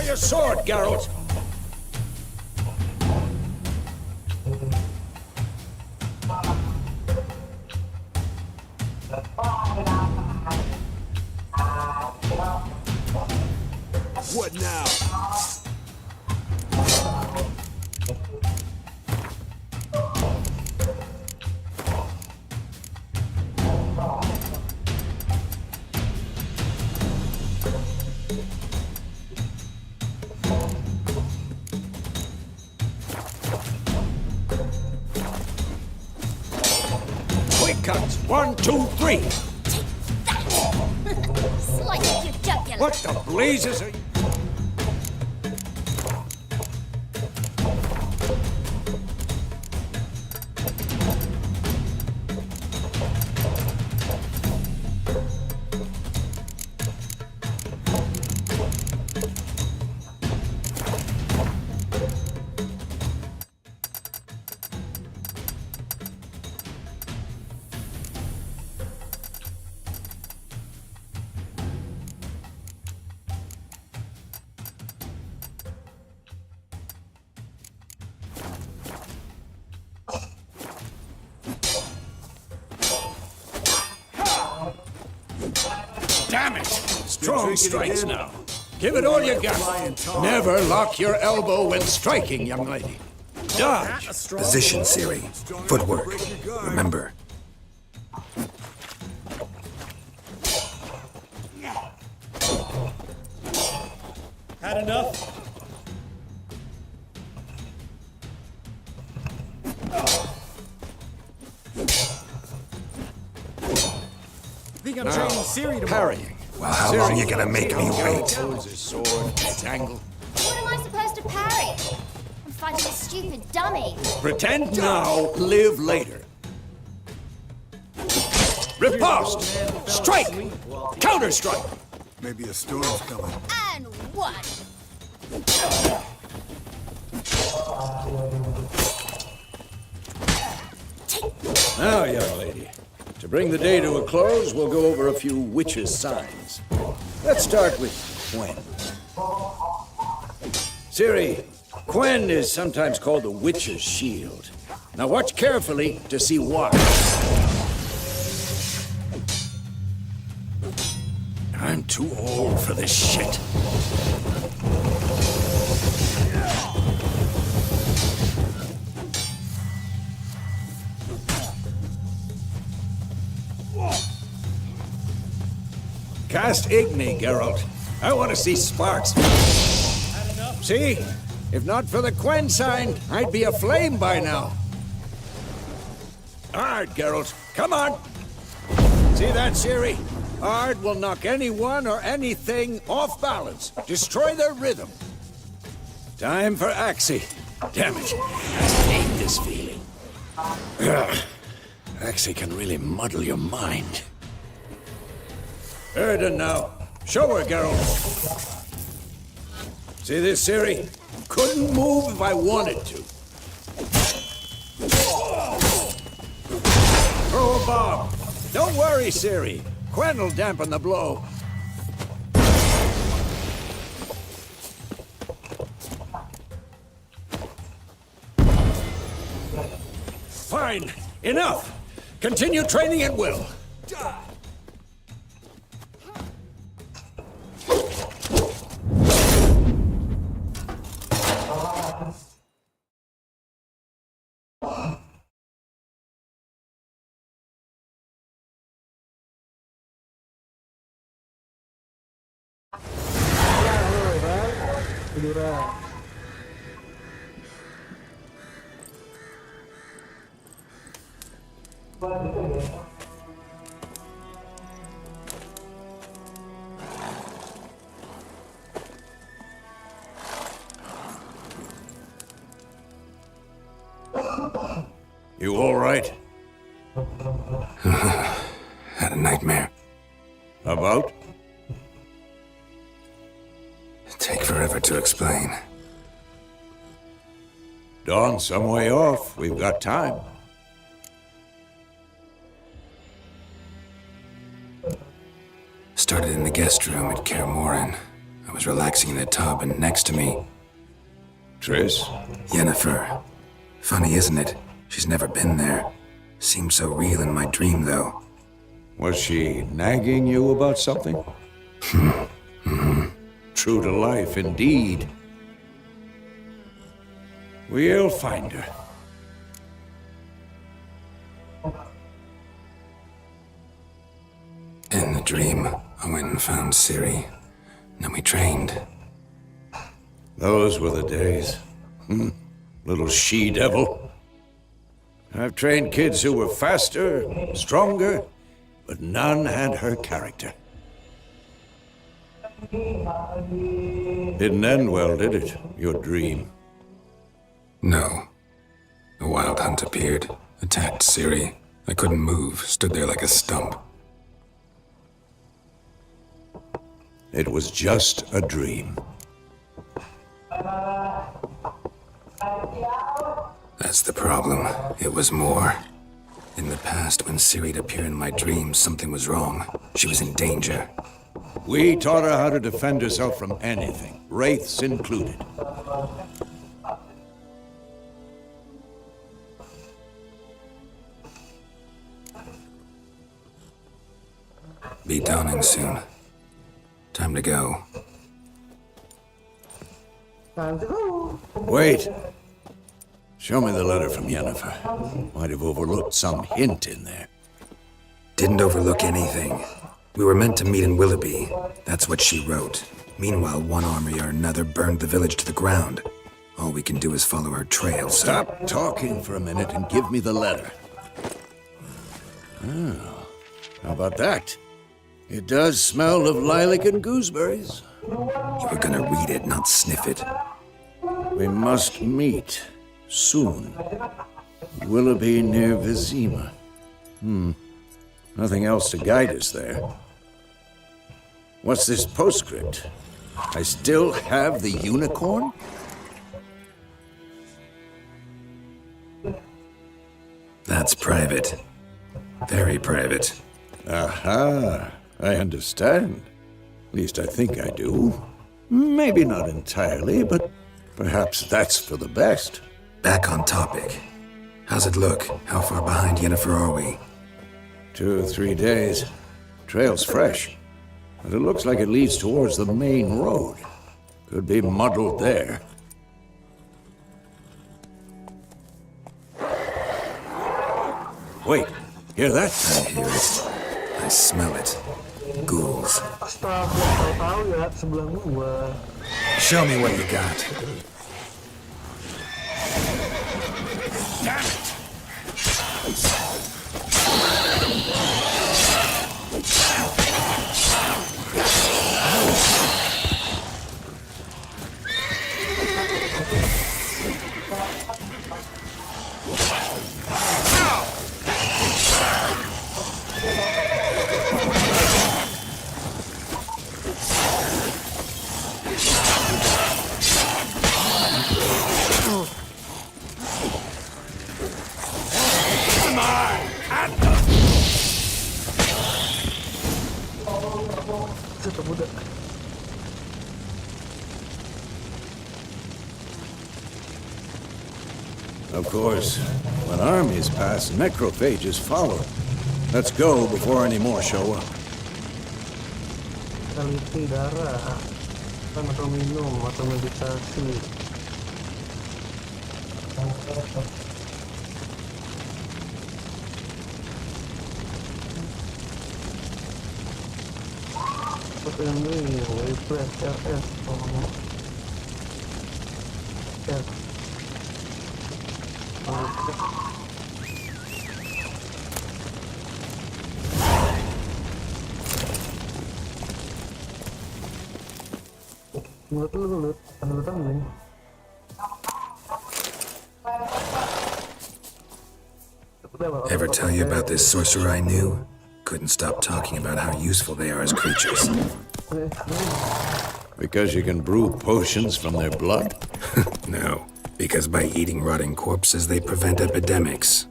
Draw your sword, Geralt. What now? Quick cuts. 1, 2, 3. Slice your jugular. What the blazes are you? Damn it! Strong strikes now. Give it all you got. Never lock your elbow when striking, young lady. Dodge. Position, Ciri. Footwork. Remember. Had enough? Think I'm training Ciri tomorrow. Parrying. Well, how long you gonna make me wait? Holds his sword, its angle. What am I supposed to parry? I'm fighting a stupid dummy. Pretend now, live later. Riposte! Strike! Counter-strike! Maybe a storm's coming. And one. Now, young lady, to bring the day to a close, we'll go over a few witches' signs. Let's start with Quen. Ciri, Quen is sometimes called the witch's shield. Now watch carefully to see why. I'm too old for this shit. Cast Igni, Geralt. I want to see sparks. See? If not for the Quen sign, I'd be aflame by now. Ard, Geralt. Come on. See that, Ciri? Ard will knock anyone or anything off balance. Destroy their rhythm. Time for Axii. Damn it. I hate this feeling. Axii can really muddle your mind. Erden now. Show her, Geralt. See this, Ciri? Couldn't move if I wanted to. Throw a bomb. Don't worry, Ciri. Quen will dampen the blow. Fine. Enough. Continue training at will. You all right? Had a nightmare. About? Take forever to explain. Dawn's some way off. We've got time. Started in the guest room at Kaer Morhen. I was relaxing in a tub, and next to me, Triss? Yennefer. Funny, isn't it? She's never been there. Seemed so real in my dream, though. Was she nagging you about something? True to life, indeed. We'll find her. In the dream, I went and found Ciri. Then we trained. Those were the days. Little she-devil. I've trained kids who were faster, stronger, but none had her character. Didn't end well, did it? Your dream? No. A wild hunt appeared, attacked Ciri. I couldn't move, stood there like a stump. It was just a dream. That's the problem. It was more. In the past, when Ciri'd appear in my dreams, something was wrong. She was in danger. We taught her how to defend herself from anything, wraiths included. Be dawning soon. Time to go. Wait. Show me the letter from Yennefer. Might have overlooked some hint in there. Didn't overlook anything. We were meant to meet in Willoughby. That's what she wrote. Meanwhile, one army or another burned the village to the ground. All we can do is follow her trail, so... Stop talking for a minute and give me the letter. Oh, how about that? It does smell of lilac and gooseberries. You were gonna read it, not sniff it. We must meet soon. Willoughby near Vizima. Nothing else to guide us there. What's this postscript? I still have the unicorn? That's private. Very private. Aha, I understand. At least I think I do. Maybe not entirely, but perhaps that's for the best. Back on topic. How's it look? How far behind Yennefer are we? 2 or 3 days. Trail's fresh, but it looks like it leads towards the main road. Could be muddled there. Wait, hear that? I hear it. I smell it. Ghouls. Setelah gua tahu ya sebelah gua. Show me what you got. Damn it! Of course, when armies pass, necrophages follow. Let's go before any more show up. Teliti darah, kan atau minum atau meditasi. Seperti ini, refresh RS, Ever tell you about this sorcerer I knew? Couldn't stop talking about how useful they are as creatures. Because you can brew potions from their blood? No, because by eating rotting corpses, they prevent epidemics.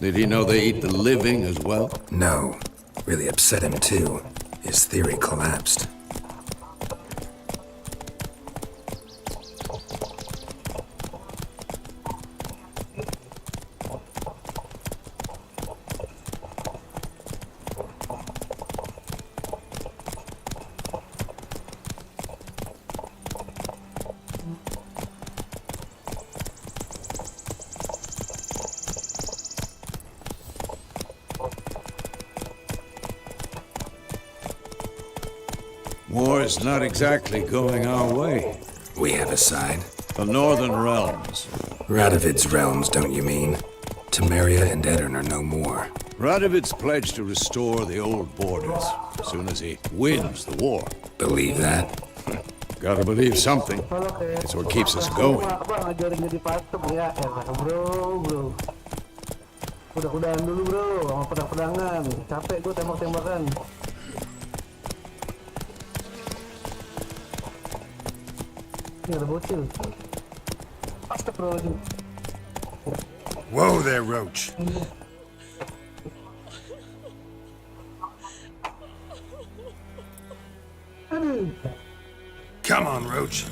Did he know they eat the living as well? No, really upset him too. His theory collapsed. war's not exactly going our way. We have a side. The Northern Realms. Radovid's realms, don't you mean? Temeria and Edirn are no more. Radovid's pledged to restore the old borders as soon as he wins the war. Believe that? Gotta believe something. It's what keeps us going. Apa ngajarin jadi patung ya? Bro. Udah-udahan dulu bro, sama pedang-pedangan. Capek gue tembak-tembakan. Ini ada bocil. Astagfirullahaladzim. Whoa there, Roach. Come on, Roach.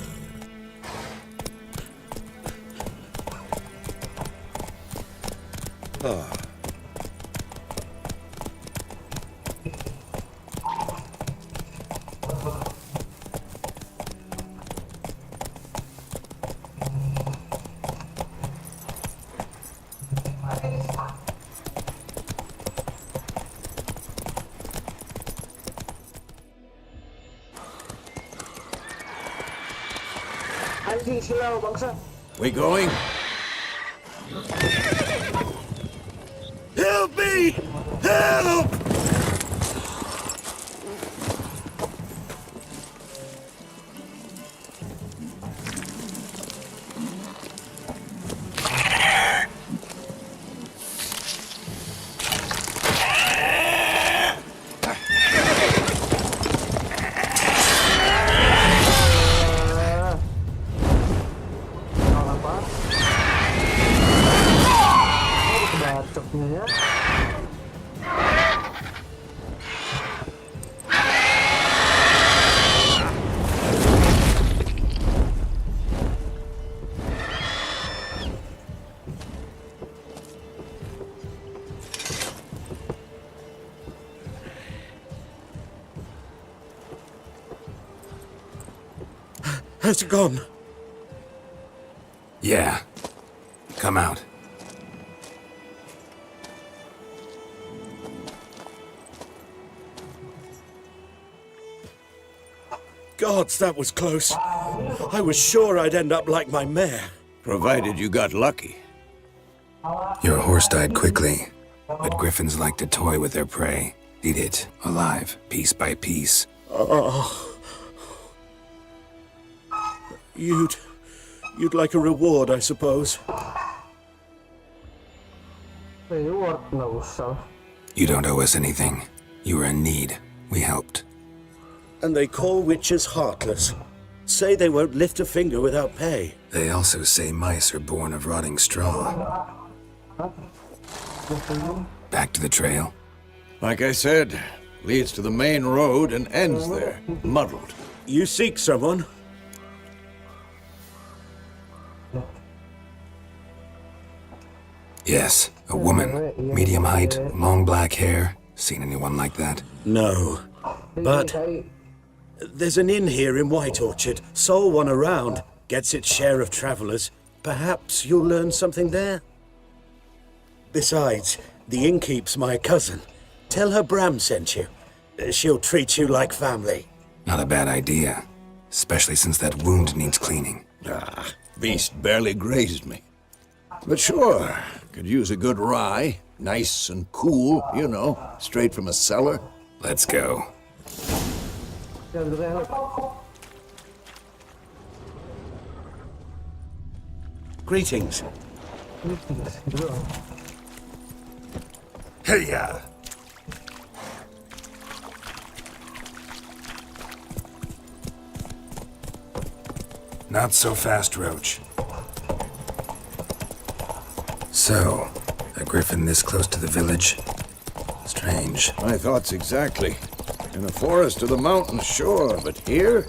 Anjing silau bangsa. We going? Help me! Help! Bacoknya ya. Has it gone? Yeah. Come out. Gods, that was close. I was sure I'd end up like my mare. Provided you got lucky. Your horse died quickly, but griffins like to toy with their prey. Eat it, alive, piece by piece. You'd like a reward, I suppose. Reward nggak usah. You don't owe us anything. You were in need. We helped. And they call witches heartless. Say they won't lift a finger without pay. They also say mice are born of rotting straw. Back to the trail. Like I said, leads to the main road and ends there, muddled. You seek someone? Yes, a woman. Medium height, long black hair. Seen anyone like that? No. But there's an inn here in White Orchard. Sole one around. Gets its share of travelers. Perhaps you'll learn something there? Besides, the innkeep's my cousin. Tell her Bram sent you. She'll treat you like family. Not a bad idea. Especially since that wound needs cleaning. Beast barely grazed me. But sure, could use a good rye. Nice and cool, you know, straight from a cellar. Let's go. Ya udah kayak Greetings. Hey-ya! Not so fast, Roach. So, a griffin this close to the village? Strange. My thoughts exactly. In the forest or the mountains, sure, but here?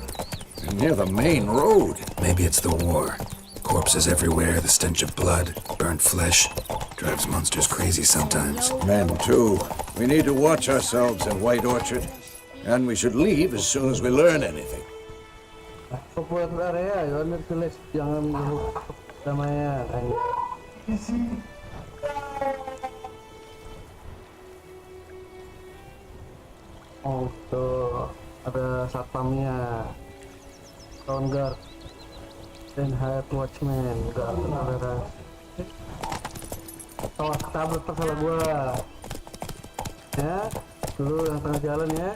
And near the main road. Maybe it's the war. Corpses everywhere, the stench of blood, burnt flesh. Drives monsters crazy sometimes. Men, too. We need to watch ourselves in White Orchard. And we should leave as soon as we learn anything. Popular area, you under village, jangan namanya. Oh tuh. Ada satpamnya, town guard, dan head watchman. Enggak, saudara. Awas ketabrak salah gua. Ya, dulu yang tengah jalan ya.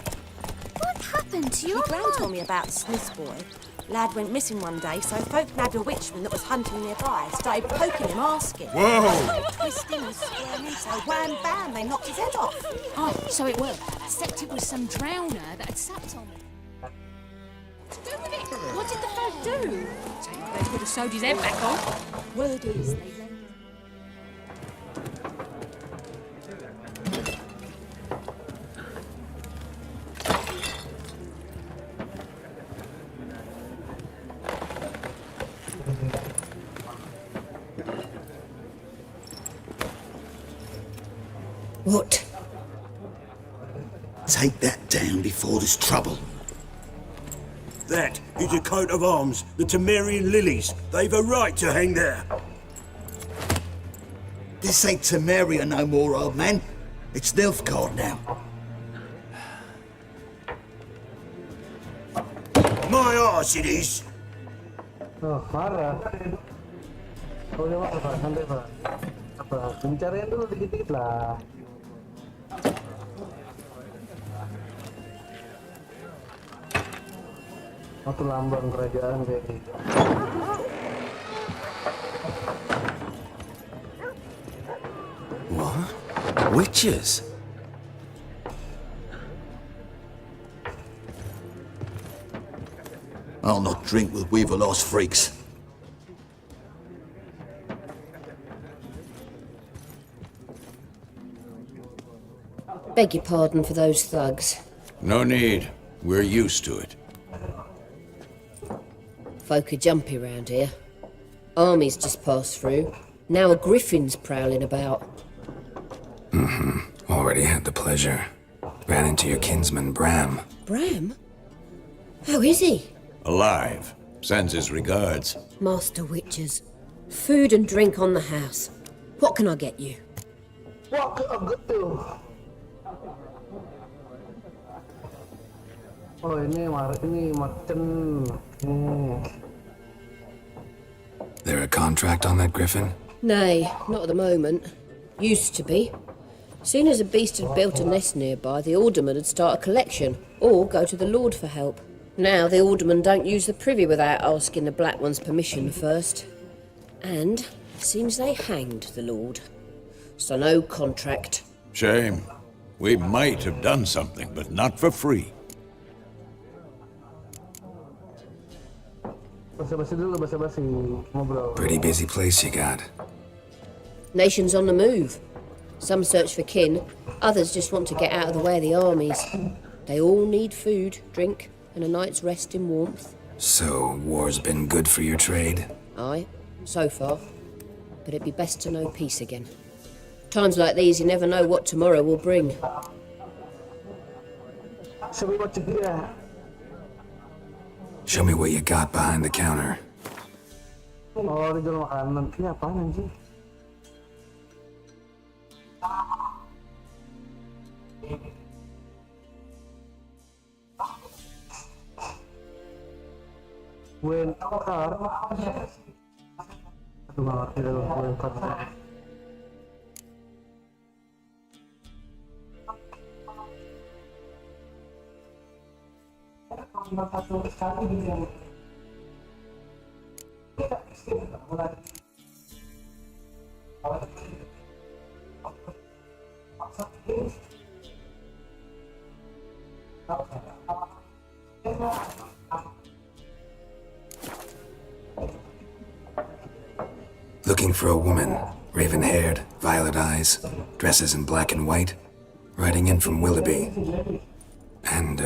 What happened to your Gran told me about Smith's boy. Lad went missing one day, so folk nabbed a witchman that was hunting nearby. Started poking him, asking. Whoa! Twisting and squirming, so wham bam, they knocked his head off. Oh, so it worked. Except it was some drowner that had sapped on him. Do with it? What did the folk do? They could have sewed his head back on. Word is, they left. What? Take that down before there's trouble. That is a coat of arms, the Temerian lilies. They've a right to hang there. This ain't Temeria no more, old man. It's Nilfgaard now. My arse it is. Oh, marah. Oh, dia marah, Pak. Santai, Pak. Apa? Bicarain dulu dikit-dikit lah. Waktu lambang kerajaan kayak gitu. What? Witches? I'll not drink with Weaver-lost freaks. Beg your pardon for those thugs. No need. We're used to it. Folk are jumpy round here. Armies just passed through. Now a griffin's prowling about. Already had the pleasure. Ran into your kinsman, Bram. Bram? How is he? Alive. Sends his regards. Master Witches. Food and drink on the house. What can I get you? Wah, good tuh. Oh, ini macan. There a contract on that griffin? Nay, not at the moment. Used to be. Soon as a beast had built a nest nearby, the alderman would start a collection, or go to the Lord for help. Now the aldermen don't use the privy without asking the Black One's permission first. And seems they hanged the Lord. So no contract. Shame. We might have done something, but not for free. Basa-basi dulu, basa-basi. Ngobrol. Pretty busy place you got. Nations on the move. Some search for kin, others just want to get out of the way of the armies. They all need food, drink, and a night's rest in warmth. So, war's been good for your trade? Aye, so far. But it'd be best to know peace again. Times like these, you never know what tomorrow will bring. Show me what you got. Show me what you got behind the counter. Oh, dia jual makanan. Ini apaan sih? Wen Kar. Aduh, nggak ngerti dulu Wen Kar. Looking for a woman, raven-haired, violet eyes, dresses in black and white, riding in from Willoughby. And,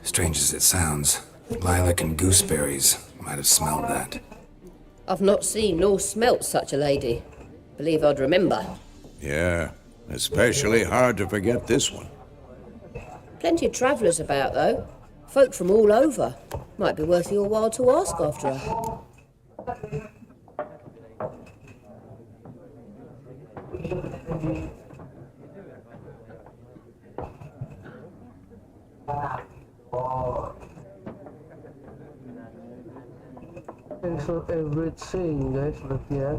strange as it sounds, lilac and gooseberries might have smelled that. I've not seen nor smelt such a lady. Believe I'd remember. Yeah, especially hard to forget this one. Plenty of travellers about, though. Folk from all over. Might be worth your while to ask after her. Thanks for everything, guys. Berarti ya.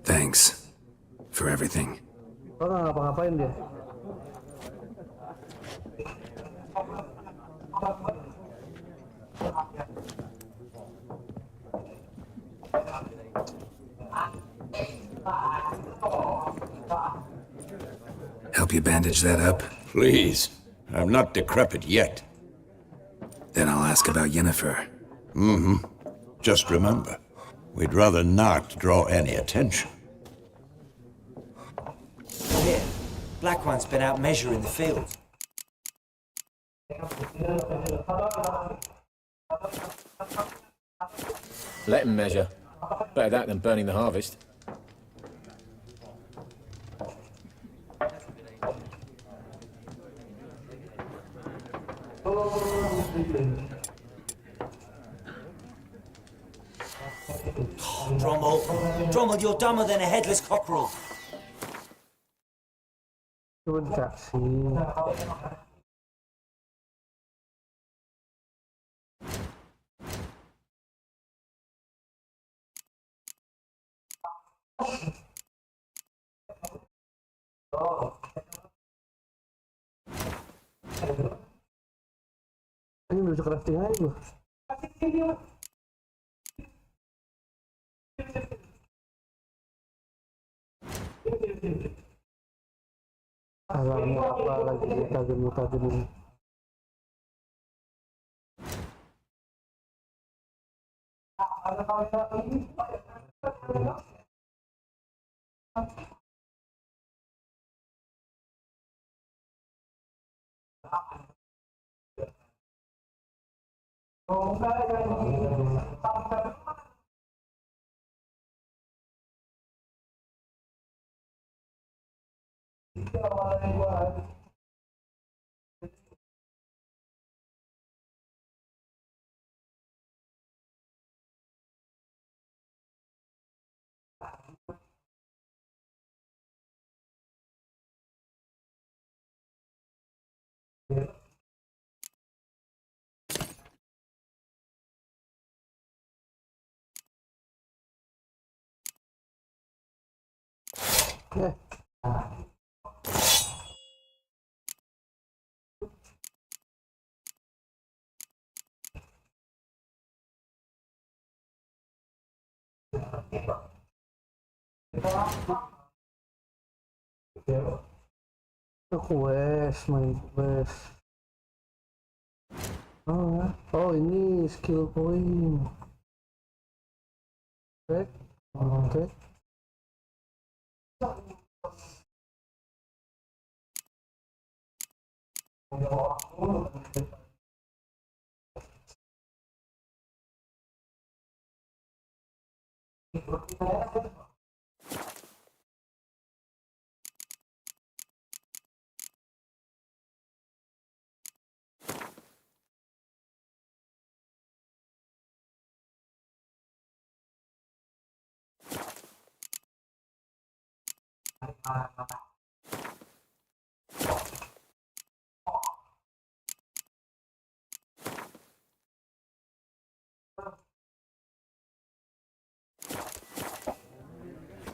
Thanks for everything. Oh, nggak ngapa-ngapain dia. Help you bandage that up? Please. I'm not decrepit yet. Then I'll ask about Yennefer. Just remember, we'd rather not draw any attention. Here, Black One's been out measuring the field. Let him measure. Better that than burning the harvest. Drommel, you're dumber than a headless cockerel. Coba dikasih. Ini udah crafting aja gua. Alarmnya apa lagi mutagen ini? Quest, main quest. Oh ini skill point. Oke.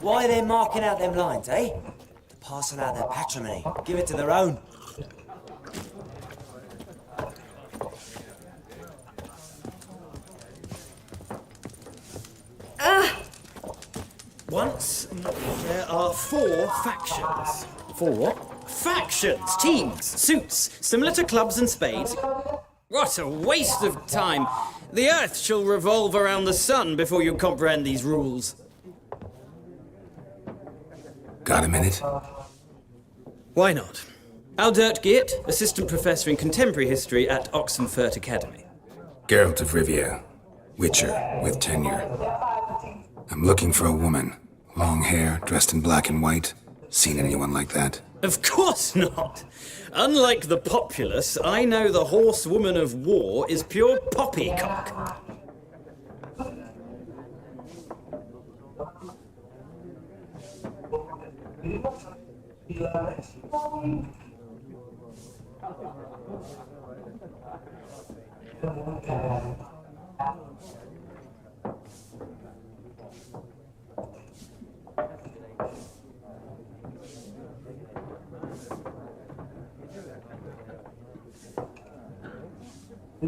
Why are they marking out them lines, eh? To parcel out their patrimony, give it to their own. Once, there are 4 factions. 4 what? Factions, teams, suits, similar to clubs and spades. What a waste of time! The Earth shall revolve around the sun before you comprehend these rules. Got a minute? Why not? Aldert Geert, Assistant Professor in Contemporary History at Oxenfurt Academy. Geralt of Rivia, Witcher with tenure. I'm looking for a woman. Long hair, dressed in black and white. Seen anyone like that? Of course not! Unlike the populace, I know the horsewoman of war is pure poppycock.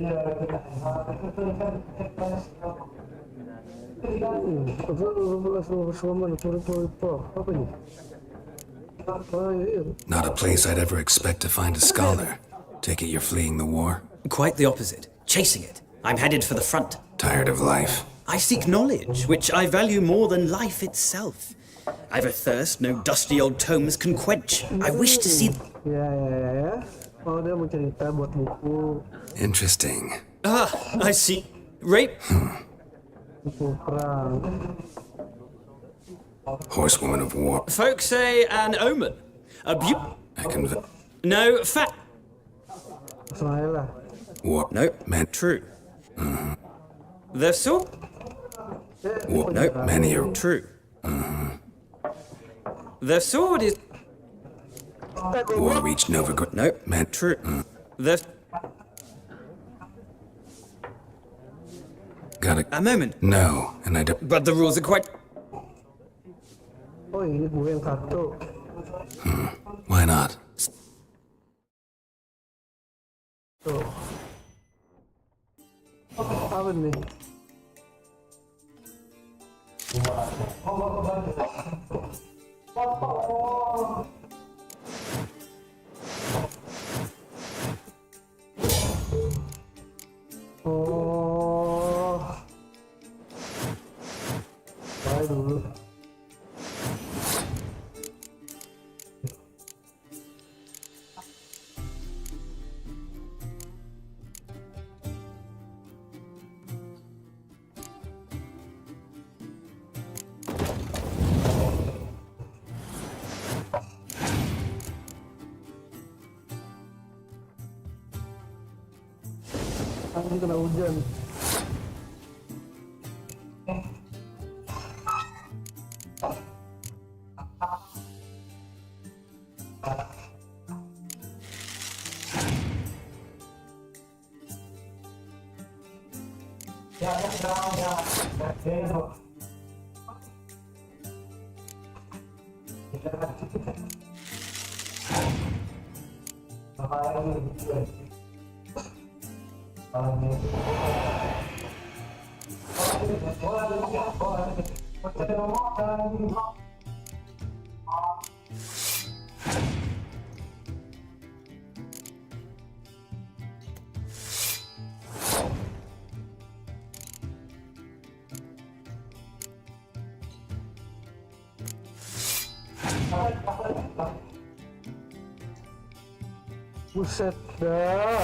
Apa ini? Oh, iya. Not a place I'd ever expect to find a scholar. Take it you're fleeing the war? Quite the opposite. Chasing it. I'm headed for the front. Tired of life? I seek knowledge, which I value more than life itself. I've a thirst no dusty old tomes can quench. I wish to see... Ya. Oh, dia mau cerita buat buku. Interesting. Ah, I see. Rape? Buku perang. Horsewoman of war. Folks say an omen. A I can... No, fat. Langsung aja lah. War. No, Man. True. The sword? War. No. Many are... True. The sword is... War reached Novigrad. No, Man. True. The... Got it. A moment. No, and I don't... But the rules are quite... Oh, ini gue yang satu. Why not? Tuh. Apa nih? Oh. Baik dulu. Nanti kena hujan. Buset dah.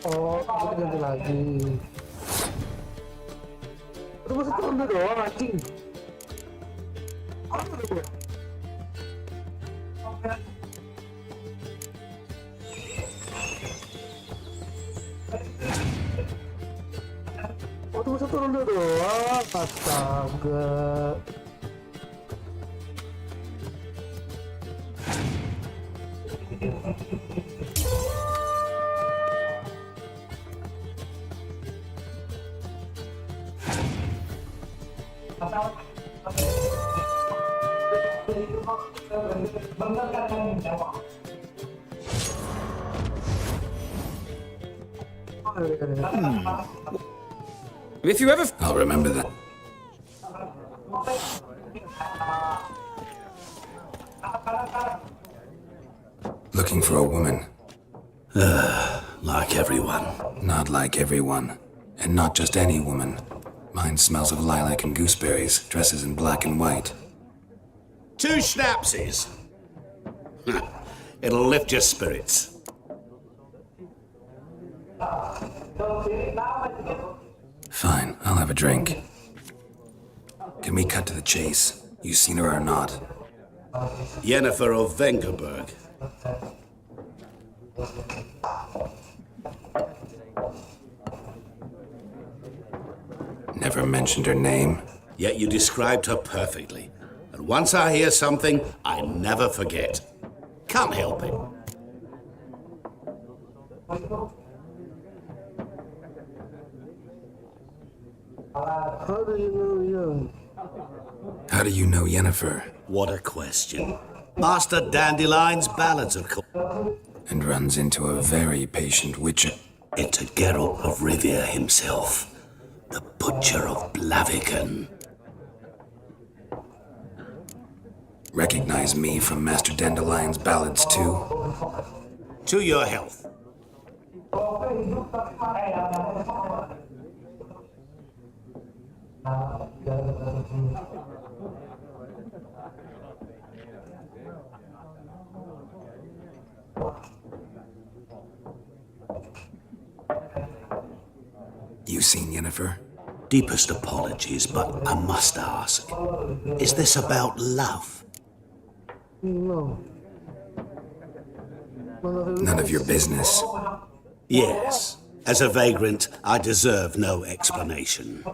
Oh, kita ganti lagi. Udah masa turun doang anjing. Apa tuh? Oh, tuh masa turun doang. Astaga. If you ever... I'll remember that. Looking for a woman. Like everyone. Not like everyone. And not just any woman. Mine smells of lilac and gooseberries, dresses in black and white. 2 schnapsies. It'll lift your spirits. Fine, I'll have a drink. Can we cut to the chase? You seen her or not? Yennefer of Vengerberg. Never mentioned her name. Yet you described her perfectly. And once I hear something, I never forget. Can't help it. How do you know you? How do you know Yennefer? What a question. Master Dandelion's ballads, of course. And runs into a very patient witcher. Into Geralt of Rivia himself. The Butcher of Blaviken. Recognize me from Master Dandelion's ballads too? To your health. You seen Yennefer? Deepest apologies, but I must ask. Is this about love? No. None of your business. Yes. As a vagrant, I deserve no explanation.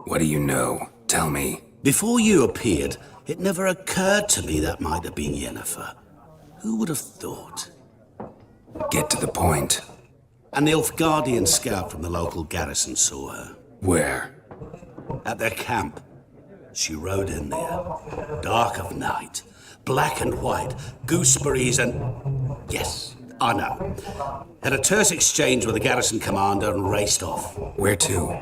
What do you know? Tell me. Before you appeared, it never occurred to me that might have been Yennefer. Who would have thought? Get to the point. An Nilfgaardian scout from the local garrison saw her. Where? At their camp. She rode in there. Dark of night. Black and white. Gooseberries and... Yes, I know. Had a terse exchange with the garrison commander and raced off. Where to?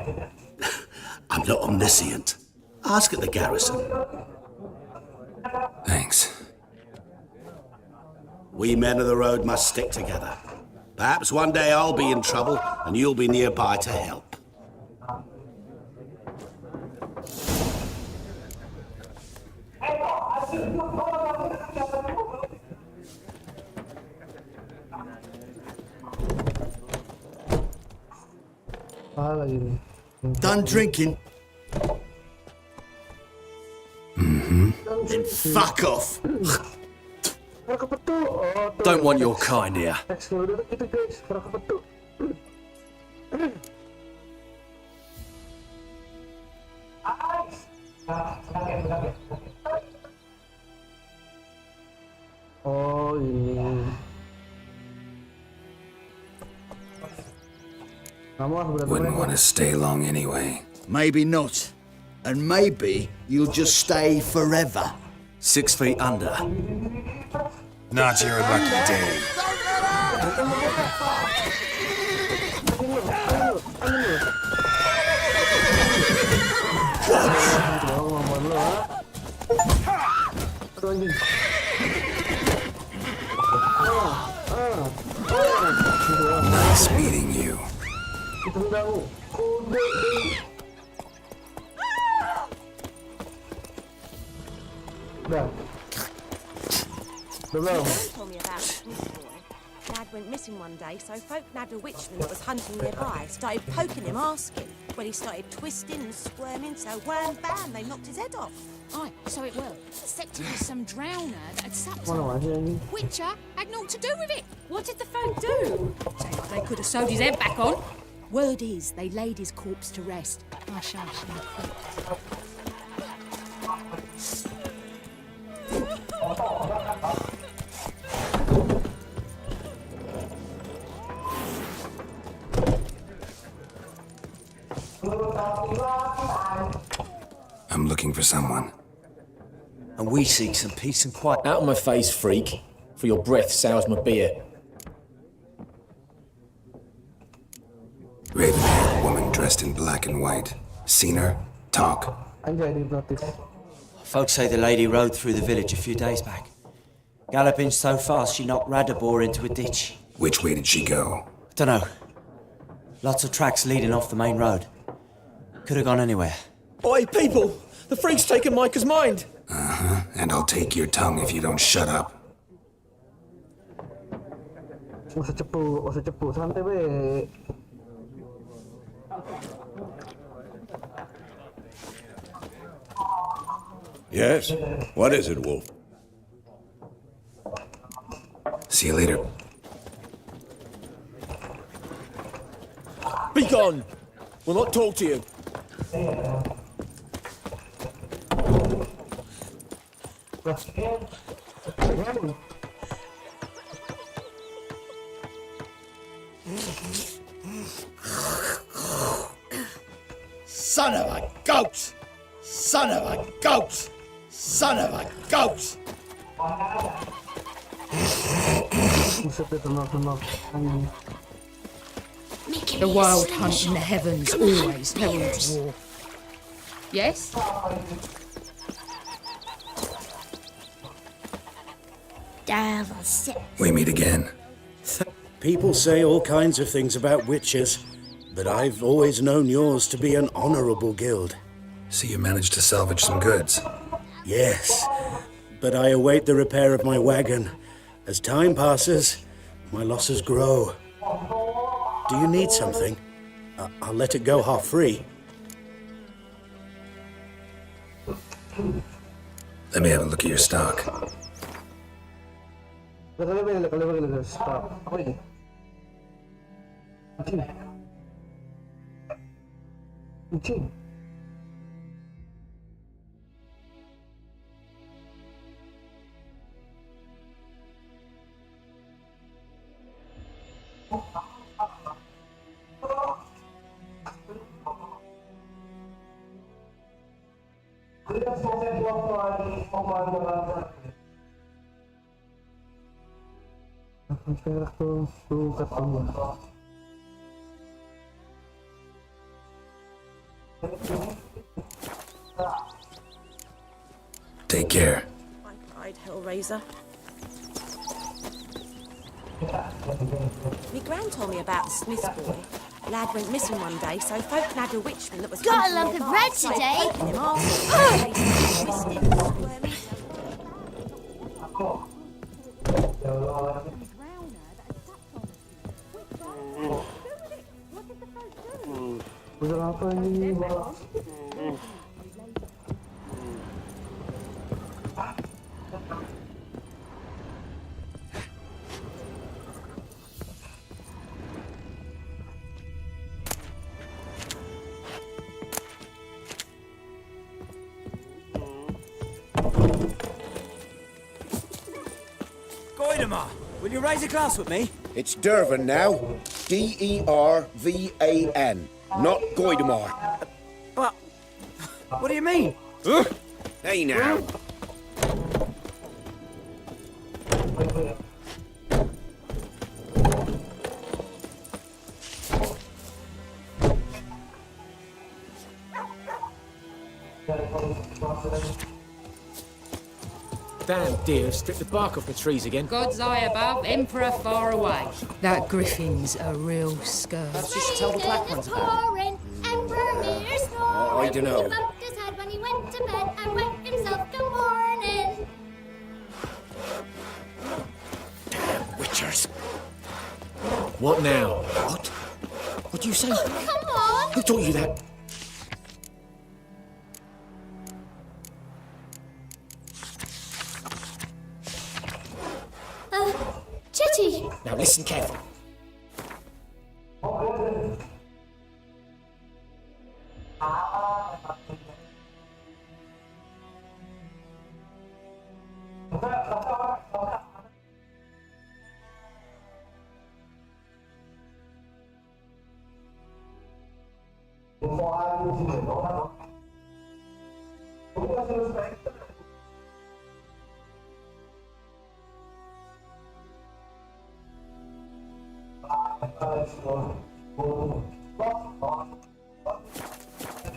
I'm not omniscient. Ask at the garrison. Thanks. We men of the road must stick together. Perhaps one day I'll be in trouble and you'll be nearby to help. Done drinking? Mm-hmm. Then fuck off. Don't want your kind here. Oh iya. Wouldn't want to stay long anyway. Maybe not. And maybe you'll just stay forever. 6 feet under. Not your lucky day. Nice meeting you. Told me about this boy. Lad went missing one day, so folk nabbed a witchman that was hunting nearby. Started poking him, asking. When he started twisting and squirming, so wham bam, they knocked his head off. Aye, so it were. Except it was some drowner that had supped Mana on. masih lagi? Witcher had naught to do with it. What did the folk do? Say like they could have sewed his head back on. Word is, they laid his corpse to rest. Hush, hush, no quick. I'm looking for someone. and we seek some peace and quiet. Out of my face, freak, for your breath sours my beer. Raven-haired woman dressed in black and white. Seen her? Talk. Anjay, di notice. Folks say the lady rode through the village a few days back. Galloping so fast she knocked Radabor into a ditch. Which way did she go? Dunno. Lots of tracks leading off the main road. Could have gone anywhere. Oi, people! The freak's taken Micah's mind! Uh-huh, and I'll take your tongue if you don't shut up. Usah cepu, santai be. Yes? What is it, Wolf? See you later. Be gone! We'll not talk to you. Son of a goat! Son of a goat! Son of a goat! The wild hunt in the heavens always heralds war. Yes? We meet again. People say all kinds of things about witches, but I've always known yours to be an honourable guild. So you managed to salvage some goods? Yes, but I await the repair of my wagon. As time passes, my losses grow. Do you need something? I'll let it go half free. Let me have a look at your stock. Stop. Apa ini? Kucing. Take care. I'd Hellraiser. Me gran told me about the Smith's boy. Lad went missing one day, so folk nabbed a witchman that was Got a hunting lump of nearby, bread so today? poking him arse, twisted and squirmy. Apa ini? Goidemar, will you raise a glass with me? It's Dervan now. D-E-R-V-A-N. Not Goidemar. But... what do you mean? Hey now. Damn deer have stripped the bark off the trees again. God's eye above, Emperor far away. That griffin's a real scourge. Just tell the black ones about it. I dunno. He bumped his head when he went to bed and wet himself till morning. Witchers. What now? What? What do you say? Come on! Who taught you that? Chitty! Now listen carefully.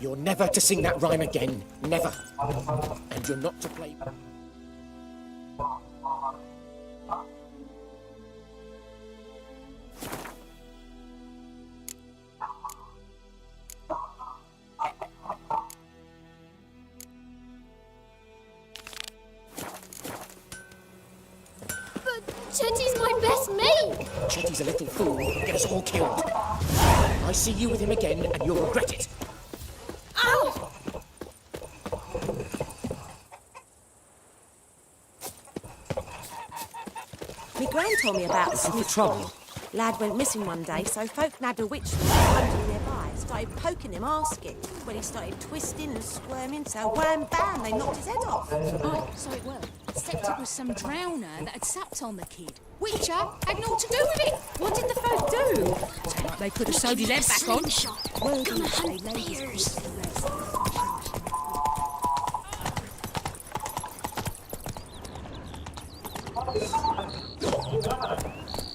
You're never to sing that rhyme again. Never. And you're not to play... Chetty's my best mate! Chetty's a little fool. He'll get us all killed. I see you with him again, and you'll regret it. Ow! My gran told me about this. For trouble. Lad went missing one day, so folk nabbed a witch from hunting nearby. Started poking him, asking. When he started twisting and squirming, so wham bam, they knocked his head off. Oh, so it were. Except it was some drowner that had sapped on the kid. Witcher had naught to do with it. What did the folk do? They could have sewed his head back on. We're gonna hunt bears.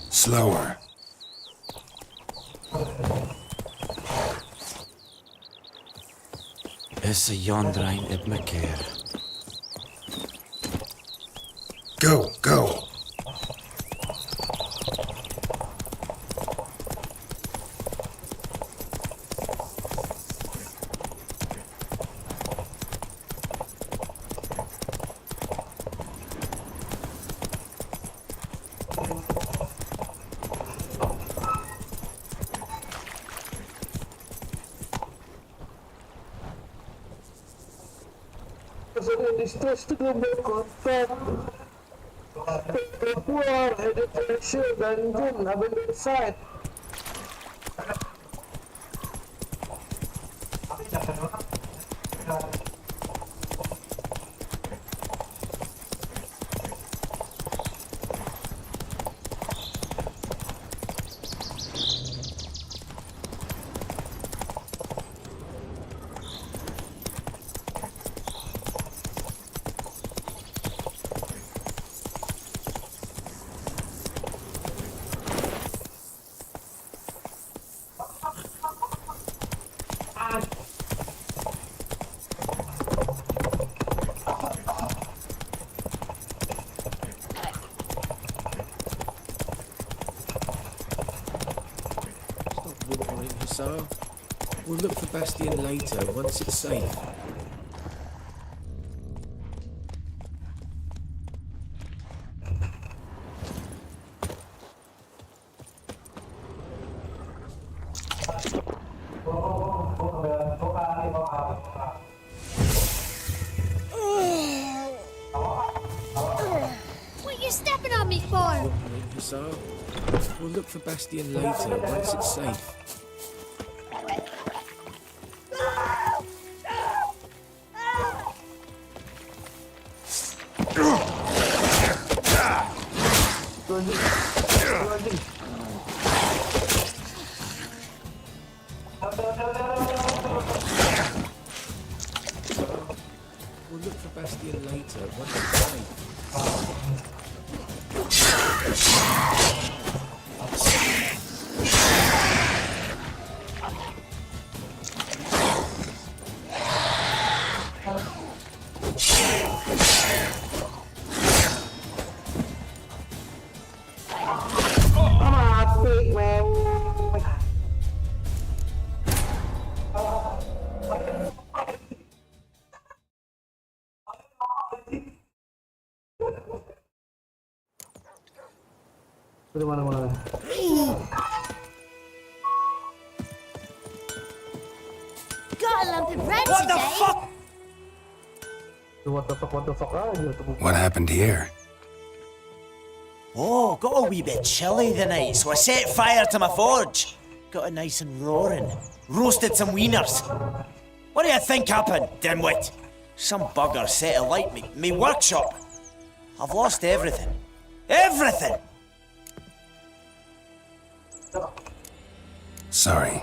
Slower. Is a yondrain at my care. Go, go. Distress to make contact. Keluar dari pressure dan jin abang inside. So, we'll look for Bastion later, once it's safe. What you stepping on me for? So, we'll look for Bastion later, once it's safe. We'll look for Bastion later, once it's safe. Mati, man. Mana? Got a lump of bread What today. the fuck? What the fuck aja tuh. What happened here? Oh, got a wee bit chilly the night, so I set fire to my forge. Got it nice and roaring. Roasted some wieners. What do you think happened, dimwit? Some bugger set alight me workshop. I've lost everything. Everything! Sorry.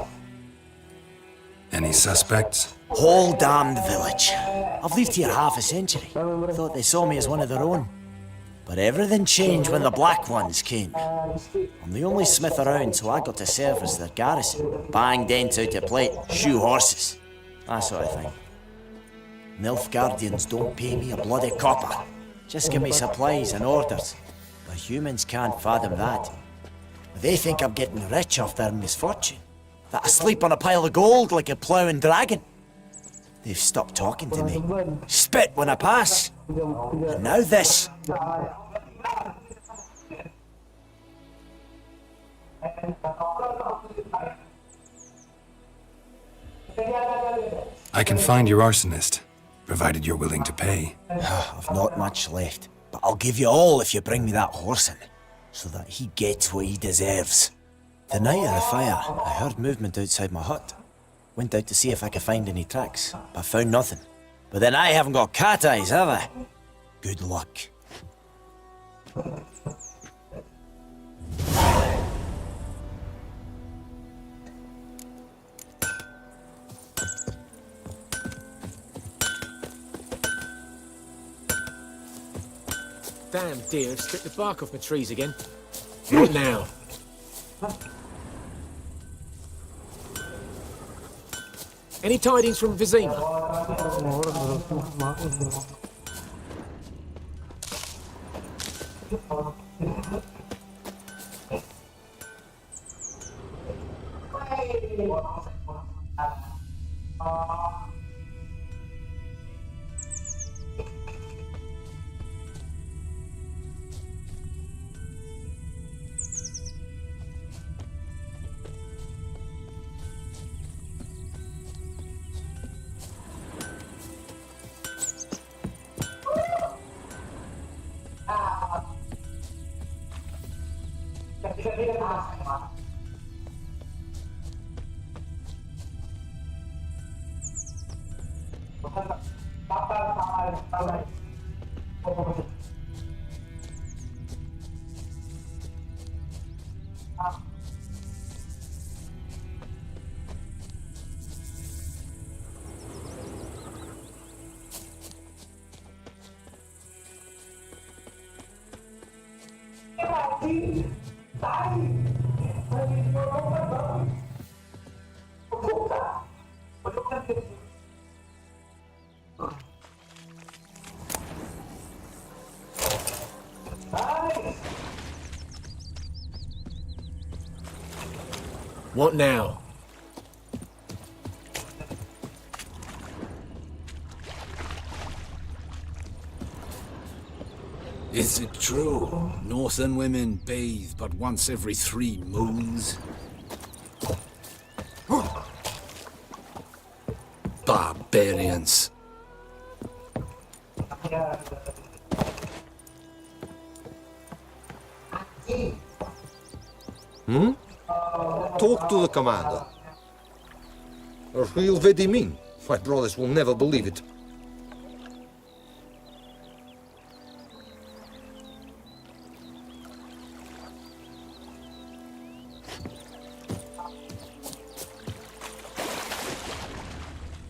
Any suspects? Whole damned village. I've lived here half a century. Thought they saw me as one of their own. But everything changed when the Black Ones came. I'm the only smith around, so I got to serve as their garrison. Bang dents out of plate, shoe horses, that sort of thing. Nilfgaardians don't pay me a bloody copper. Just give me supplies and orders. But humans can't fathom that. They think I'm getting rich off their misfortune. That I sleep on a pile of gold like a ploughing dragon. They've stopped talking to me. Spit when I pass. And now this. I can find your arsonist, provided you're willing to pay. I've not much left, but I'll give you all if you bring me that horse in, so that he gets what he deserves. The night of the fire, I heard movement outside my hut. Went out to see if I could find any tracks, but found nothing. But then I haven't got cat eyes, have I? Good luck. Damn deer have stripped the bark off my trees again. What now? Any tidings from Vizima? What now? Is it true? Northern women bathe but once every 3 moons? Barbarians. Talk to the commander. Or he'll let him in. My brothers will never believe it.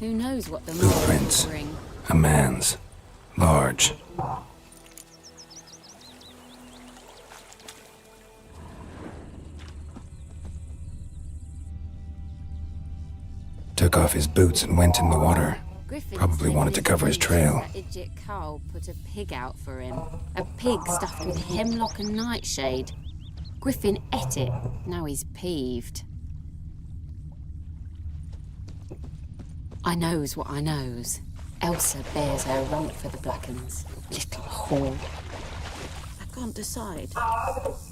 Who knows what the Blueprints. will bring? A man's. Large. Took off his boots and went in the water. Griffin Probably said wanted to his cover his boots trail. that Idiot Carl put a pig out for him. A pig stuffed with hemlock and nightshade. Griffin ate it. Now he's peeved. I knows what I knows. Elsa bears her runt for the Blackens. Little whore. I can't decide.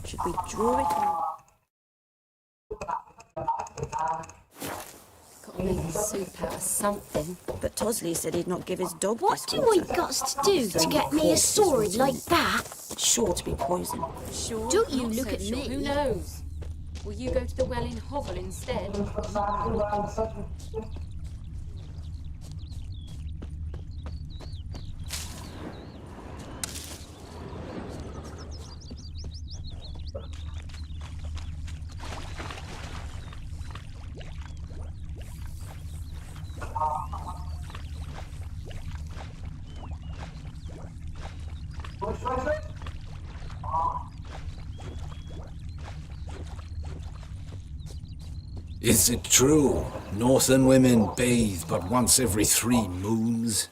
Should we draw it or... Gotta make a soup out of something. But Tosley said he'd not give his dog What this do water. I got to do to get me a sword like that? Sure to be poison. Sure. Don't you Not look so at sure. me. Who knows? Will you go to the well in Hovel instead? Is it true? Northern women bathe but once every 3 moons?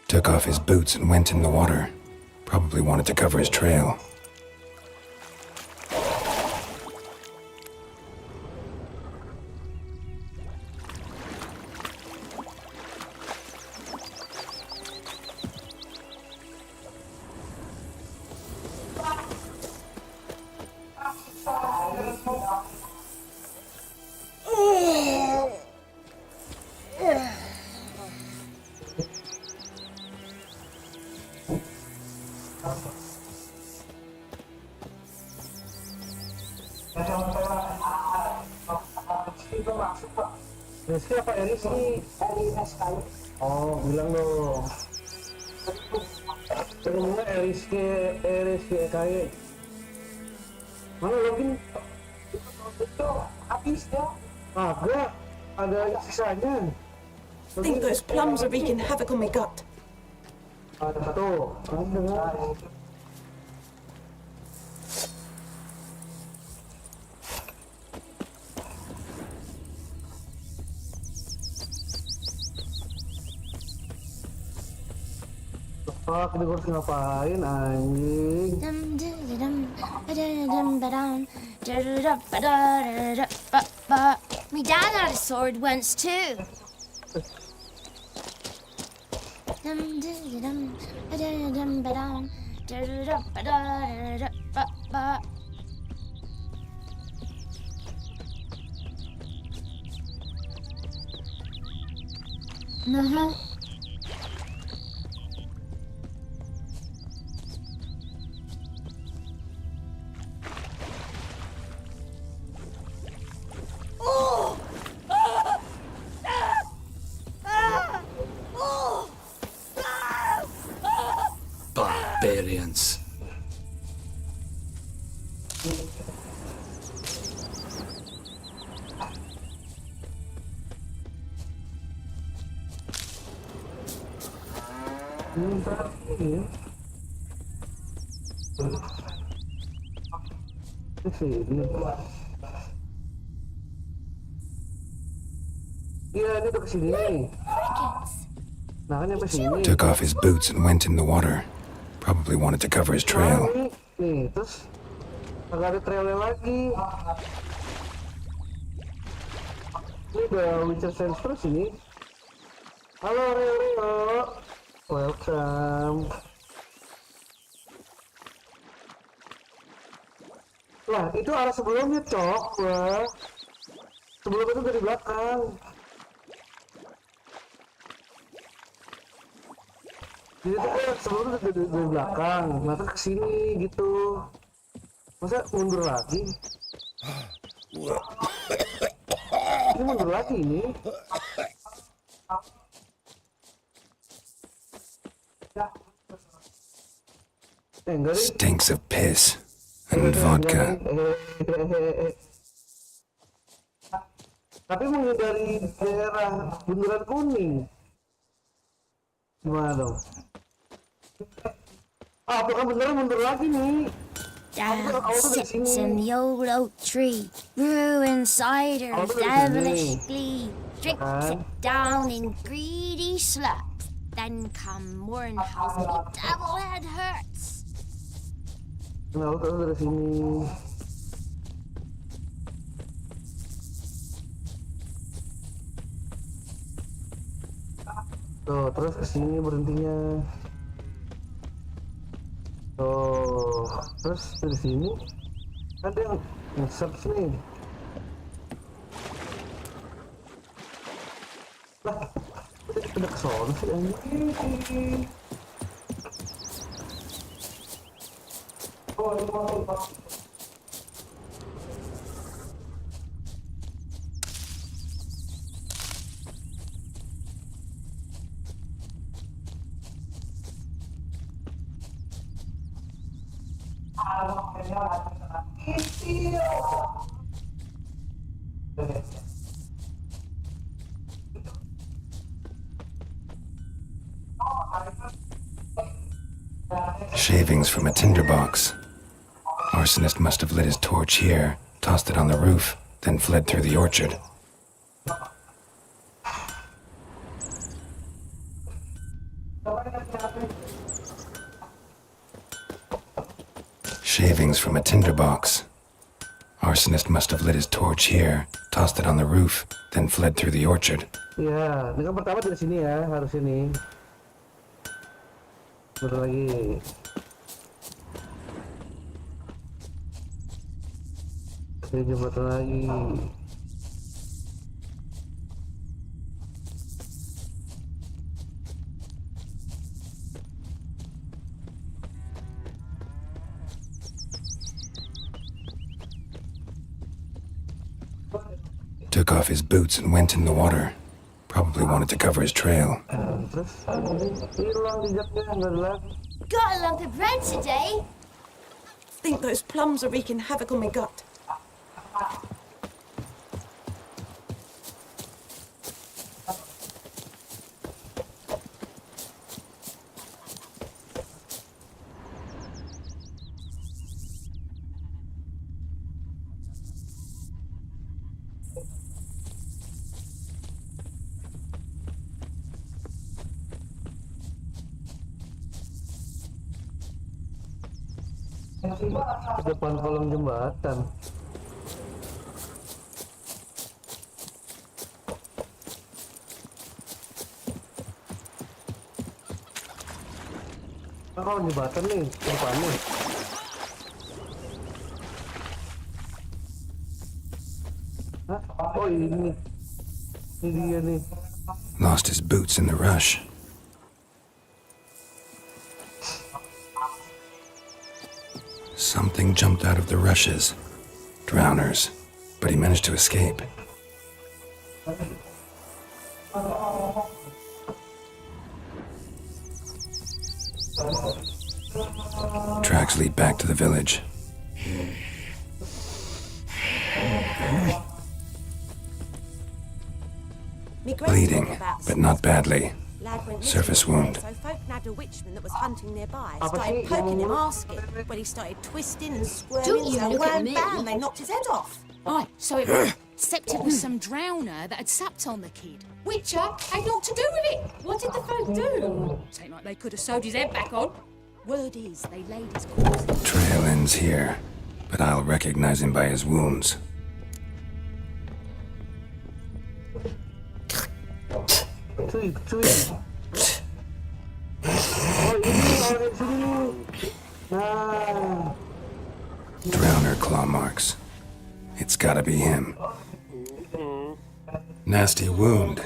Took off his boots and went in the water. Probably wanted to cover his trail. Rizky apa Rizky? Oh, bilang dong. Ngomongnya Rizky kayak. Mana login? Itu habis ya? Agak, ada sisanya. I think those plums are wreaking havoc on my gut. Ada tuh. Fuck, ini gue harus ngapain anjing? My dad had a sword once too. Barbarians. Iya, ini udah kesini nih. Nah, kan nyampe sini. Took off his boots and went in the water. Probably wanted to cover his trail. Nih, terus agak ada trailnya lagi. Ini udah Witcher Sense terus ini. Halo Rio, welcome. Lah, itu arah sebelumnya, Cok. Wah. Sebelum itu dari belakang. Jadi itu kan sebelumnya dari belakang, nanti kesini gitu. Masa mundur lagi? Ini mundur lagi ini. Enggak deh. Stinks of piss and vodka. Tapi menghindari daerah bundaran kuning. Gimana dong? Ah, bukan beneran mundur lagi nih. Dad sits in the old oak tree, brewing cider, devilish glee, drinks it down in greedy slugs. Then come morning house, me devil head hurts. Kenapa kamu dari sini? Tuh, terus kesini berhentinya. Tuh, terus dari sini ada yang nge-search nih. Lah, udah kesana sih anjing. Shavings from a tinderbox. Arsonist must have lit his torch here, tossed it on the roof, then fled through the orchard. Shavings from a tinderbox. Arsonist must have lit his torch here, tossed it on the roof, then fled through the orchard. Ya, ini kan pertama dari sini ya, harus ini. Betul lagi. Ini jembatan lagi. Took off his boots and went in the water. Probably wanted to cover his trail. Got a lump of bread today. Think those plums are wreaking havoc on my gut. Di depan kolong jembatan. Kolong jembatan nih, depannya. Hah? Oh ini. Ini dia nih. Lost his boots in the rush. Something jumped out of the rushes. Drowners. But he managed to escape. Tracks lead back to the village. Bleeding, but not badly. Surface wound. So folk nabbed a witchman that was hunting nearby, started poking him, asking. When he started twisting and squirming, Don't you so look at wham, me. bam, they knocked his head off. Aye, so it was. Except it was some drowner that had sapped on the kid. Witcher had naught to do with it. What did the folk do? Seemed like they could have sewed his head back on. Word is, they laid his corpse. Trail ends here, but I'll recognize him by his wounds. Drowner claw marks. It's gotta be him. Nasty wound.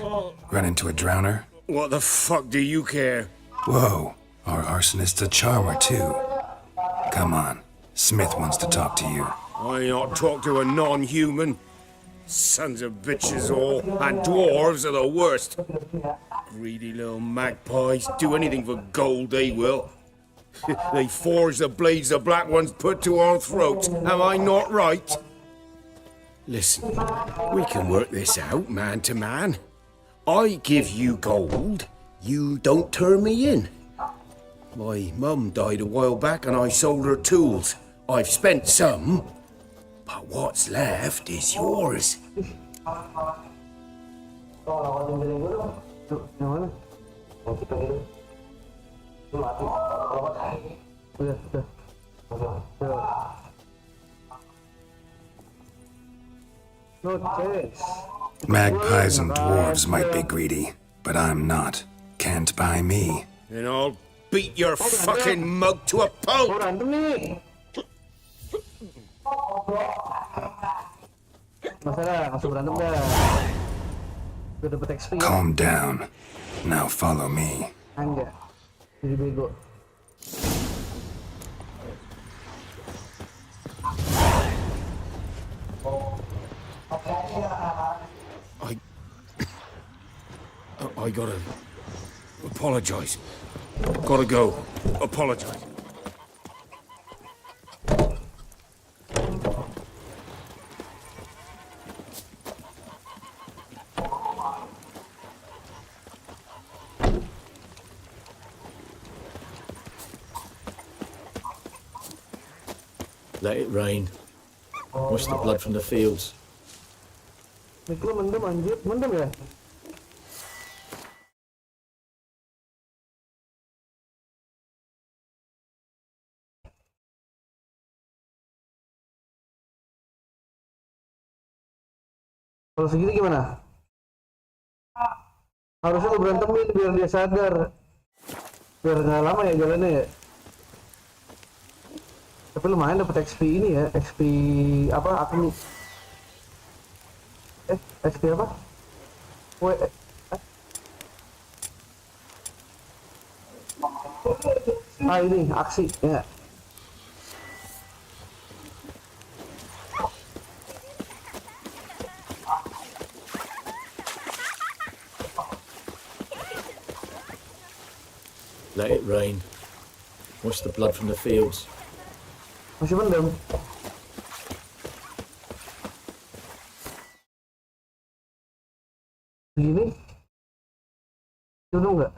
Run into a drowner? What the fuck do you care? Whoa, our arsonist's a charmer too. Come on, Smith wants to talk to you. I not talk to a non-human. Sons of bitches all, and dwarves are the worst. Greedy little magpies, do anything for gold, they will. They forge the blades the black ones put to our throats. Am I not right? Listen, we can work this out man to man. I give you gold, you don't turn me in. My mum died a while back and I sold her tools. I've spent some, but what's left is yours. Magpies and dwarves might be greedy, but I'm not. Can't buy me. And I'll beat your fucking mug to a pulp! Calm down. Now follow me. Enggak. Jadi bego. I gotta apologize. Gotta go. Apologize. Let it rain. Wash the blood from the fields. Mik lu mendem anjir, mendem ya? Kalau segini gimana? Harusnya lu berantemin biar dia sadar. Biar nggak lama ya jalannya ya. Tapi lumayan dapat XP ini ya, XP apa? Aku XP apa? Ini aksi ya. Let it rain. Wash the blood from the fields. Masih mendem. Gini. Dulu nggak?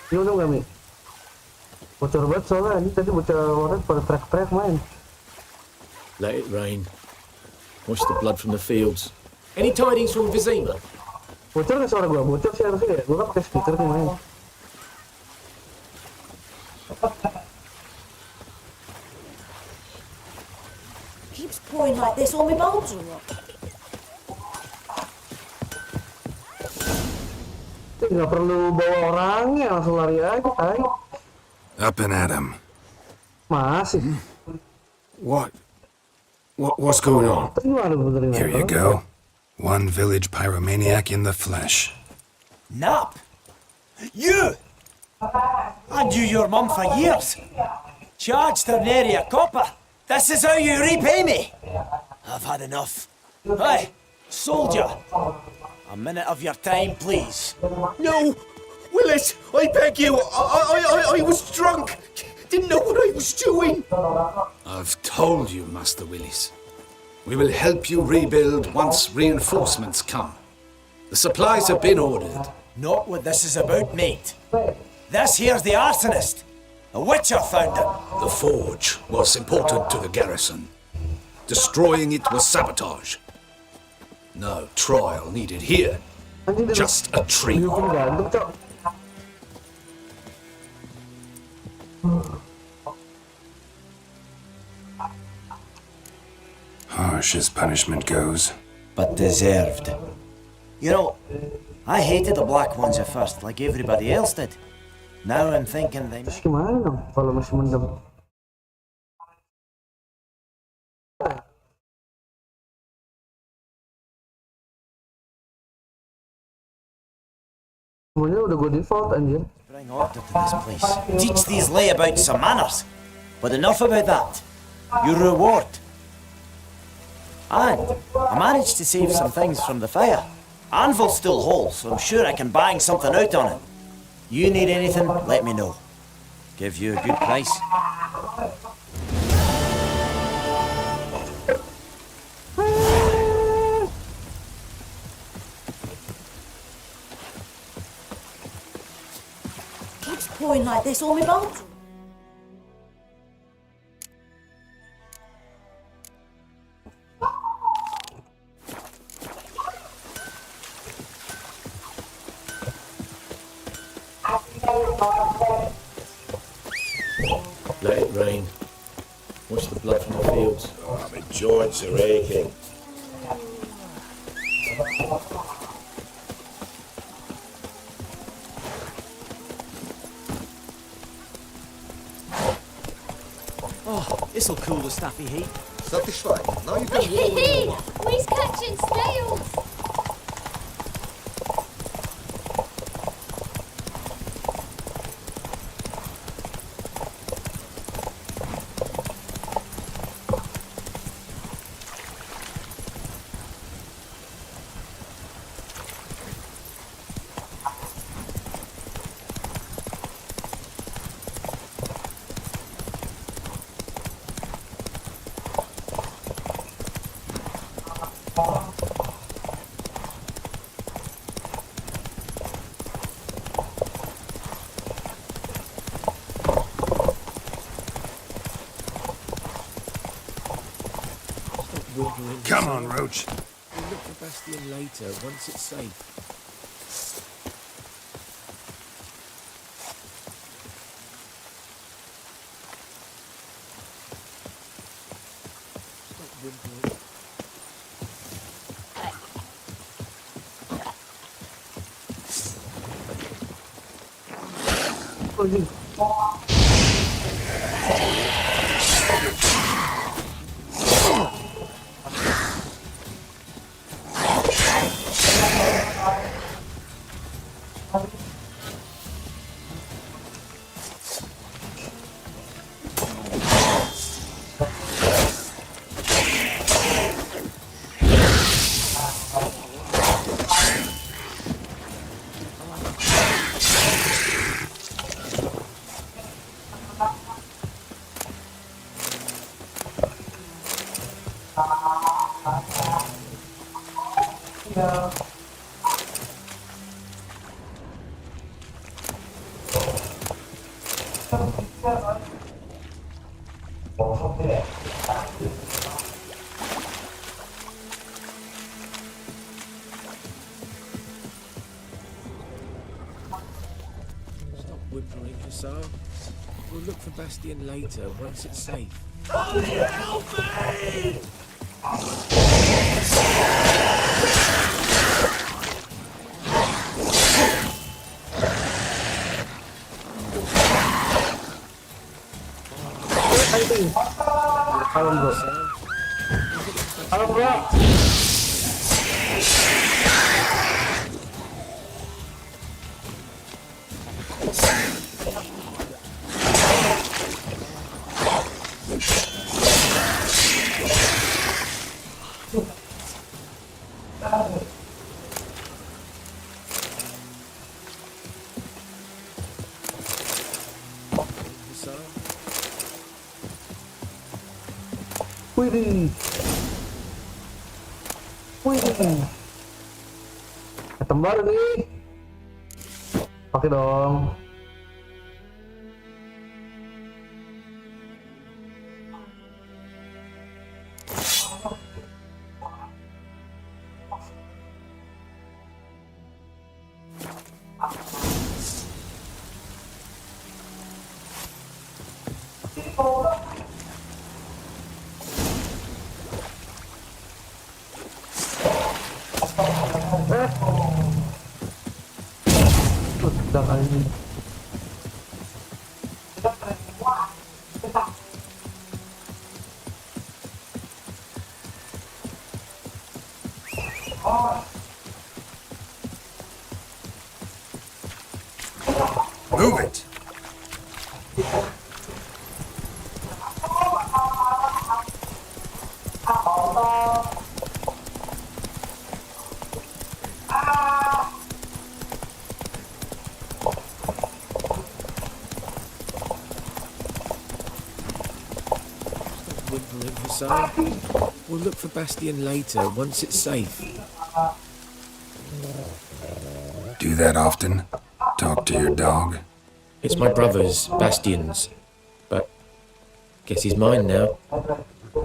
Dulu nggak, Mi? Bocor banget soalnya, ini tadi bocor orang pada teriak-teriak main. Let it rain. Wash the blood from the fields. Any tidings from Vizima? Bocor nggak suara gua? Bocor sih harusnya ya. Gua kan pakai speaker nih main. Keeps pouring like this, all my bulbs will rot. Nggak perlu bawa orangnya, langsung lari aja, tay. Up and at him. Masih. What's going on? Here you go. One village pyromaniac in the flesh. Nap! You! I knew your mum for years. Charged her nary a copper. This is how you repay me. I've had enough. Hey, soldier. A minute of your time, please. No! Willis, I beg you. I was drunk. Didn't know what I was doing. I've told you, Master Willis. We will help you rebuild once reinforcements come. The supplies have been ordered. Not what this is about, mate. This here's the arsonist. A witcher found him. The forge was imported to the garrison. Destroying it was sabotage. No trial needed here. Just a treat. Harsh as punishment goes. But deserved. You know, I hated the black ones at first, like everybody else did. Now I'm thinking they... Terus gimana dong kalau masih mendem? Semuanya udah gue default anjir. Bring order to this place. Teach these layabouts some manners. But enough about that. Your reward. And I managed to save some things from the fire. Anvil's still whole, so I'm sure I can bang something out on it. You need anything, let me know. Give you a good price. Keeps pouring like this, all my bulbs. Let it rain. Wash the blood from the fields. Oh, my joints are aching. Oh, this'll cool the stuffy heat. Satisfied? Now you can warm it up. We's catching snails. Come on, Roach. We'll look for Bastion later, once it's safe. Stop whimpering. Stop whimpering, Hussar. We'll look for Bastion later, once it's safe. Help me! Halo bro. Halo bro. Wih. Wih. Ketembar nih. Pakai dong. Sedang ini. Move it. Whimpering, Hussar. We'll look for Bastion later, once it's safe. Do that often? Talk to your dog? It's my brother's, Bastion's. But guess he's mine now.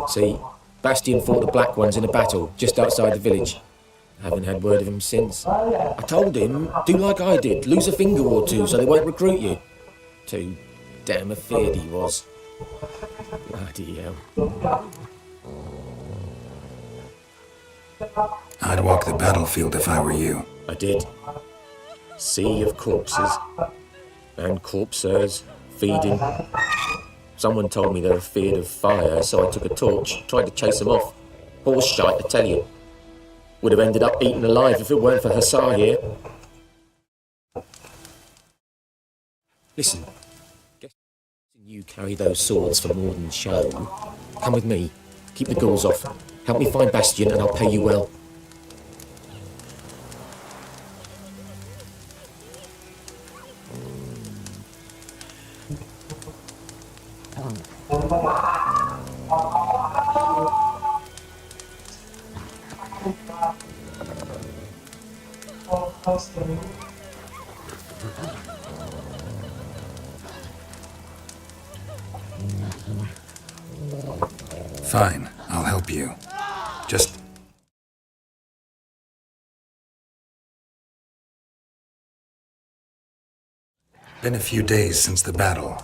See, Bastion fought the Black Ones in a battle just outside the village. Haven't had word of him since. I told him, do like I did, lose a finger or two so they won't recruit you. Too damn afeard he was. Bloody hell. I'd walk the battlefield if I were you. I did. Sea of corpses. And corpsers, feeding. Someone told me they were afeard of fire, so I took a torch, tried to chase them off. Horse shite, I tell you. Would have ended up eaten alive if it weren't for Hussar here. Listen, guess you carry those swords for more than show. Come with me, keep the ghouls off. Help me find Bastion and I'll pay you well. Fine, I'll help you. Just Been a few days since the battle.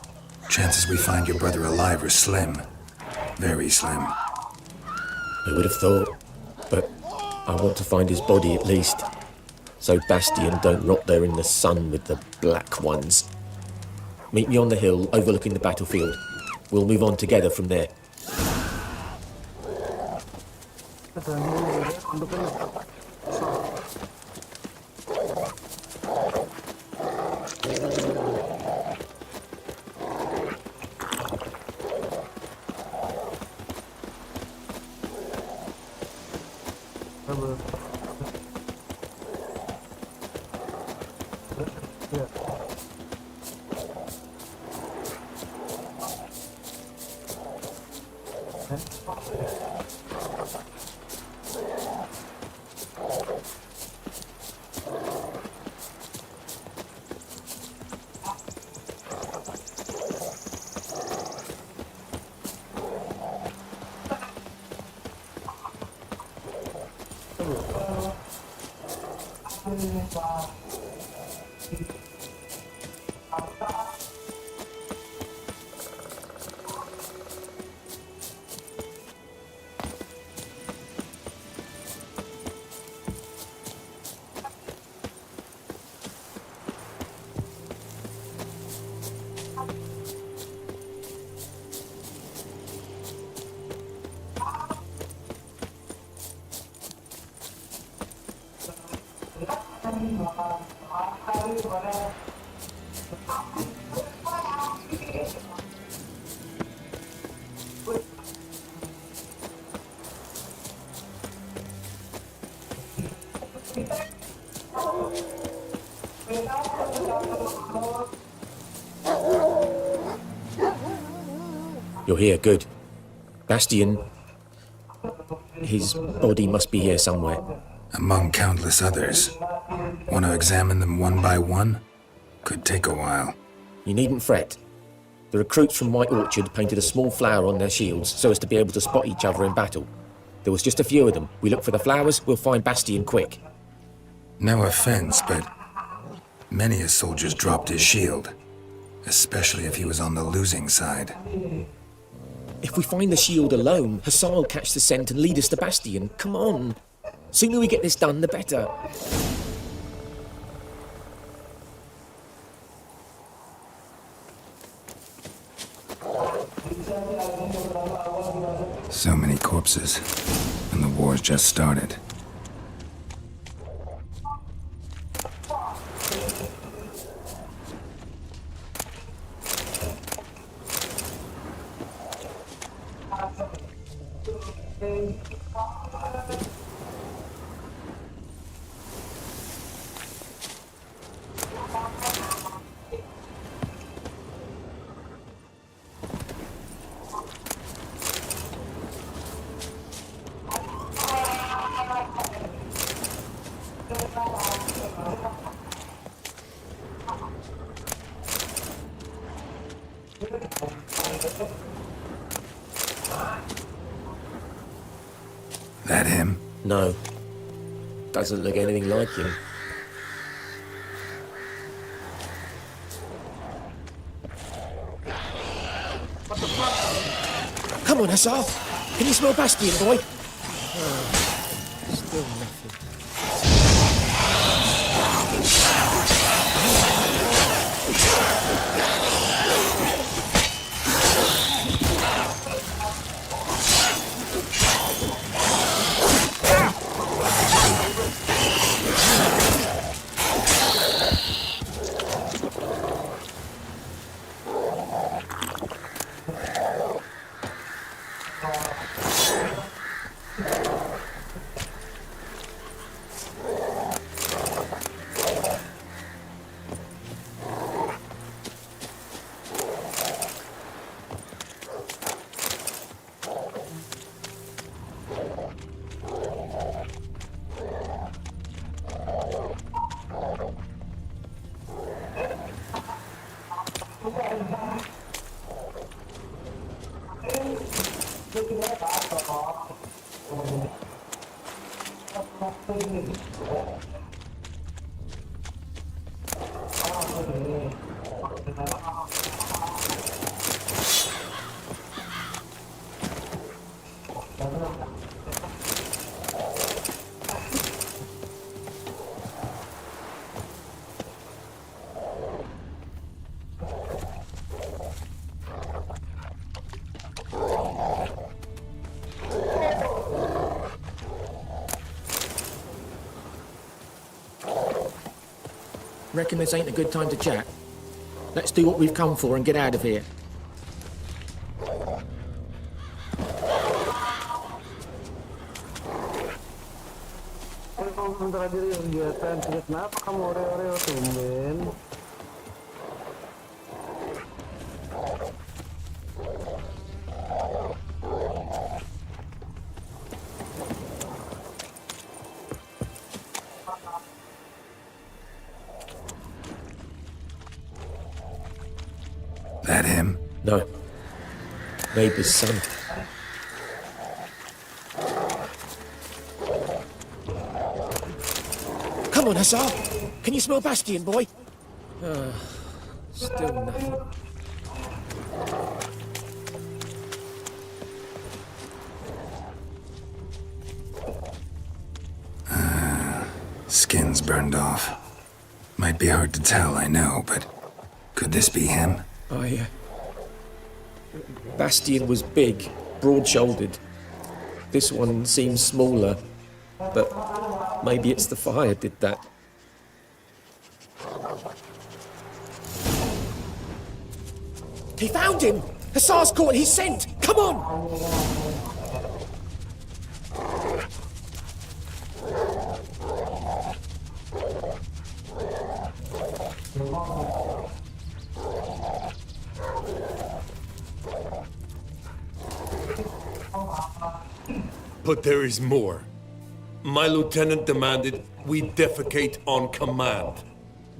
Chances we find your brother alive are slim. Very slim. Who would have thought? But I want to find his body at least. So Bastien don't rot there in the sun with the black ones. Meet me on the hill overlooking the battlefield. We'll move on together from there. You're here, good. Bastien, his body must be here somewhere. Among countless others. Want to examine them one by one? Could take a while. You needn't fret. The recruits from White Orchard painted a small flower on their shields so as to be able to spot each other in battle. There was just a few of them. We look for the flowers, we'll find Bastien quick. No offense, but many a soldier's dropped his shield. Especially if he was on the losing side. If we find the shield alone, Hussar will catch the scent and lead us to Bastien. Come on. Sooner we get this done, the better. So many corpses, and the war's just started. That him? No. Doesn't look anything like him. Come on, Hussar! Can you smell Bastien, boy? Still nothing. Reckon this ain't a good time to chat? Let's do what we've come for and get out of here. Sebentar lagi kegiatan. Kenapa kamu oreo-oreo tumben? That him? No. Neighbour's son. Come on, Hussar. Can you smell Bastion, boy? Still nothing. Skin's burned off. Might be hard to tell, I know, but could this be him? Bastion was big, broad-shouldered. This one seems smaller, but maybe it's the fire did that. He found him! Hussar's caught his scent! Come on! But there is more. My lieutenant demanded we defecate on command.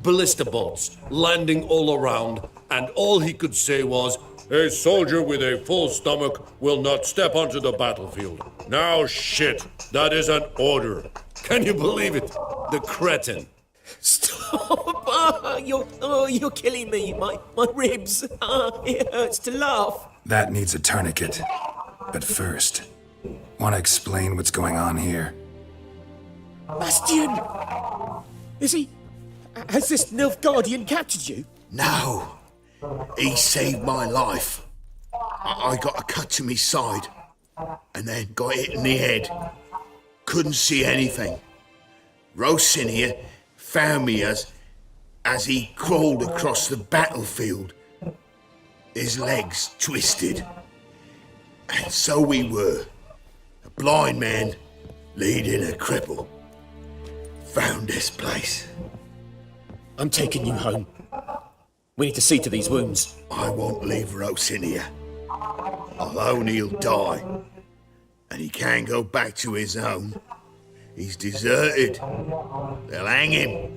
Ballista bolts landing all around, and all he could say was, "A soldier with a full stomach will not step onto the battlefield." Now shit, that is an order. Can you believe it? The cretin. Stop! You're killing me. My ribs. It hurts to laugh. That needs a tourniquet. But first, want to explain what's going on here? Bastion! Is he... Has this Nilfgaardian captured you? No. He saved my life. I got a cut to me side, and then got hit in the head. Couldn't see anything. Rosinia found me as he crawled across the battlefield. His legs twisted. And so we were. A blind man leading a cripple. Found this place. I'm taking you home. We need to see to these wounds. I won't leave Rosinia. Alone he'll die. And he can't go back to his home. He's deserted. They'll hang him.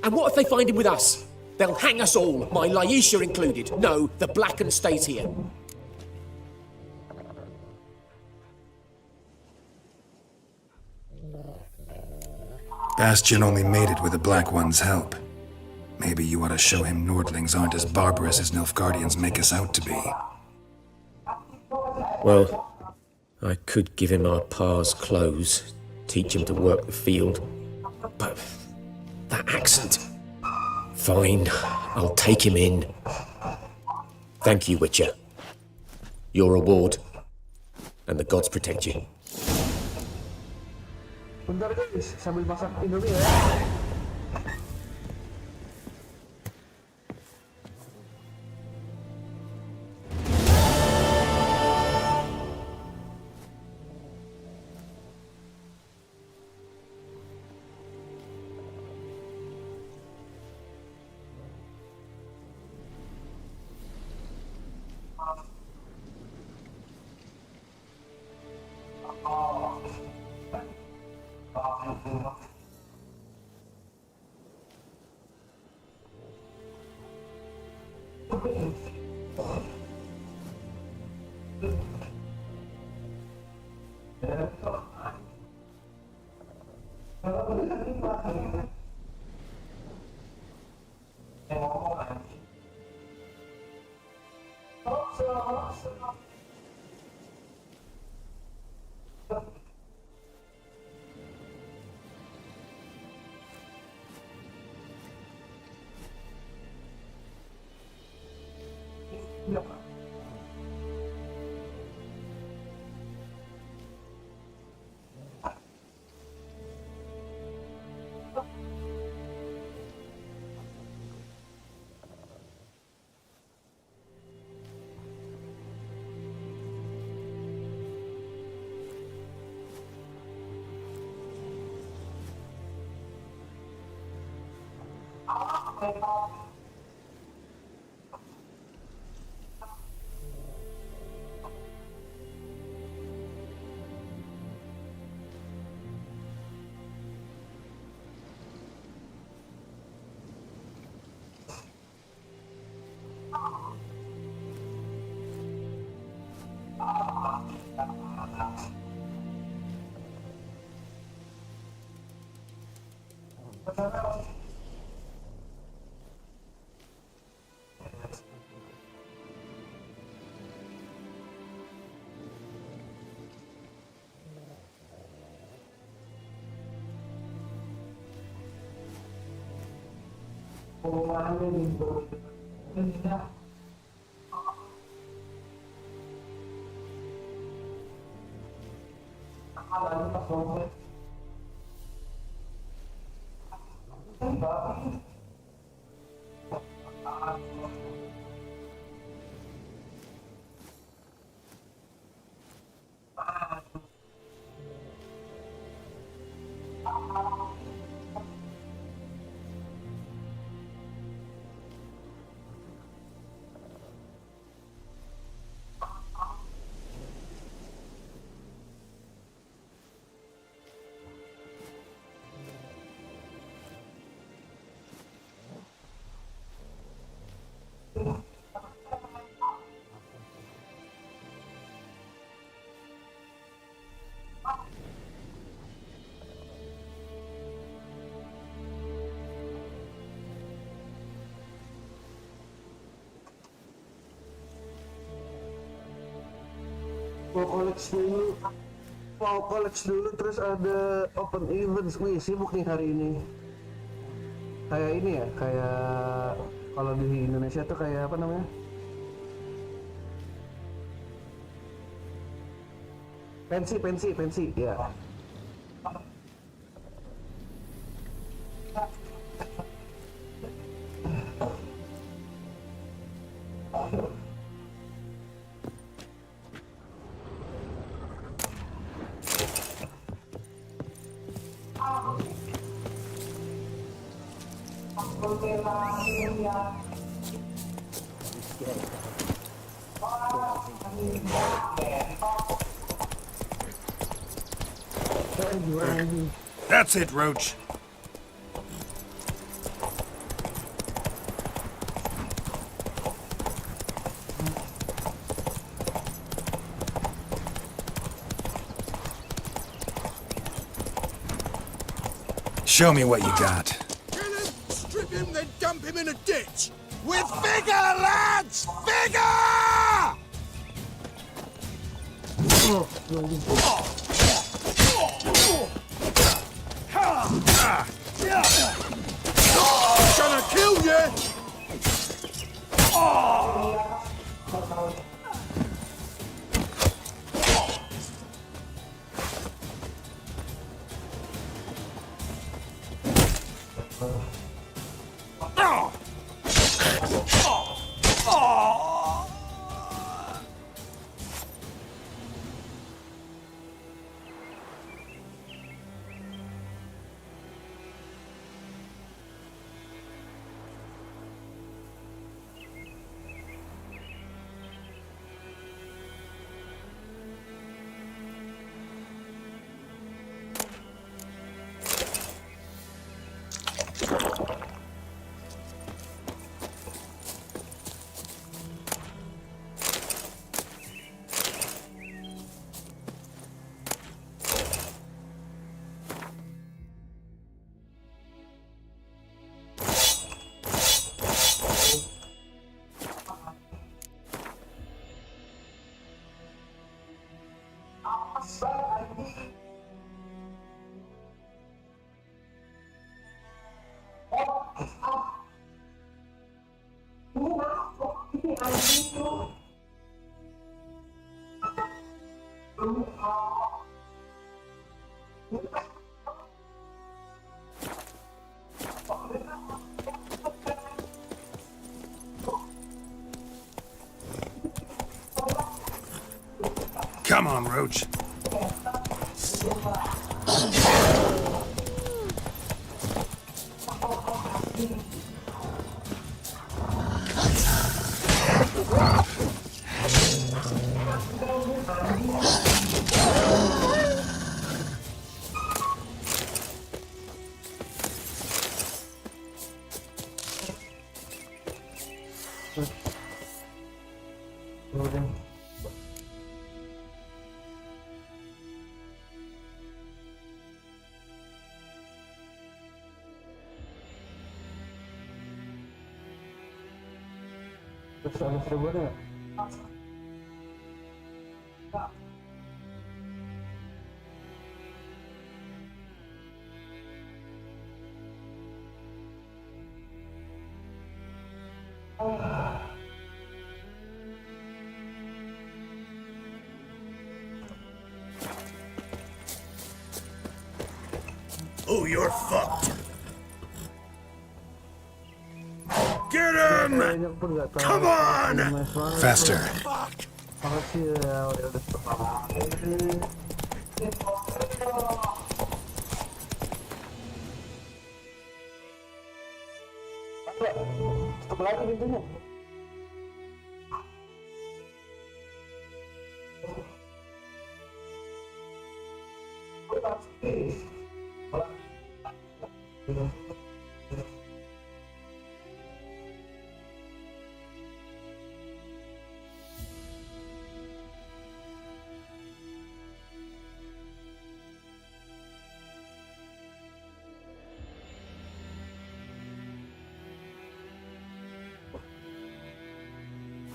And what if they find him with us? They'll hang us all, my Laisha included. No, the Blacken stays here. Bastion only made it with the Black One's help. Maybe you ought to show him Nordlings aren't as barbarous as Nilfgaardians make us out to be. Well, I could give him our pa's clothes, teach him to work the field. But that accent... Fine, I'll take him in. Thank you, Witcher. Your reward. And the gods protect you. Bentar guys, sambil masak Indomie ya. Mau collect dulu terus ada open events. Wih, sibuk nih hari ini. Kayak ini ya, kayak kalau di Indonesia tuh kayak apa namanya? Pensi ya. That's it, Roach. Show me what you got. Kill him, strip him, then dump him in a ditch. With vigor, lads! Vigor! Gonna kill you! Come on, Roach. Terus ada seribuannya. Oh, you're fucked. Get him! Come on! Faster. Makasih ya udah stop lagi pintunya.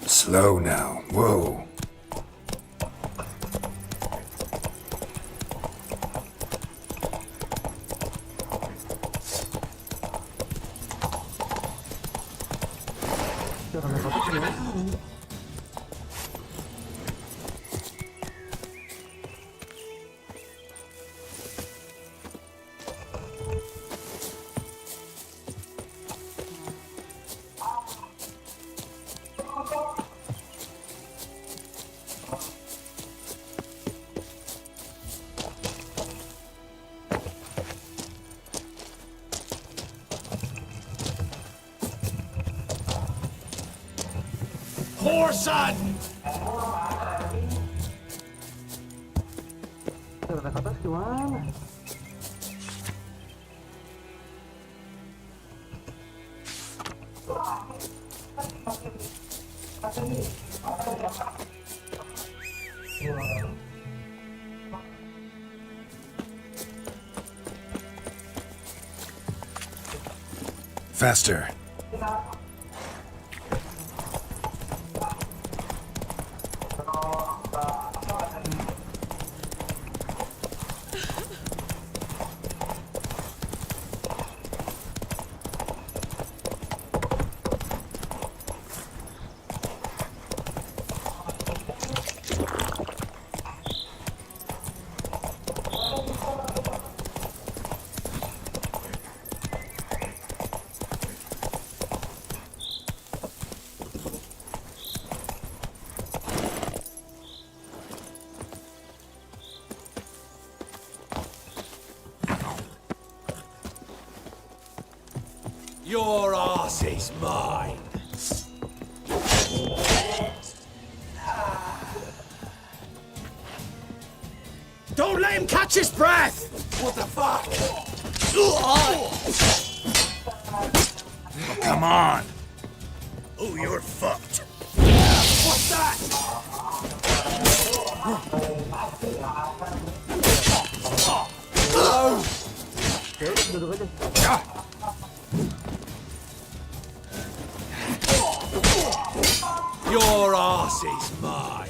Slow now. Whoa. Whoreson! Ke atas gimana? Faster. Your arse is mine. Don't let him catch his breath! What the fuck? Oh, come on. Oh, you're fucked. What's that? Your arse is mine.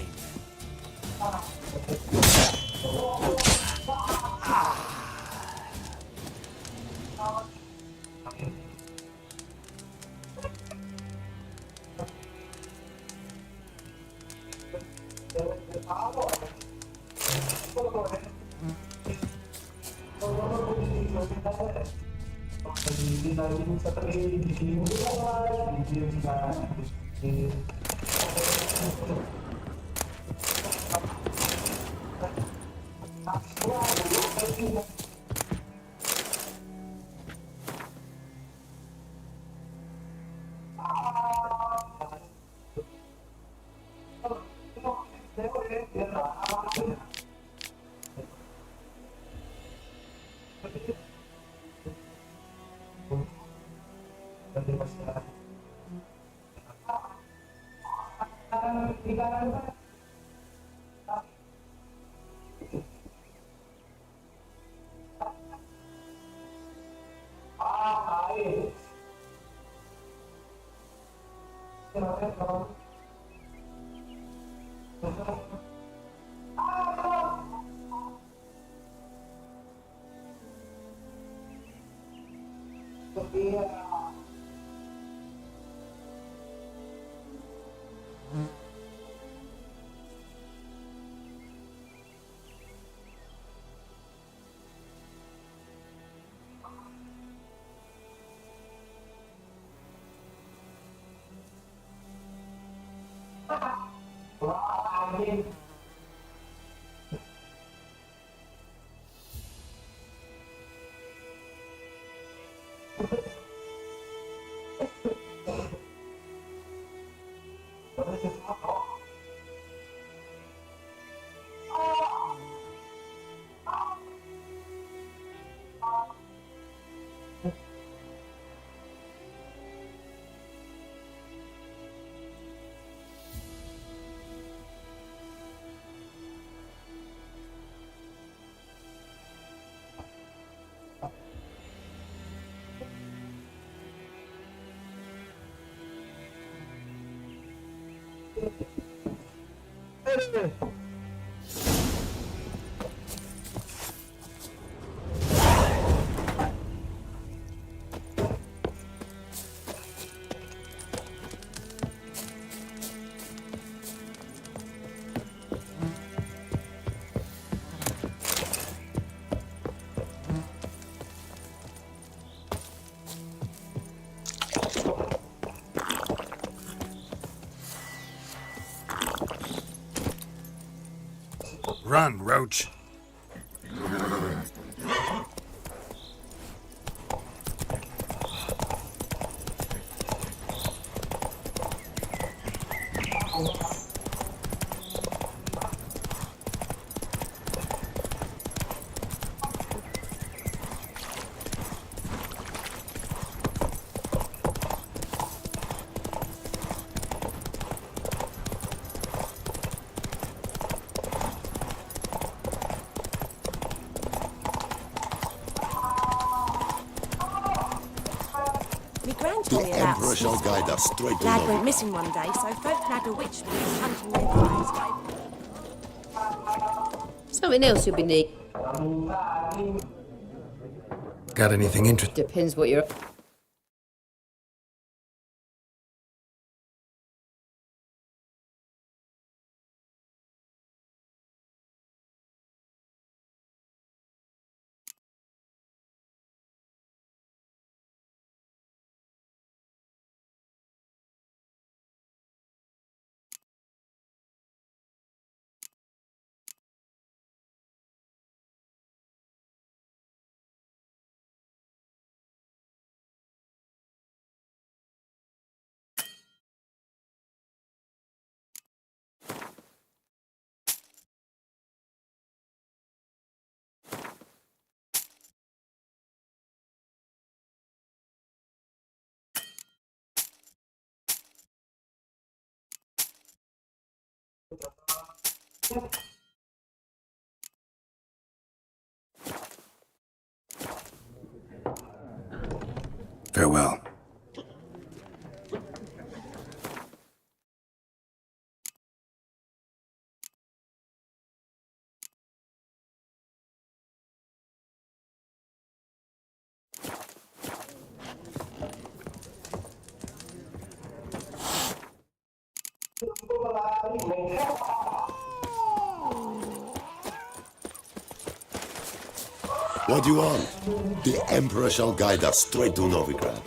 Run, Roach. The Emperor shall guide us straight to Lad Lord. went missing one day, so folk nabbed a witch when he was hunting nearby. Something else you'll be neat. Got anything interesting? Depends what you're... Farewell. What do you want? The Emperor shall guide us straight to Novigrad.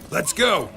Let's go!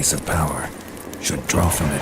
place of power. Should draw from it.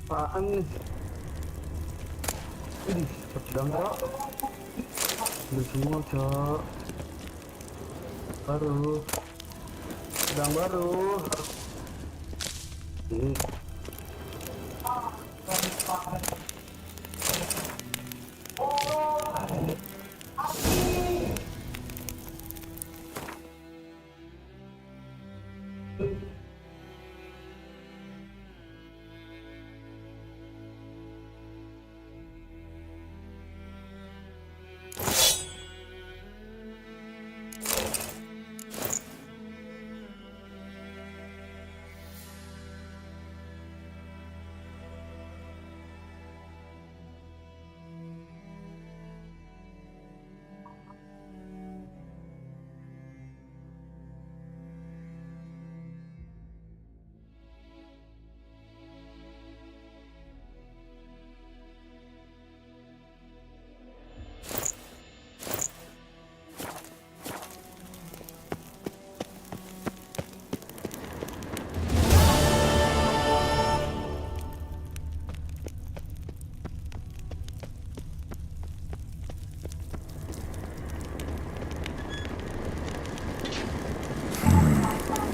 Apaan nih? Idih, pedang cok. Udah semua cok. Baru. Pedang baru.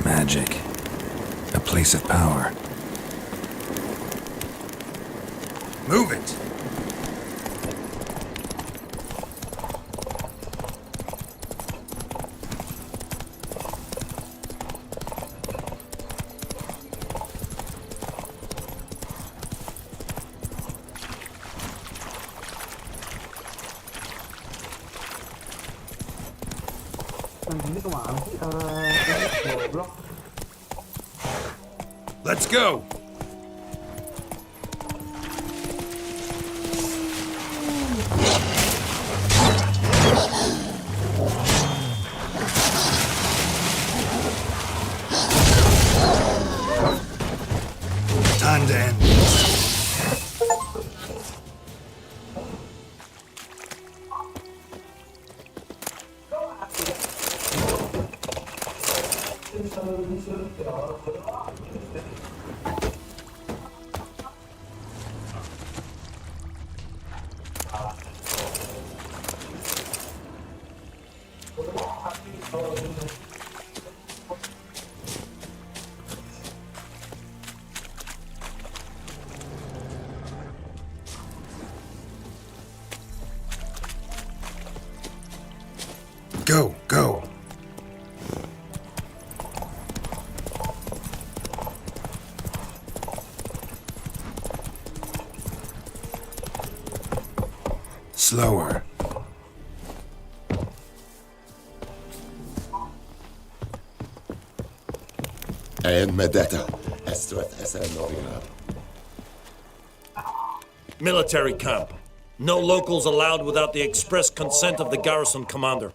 Magic. A place of power. Move it! Ini kemana sih? Ini goblok. Let's go! Time to end. Go, go. Slower. En med detta är Noriga. Military camp. No locals allowed without the express consent of the garrison commander.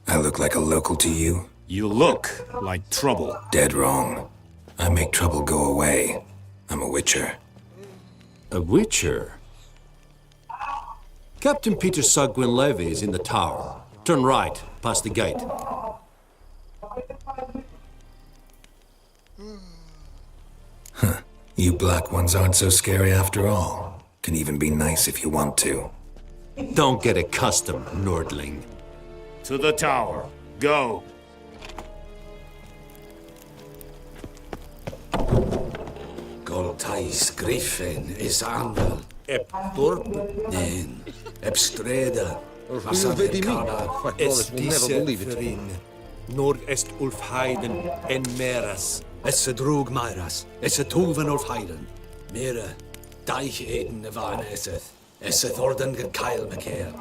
I look like a local to you? You look like trouble. Dead wrong. I make trouble go away. I'm a witcher. A witcher? Captain Peter Sagwin Levy is in the tower. Turn right, past the gate. Huh. You black ones aren't so scary after all. Can even be nice if you want to. Don't get accustomed, Nordling. To the tower. Go. Goltais Griffin is Anvel. Ep Dorp? Nen. Ep Streda. Es Seferin. Nord est Ulfheiden en Meras. Es drug Meiras. Es Tuven Ulfheiden. Mere. Deich Eden van Eseth. Es Orden gekeil mekeer.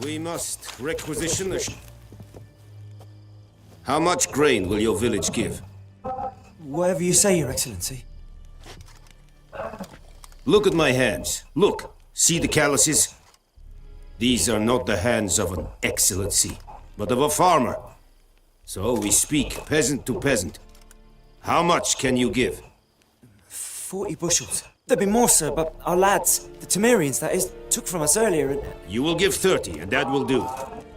We must requisition the How much grain will your village give? Whatever you say, Your Excellency. Look at my hands. Look. See the calluses? These are not the hands of an excellency, but of a farmer. So we speak peasant to peasant. How much can you give? 40 bushels. There'd be more, sir, but our lads, the Temerians, that is, took from us earlier and... You will give 30, and that will do.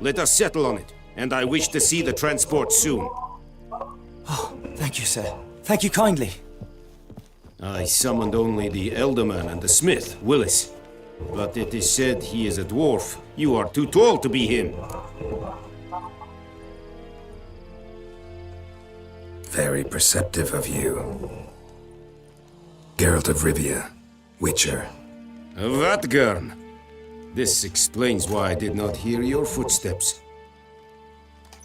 Let us settle on it, and I wish to see the transport soon. Oh, thank you, sir. Thank you kindly. I summoned only the Elderman and the smith, Willis. But it is said he is a dwarf. You are too tall to be him. Very perceptive of you. Geralt of Rivia, Witcher. Vatgarn. This explains why I did not hear your footsteps.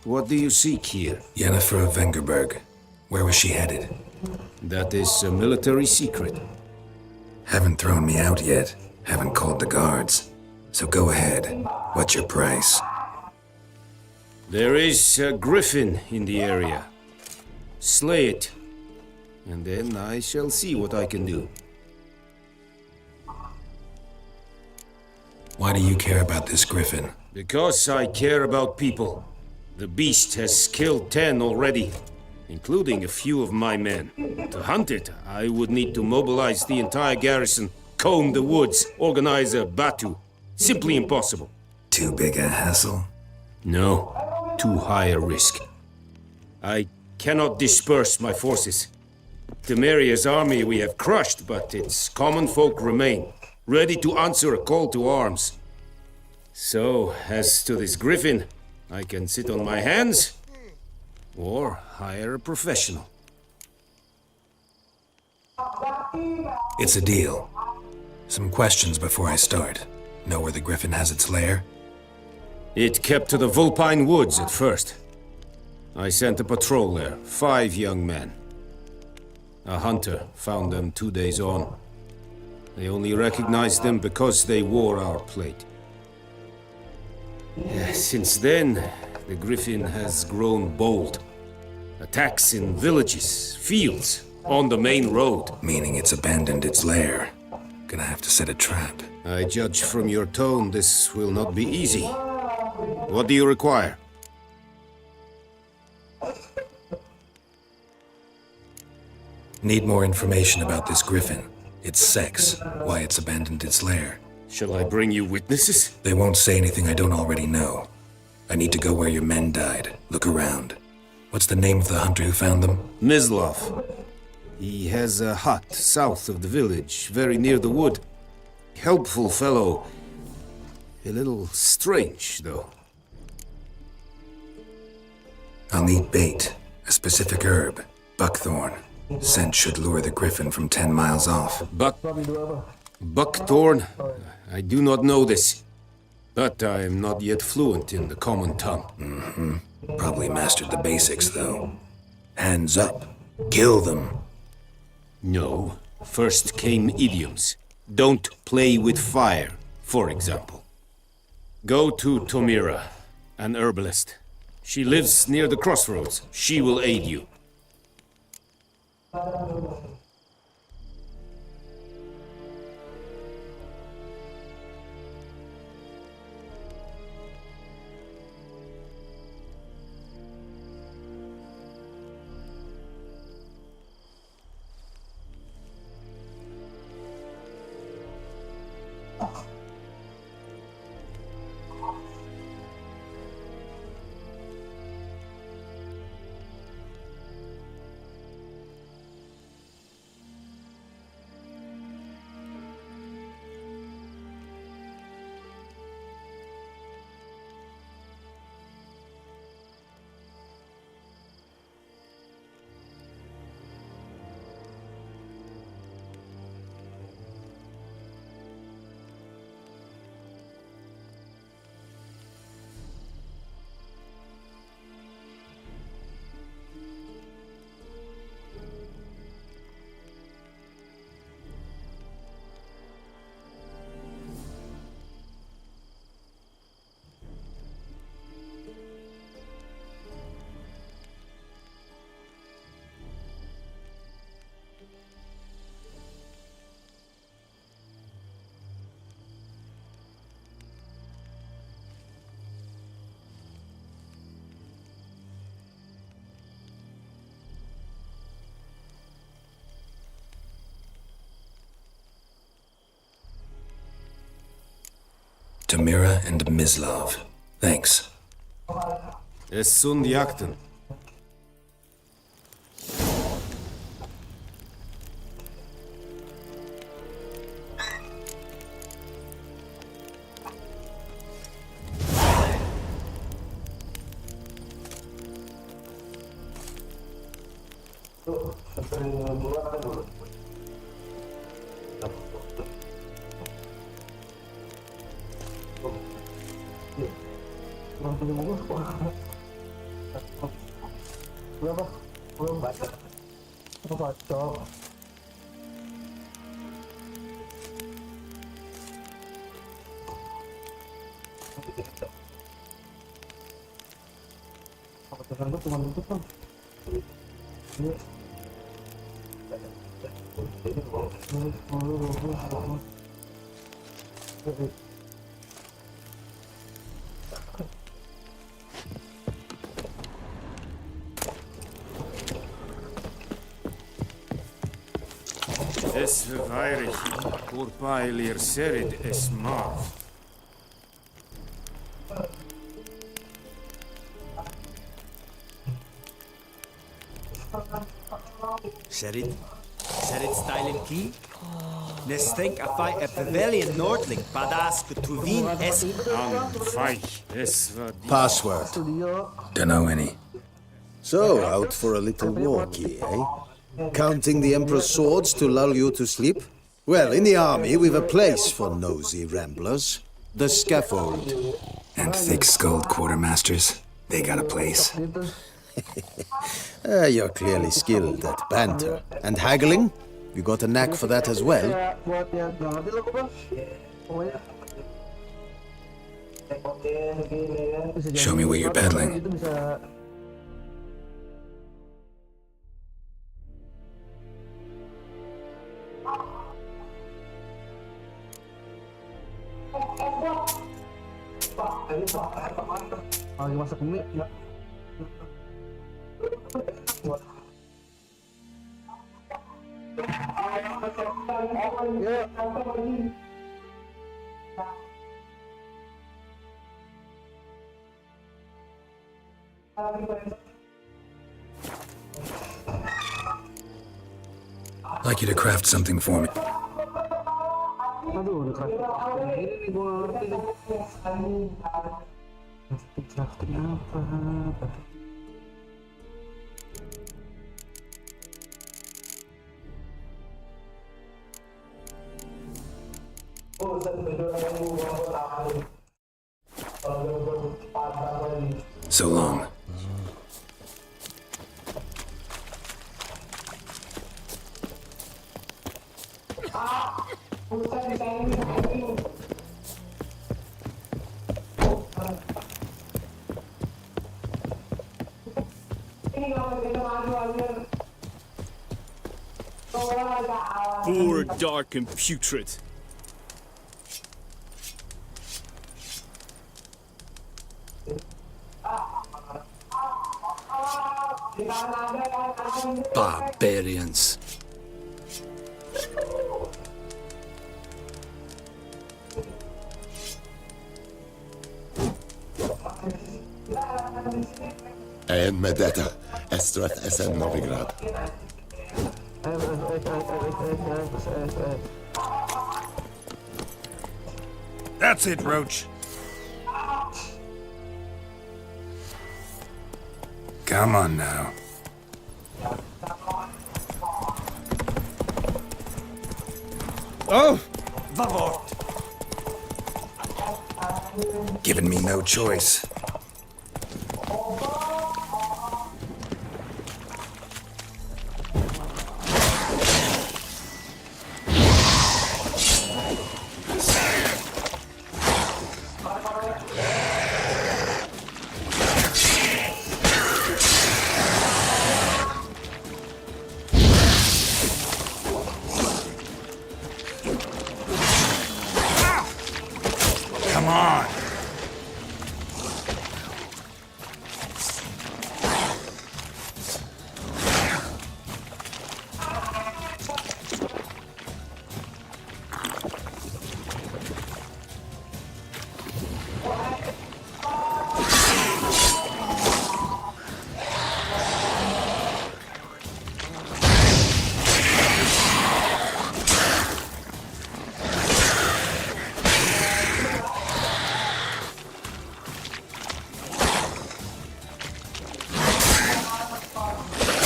What do you seek here? Yennefer of Vengerberg. Where was she headed? That is a military secret. Haven't thrown me out yet. Haven't called the guards. So go ahead. What's your price? There is a griffin in the area. Slay it. And then I shall see what I can do. Why do you care about this griffin? Because I care about people. The beast has killed 10 already, including a few of my men. To hunt it, I would need to mobilize the entire garrison, comb the woods, organize a batu. Simply impossible. Too big a hassle? No, too high a risk. I cannot disperse my forces. Temeria's army we have crushed, but its common folk remain, ready to answer a call to arms. So, as to this griffin, I can sit on my hands, or hire a professional. It's a deal. Some questions before I start. Know where the griffin has its lair? It kept to the Vulpine Woods at first. I sent a patrol there, 5 young men. A hunter found them 2 days on. They only recognized them because they wore our plate. Since then, the griffin has grown bold. Attacks in villages, fields, on the main road. Meaning it's abandoned its lair. Gonna have to set a trap. I judge from your tone this will not be easy. What do you require? Need more information about this griffin. Its sex, why it's abandoned its lair. Shall I bring you witnesses? They won't say anything I don't already know. I need to go where your men died. Look around. What's the name of the hunter who found them? Mislav. He has a hut south of the village, very near the wood. Helpful fellow. A little strange, though. I'll need bait, a specific herb, buckthorn. Scent should lure the griffin from 10 miles off. Buckthorn? I do not know this. But I am not yet fluent in the common tongue. Mm-hmm. Probably mastered the basics, though. Hands up. Kill them. No. First came idioms. Don't play with fire, for example. Go to Tomira, an herbalist. She lives near the crossroads. She will aid you. Tomira and Mislav. Thanks. Es sunt jakten. Es vairig, kur pailir serid es mav. Serid styling key? Nes think I fight a pavilion Nordling, badass Tuvin es. Password. Dunno any. So, out for a little walk, eh? Counting the Emperor's swords to lull you to sleep? Well, in the army, we've a place for nosy ramblers. The scaffold. And thick-skulled quartermasters. They got a place. You're clearly skilled at banter. And haggling? You got a knack for that as well. Show me where you're peddling. Lagi masak mie ya. like you to craft something for me. Aduh, udah crafting. Ini nih gua ngerti nih. Crafting apa? So long. Poor, dark, and putrid. Barbarians. Medeta, Estrath SM Novigrad. That's it, Roach. Come on now. Oh! Vavort! Giving me no choice. Come on!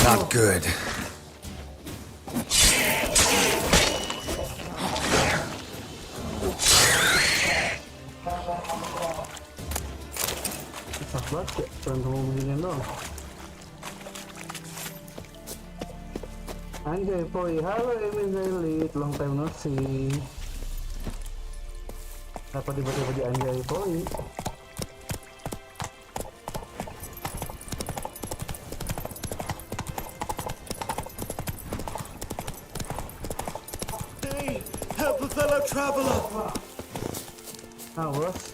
Not good. Susah banget ya, berantem beginian doang. Anjay, Poi. Halo, Emin Zailit. Long time no see. Kenapa tiba-tiba di Anjay, Poi? Hey, help a fellow traveler. Ah, bos.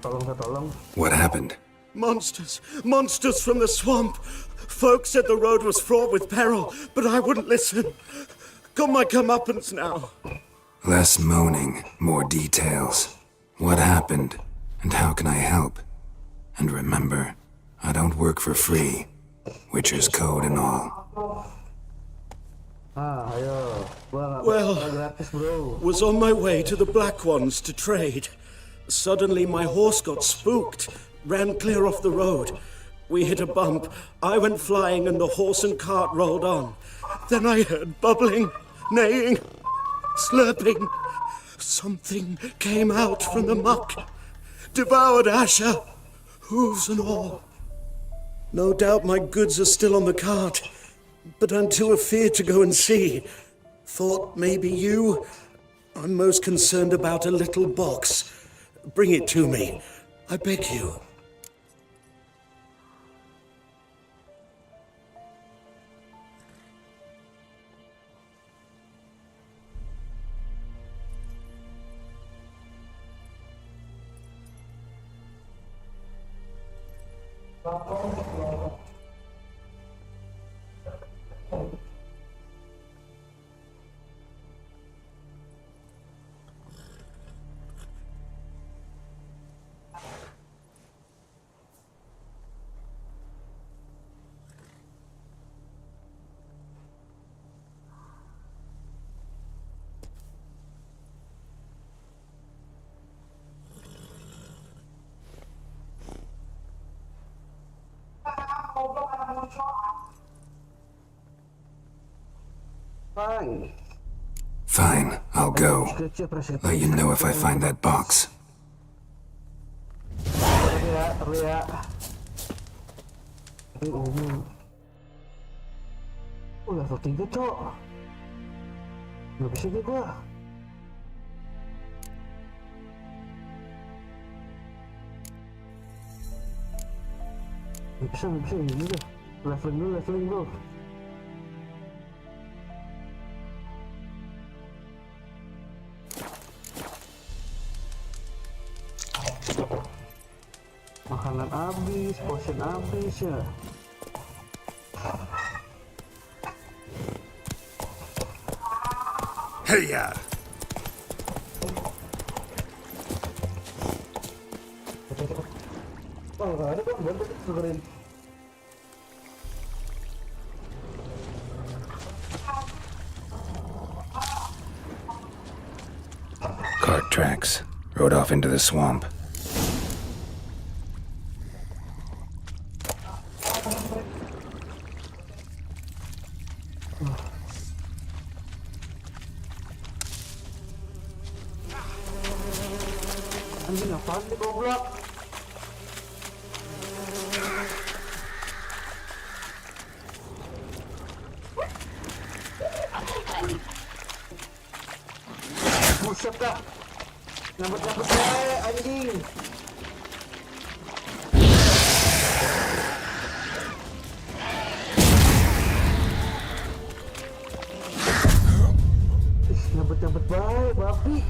Tolong. What happened? Monsters. Monsters from the swamp. Folk said the road was fraught with peril, but I wouldn't listen. Got my comeuppance now. Less moaning, more details. What happened, and how can I help? And remember, I don't work for free. Witcher's code and all. Ah, ayo. Well, was on my way to the Black Ones to trade. Suddenly my horse got spooked, ran clear off the road. We hit a bump, I went flying and the horse and cart rolled on. Then I heard bubbling, neighing, slurping. Something came out from the muck, devoured Asher, hooves and all. No doubt my goods are still on the cart, but I'm too afeard to go and see. Thought maybe you? I'm most concerned about a little box. Bring it to me, I beg you. Fine. Fine, I'll go. Let you know if I find that box. Terus ya. Level 3, Cok. Nggak bisa deh gua. Nggak bisa ini deh. Leveling bro. Makanan habis, potion habis ya. Heya! Oh, nggak ada bang, baru tadi tukerin. Cart tracks. Rode off into the swamp. Anjing apaan nih goblok? Buset dah. Nyambut-nyambut gue anjing. Nyambut-nyambut baik, babi.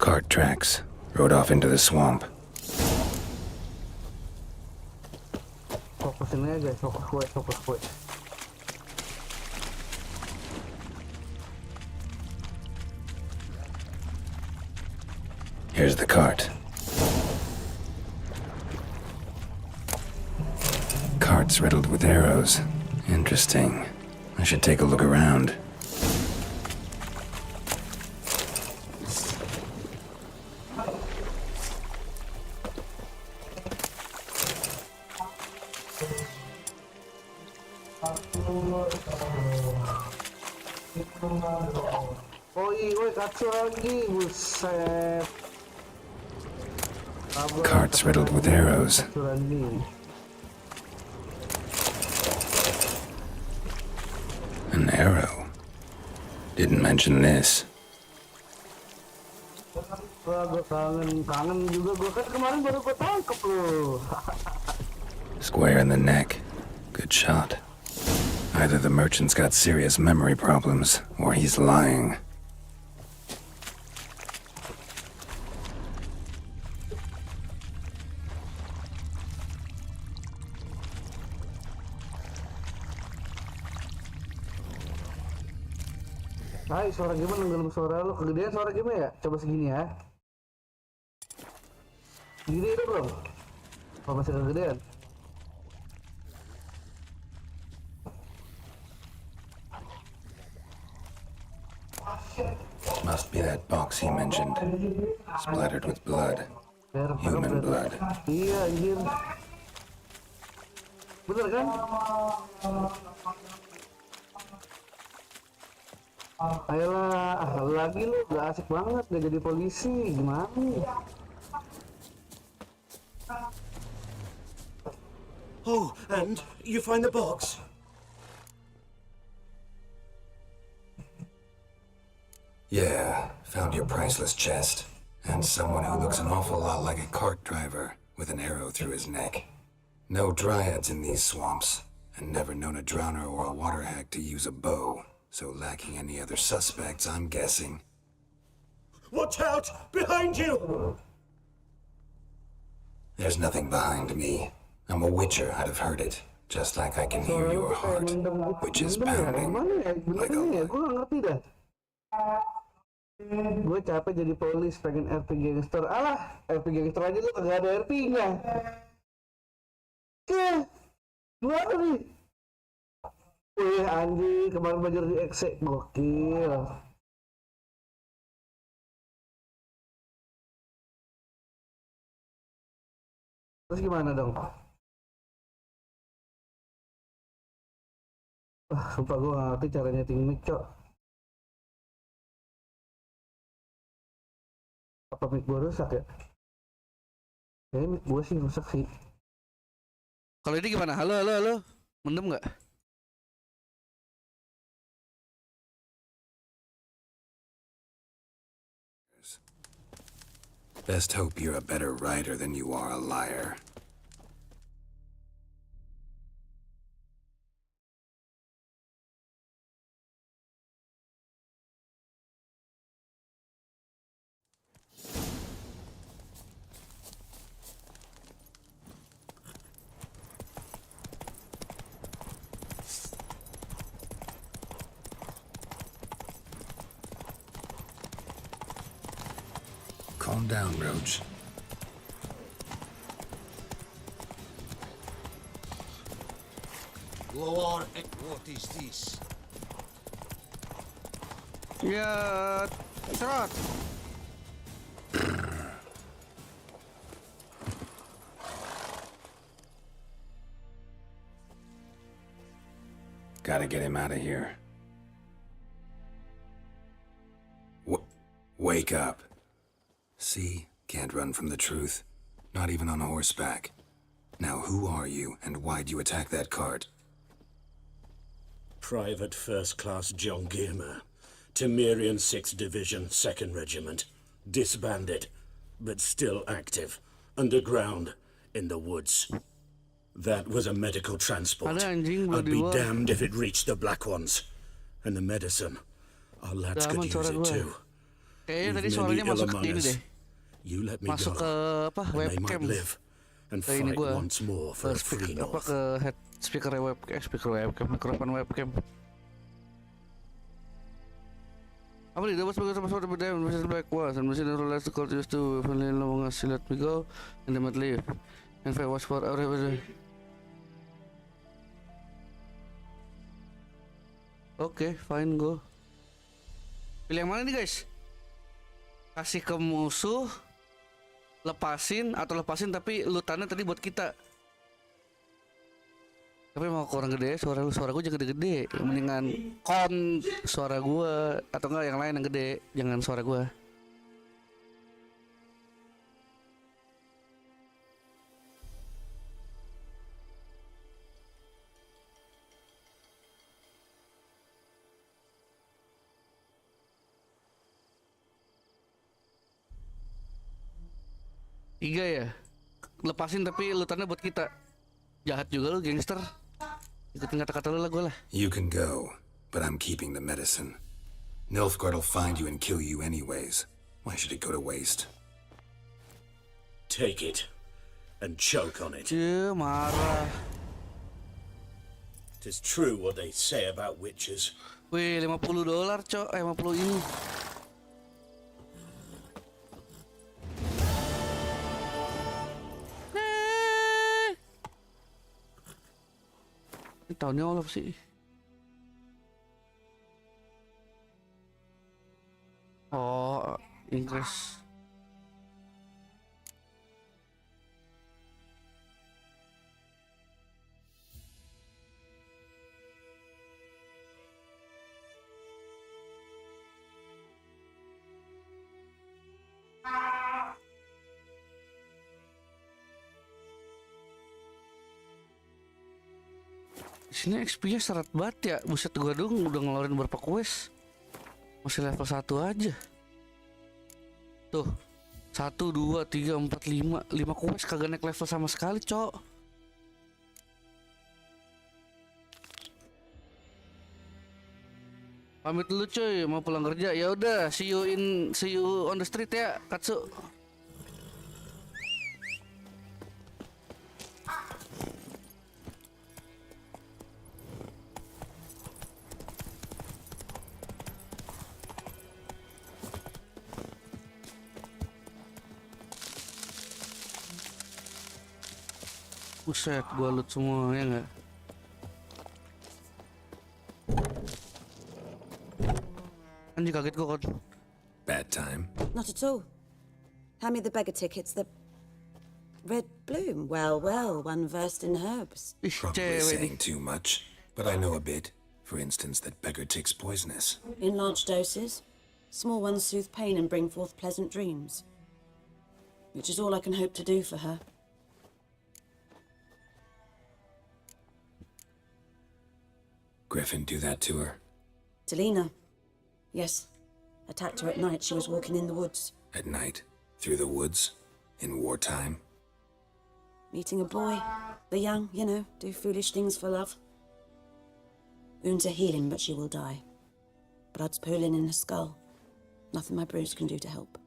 Cart tracks. Rode off into the swamp. Fokusin aja guys, fokus gue. Here's the cart. Cart's riddled with arrows. Interesting. I should take a look around. Woi, kacau lagi, buset. Cart's riddled with arrows. An arrow. Didn't mention this. Wah, gue kangen juga. Gue kan kemarin baru gue tangkep loh. Square in the neck. Good shot. Either the merchant's got serious memory problems, or he's lying. Hai, suara game nenggelam suara lo. Kegedean suara game ya? Coba segini ya. Gini itu belum? Apa masih kegedean? Must be that box he mentioned. Splattered with blood. Human blood. Iya, anjir. Bener kan? Ayolah, lagi lu gak asik banget gak jadi polisi, gimana nih? Oh, and you find the box? Yeah, found your priceless chest. And someone who looks an awful lot like a cart driver, with an arrow through his neck. No dryads in these swamps, and never known a drowner or a water hag to use a bow. So lacking any other suspects, I'm guessing. Watch out! Behind you! There's nothing behind me. I'm a witcher, I'd have heard it. Just like I can hear your heart, which is pounding like a Gue gak ngerti dah. Gue capek jadi polis, pengen RP gangster. Alah, RP gangster aja lu kagak ada RP-nya. Gimana nih? Wih anjing, kemarin belajar di exe, gokil. Terus gimana dong? Sumpah gue gak ngerti caranya mic, cok. Apa mic gue rusak ya? Kayaknya mic gue sih rusak sih. Kalau ini gimana? Halo, halo, halo. Mendem nggak? Best hope you're a better writer than you are a liar. Calm down, Roach. Lord, what is this? Ya, cerot. Gotta get him out of here. Wake up. See? Can't run from the truth. Not even on horseback. Now who are you, and why'd you attack that cart? Private First Class John Giermer, Temerian 6th Division, 2nd Regiment. Disbanded, but still active. Underground, in the woods. That was a medical transport. I'd be damned if it reached the Black Ones. And the medicine. Our lads could use it too. Kayaknya tadi suaranya masuk ke ini deh. You let me Masuk go, ke apa webcam. and Ke ini fight gua. once more for a free Apa North. ke head speaker webcam, mikrofon webcam. I believe that was because of the damn Mrs. Black was, and Mrs. Rollers called used to finally long as she let me go, and they might leave. And if I was for everybody. Oke, fine, go. Pilih yang mana nih, guys? Kasih ke musuh, lepasin tapi lutannya tadi buat kita. Tapi mau kurang gede, suara gue juga gede-gede. Mendingan suara gue atau enggak yang lain yang gede, jangan suara gue. Tiga ya, lepasin tapi lutannya buat kita. Jahat juga lu, gangster. Ikutin kata-kata lu lah gue lah. You can go, but I'm keeping the medicine. Nilfgaard'll find you and kill you anyways. Why should it go to waste? Take it and choke on it. Marah. Tis true what they say about witches. Wih, $50, cok. 50 ini. Ini tahunnya apa sih? Oh, Inggris. Sini XP-nya seret banget ya. Buset, gua dong udah ngeluarin berapa quest. Masih level 1 aja. Tuh. 1, 2, 3, 4, 5 quest kagak naik level sama sekali, cok. Pamit dulu cuy, mau pulang kerja. Ya udah, see you on the street ya, Katsu. Buset, gua loot semua ya nggak? Anjir kaget gua kan. Bad time? Not at all. Hand me the beggar tickets, the red bloom. Well, well, one versed in herbs. Probably saying too much, but I know a bit. For instance, that beggar tick's poisonous. In large doses. Small ones soothe pain and bring forth pleasant dreams. Which is all I can hope to do for her. Griffin do that to her? Delina. Yes. Attacked her at night. She was walking in the woods. At night? Through the woods? In wartime? Meeting a boy. The young, you know, do foolish things for love. Wounds are healing, but she will die. Blood's pooling in her skull. Nothing my bruise can do to help.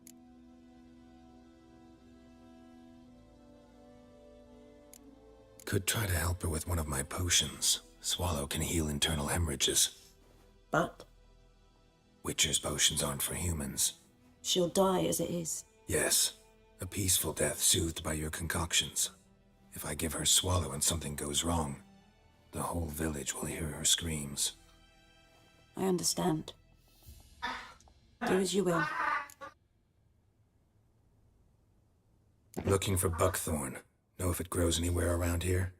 Could try to help her with one of my potions. Swallow can heal internal hemorrhages. But? Witcher's potions aren't for humans. She'll die as it is. Yes. A peaceful death soothed by your concoctions. If I give her Swallow and something goes wrong, the whole village will hear her screams. I understand. Do as you will. Looking for buckthorn. Know if it grows anywhere around here?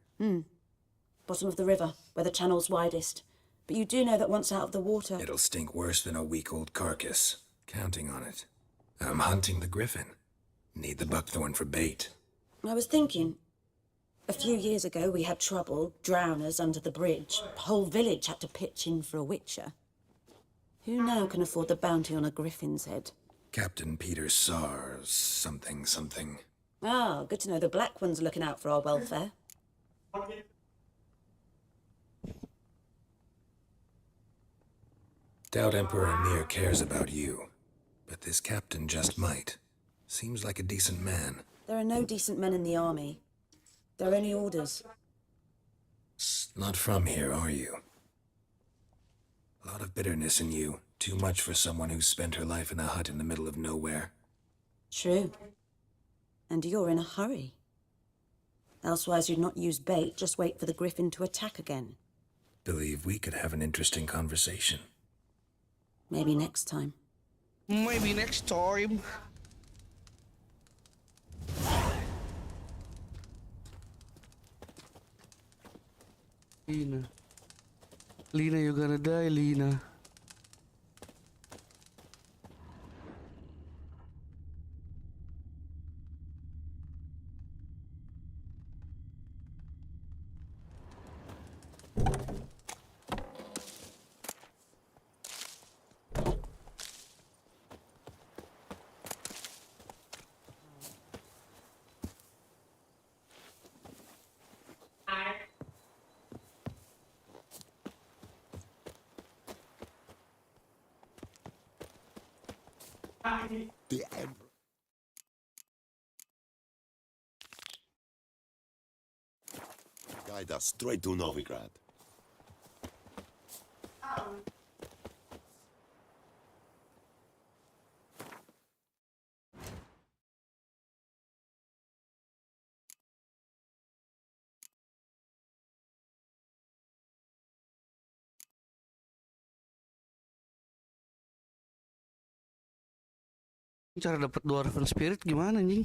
Bottom of the river, where the channel's widest. But you do know that once out of the water... It'll stink worse than a week-old carcass. Counting on it. I'm hunting the griffin. Need the buckthorn for bait. I was thinking... A few years ago, we had trouble, drowners under the bridge. The whole village had to pitch in for a witcher. Who now can afford the bounty on a griffin's head? Captain Peter Sars, something. Ah, good to know the Black One's looking out for our welfare. Doubt Emperor Mir cares about you. But this captain just might. Seems like a decent man. There are no decent men in the army. They're only orders. Not from here, are you? A lot of bitterness in you. Too much for someone who's spent her life in a hut in the middle of nowhere. True. And you're in a hurry. Elsewise you'd not use bait, just wait for the griffin to attack again. Believe we could have an interesting conversation. Maybe next time. Maybe next time. Lina. Lina, you're gonna die, Lina. The Emperor. Guide us straight to Novigrad. Cara dapat Dwarven Spirit gimana anjing?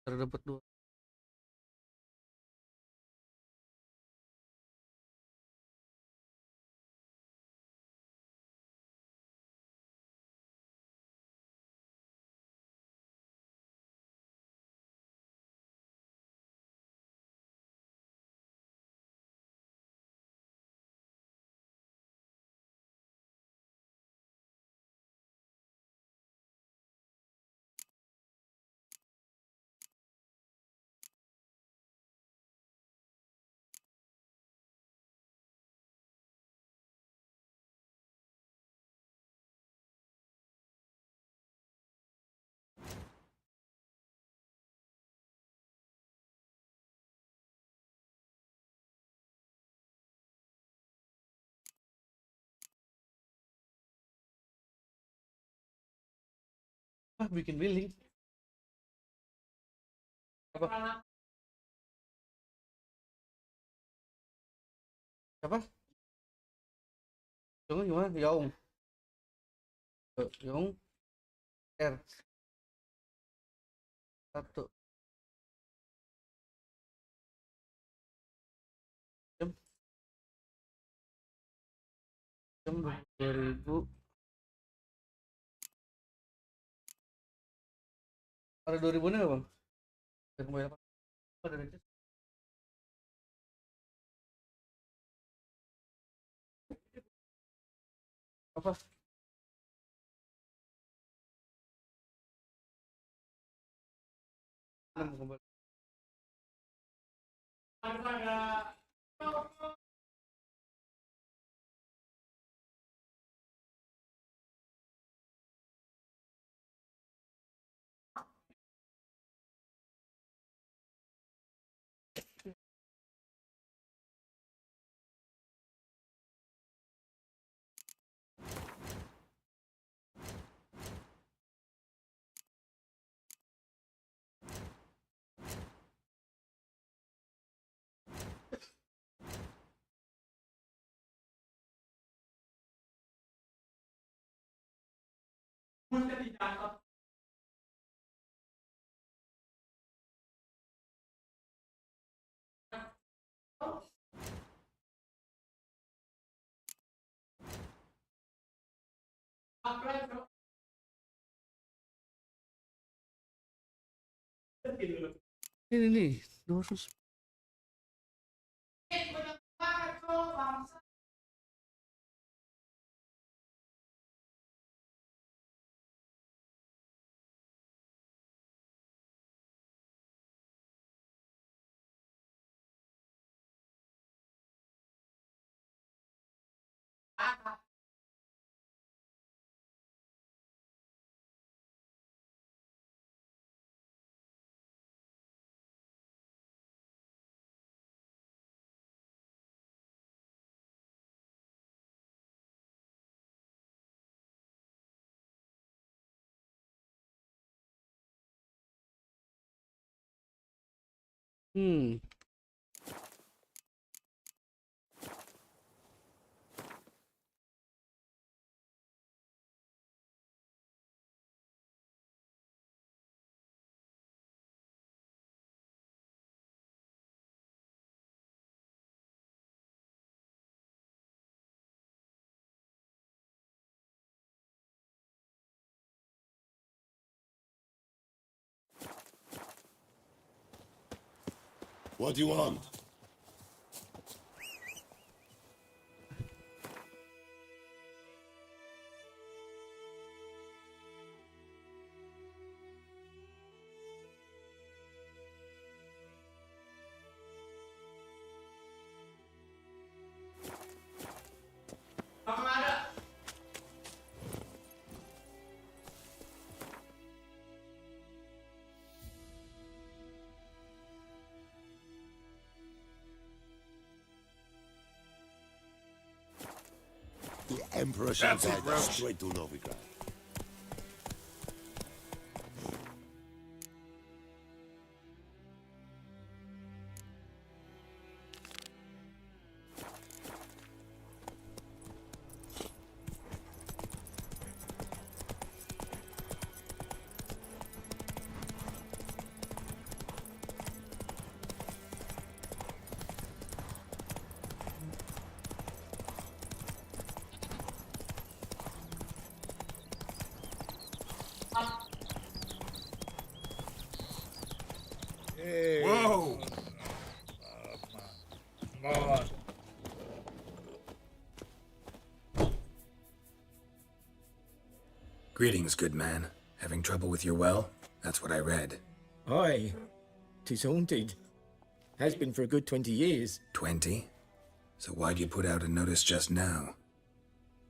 Cara dapat dua. Ah, bikin billing. Apa? Apa? Dũng gimana? Dũng. Dũng. R. Satu. Jam. Jam 2000. Ada 2000 nya bang? Dan bayar apa? Ada receh. Apa? Kembali. Ini nih, 200. What do you want? The Emperor shall guide us straight to Novigrad. Whoa! Greetings, good man. Having trouble with your well? That's what I read. Aye. 'Tis haunted. Has been for a good 20 years. 20? So why'd you put out a notice just now?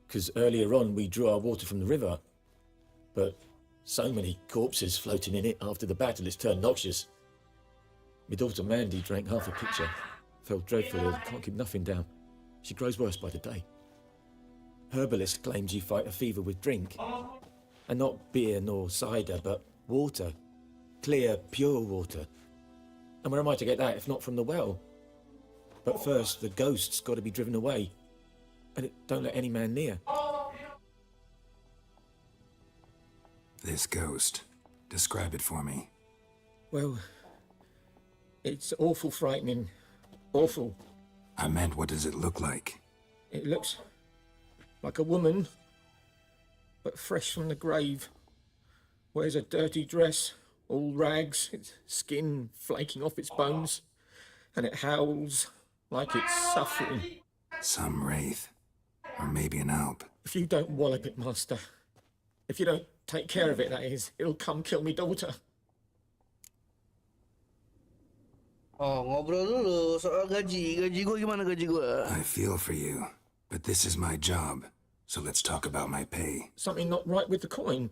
'Cause earlier on we drew our water from the river. But so many corpses floating in it after the battle it's turned noxious. My daughter Mandy drank half a pitcher. Felt dreadful ill, can't keep nothing down. She grows worse by the day. Herbalist claims you fight a fever with drink. And not beer nor cider, but water. Clear, pure water. And where am I to get that if not from the well? But first, the ghost's got to be driven away. And don't let any man near. This ghost. Describe it for me. Well, it's awful frightening. Awful. I meant, what does it look like? It looks like a woman, but fresh from the grave. Wears a dirty dress, all rags, its skin flaking off its bones, and it howls like it's suffering. Some wraith. Or maybe an alp. If you don't wallop it, Master, if you don't take care of it, that is, it'll come kill me daughter. Oh, ngobrol dulu soal gaji. Gaji gue gimana gaji gue? I feel for you, but this is my job. So let's talk about my pay. Something not right with the coin.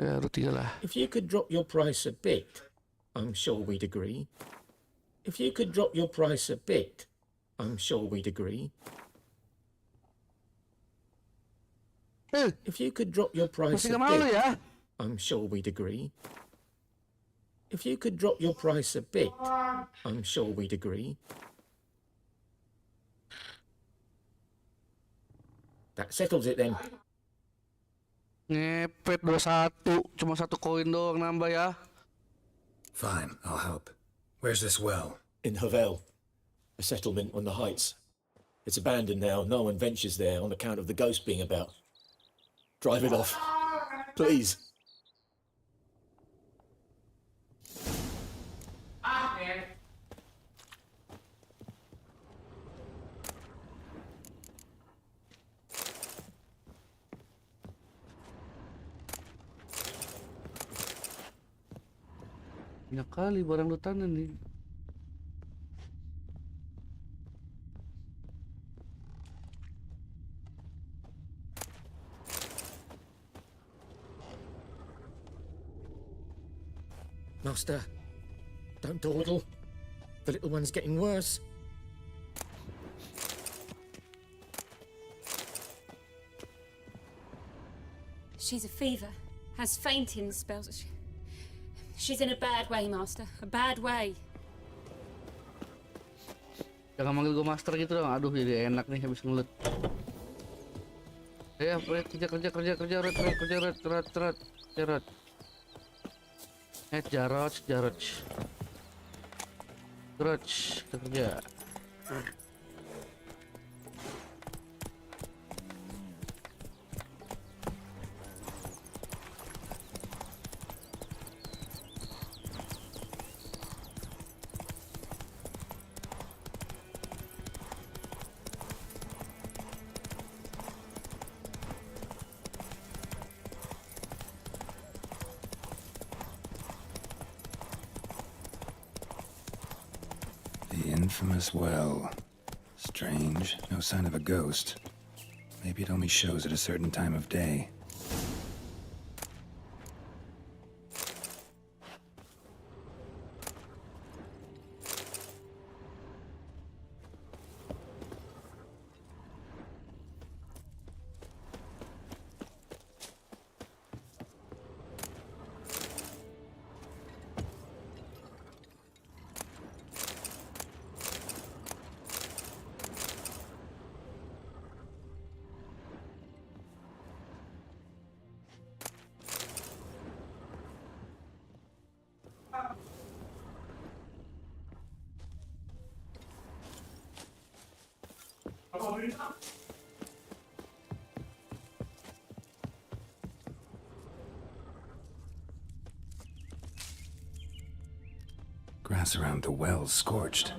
Ya, rutin lah. If you could drop your price a bit, I'm sure we'd agree. If you could drop your price a bit, I'm sure we'd agree. If you could drop your price a bit, I'm sure we'd agree. If you could drop your price a bit, I'm sure we'd agree. That settles it then. Ngepet 21. Cuma 1 koin doang nambah ya. Fine, I'll help. Where's this well? In Havel, a settlement on the heights. It's abandoned now. No one ventures there on account of the ghost being about. Drive it off, please. Banyak kali barang lutanan nih. Master, don't dawdle. The little one's getting worse. She's a fever, has fainting spells. She's in a bad way, Master. A bad way. Jangan manggil gue master gitu dong. Aduh, jadi enak nih habis ngelut. Ya, kerja. Jarot. Kerja. The infamous well. Strange, no sign of a ghost. Maybe it only shows at a certain time of day. Grass around the well's scorched.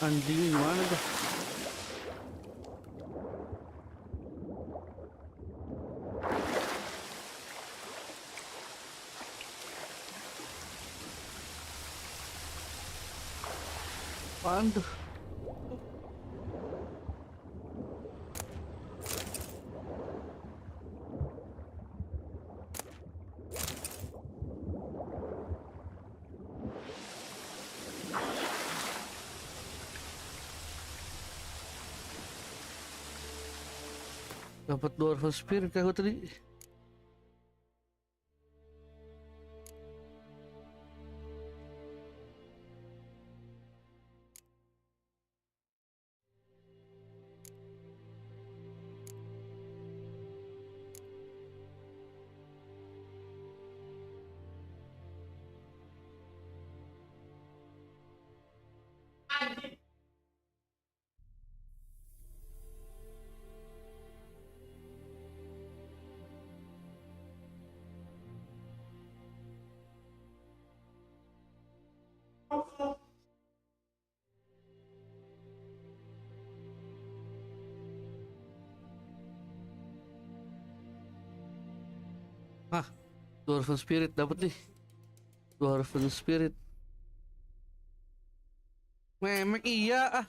Anjing gimana tuh? Apaan tuh? Dapat dwarf spirit aku tadi. Ah, dwarf spirit dapat nih. Dwarf spirit. Memek iya ah.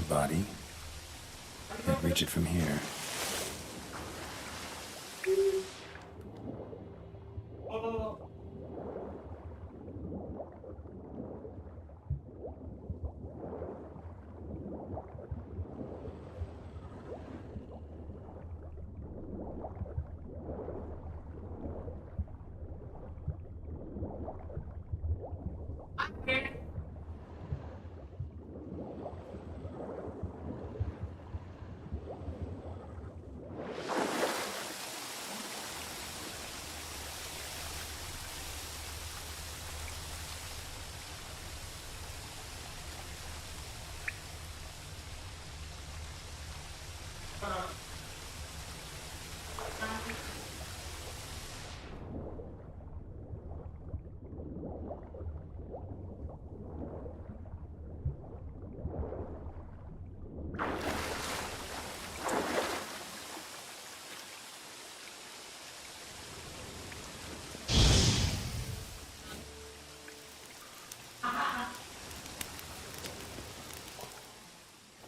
A body? Can't reach it from here.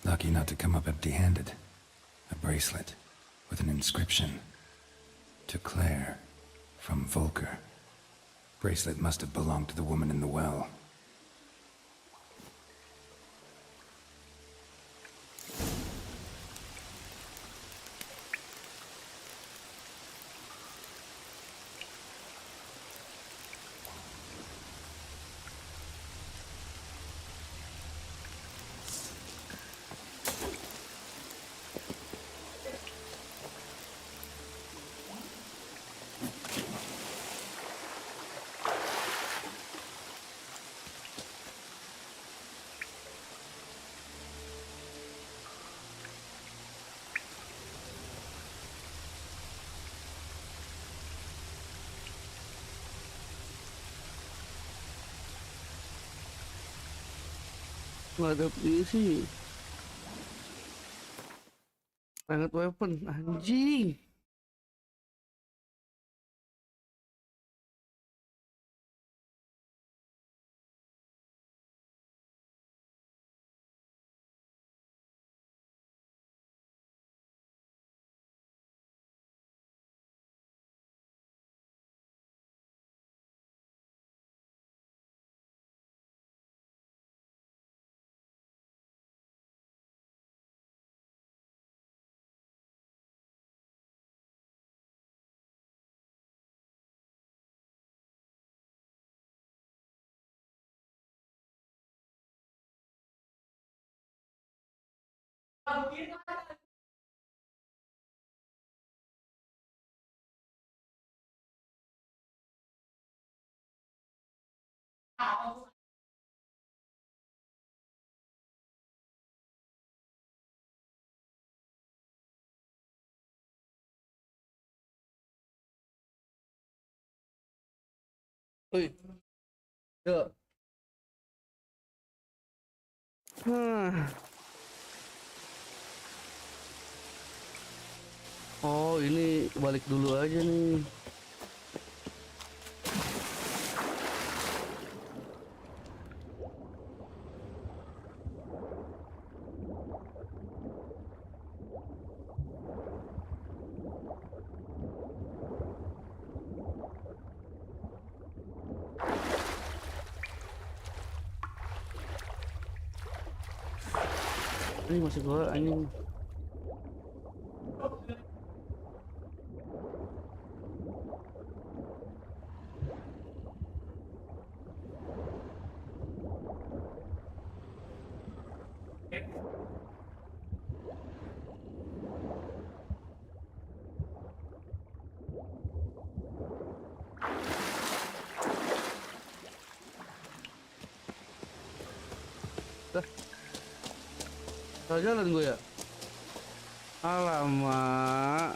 Lucky not to come up empty-handed. A bracelet with an inscription. To Claire, from Volker. Bracelet must have belonged to the woman in the well. Nggak ada sih. Ranged weapon, anjing. Wih. Yuk. Oh, ini balik dulu aja nih. Ini masih gua anjing. Salah jalan gue ya. Alamak.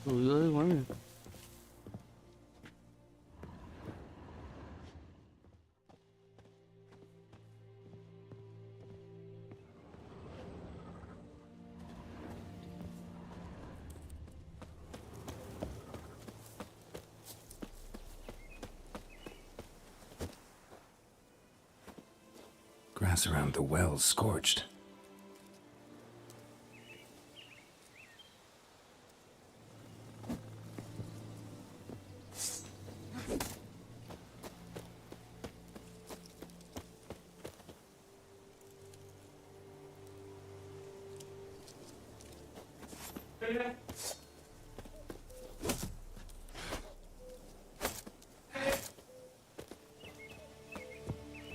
Tuh, ya, mana? Grass around the well's scorched.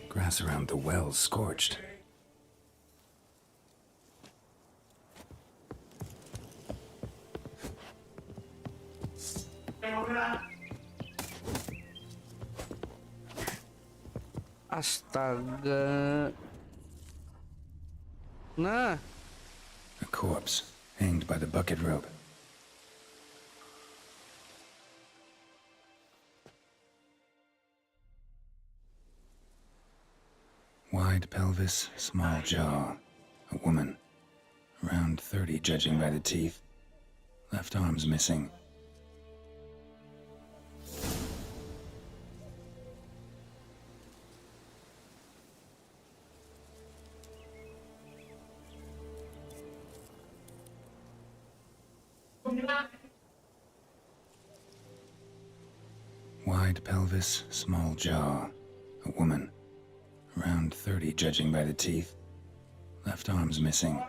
Grass around the well's scorched. Astaga. Nah. A corpse, hanged by the bucket rope. Wide pelvis, small jaw. A woman. Around 30, judging by the teeth. Left arm's missing. Wide pelvis, small jaw. A woman. Around 30, judging by the teeth. Left arm's missing.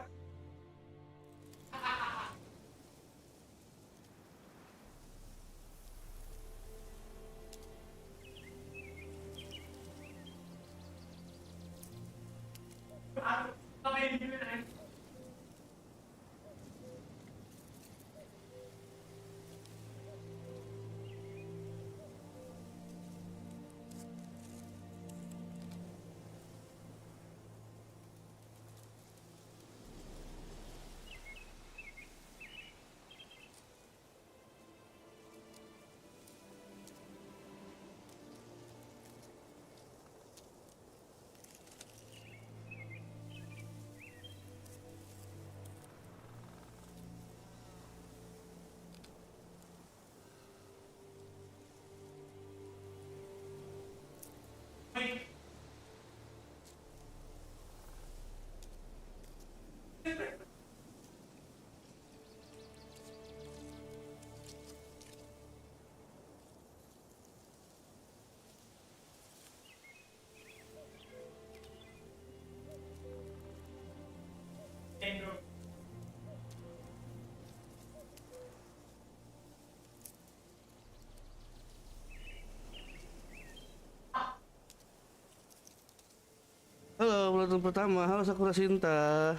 batu pertama. Halo Sakura Sinta.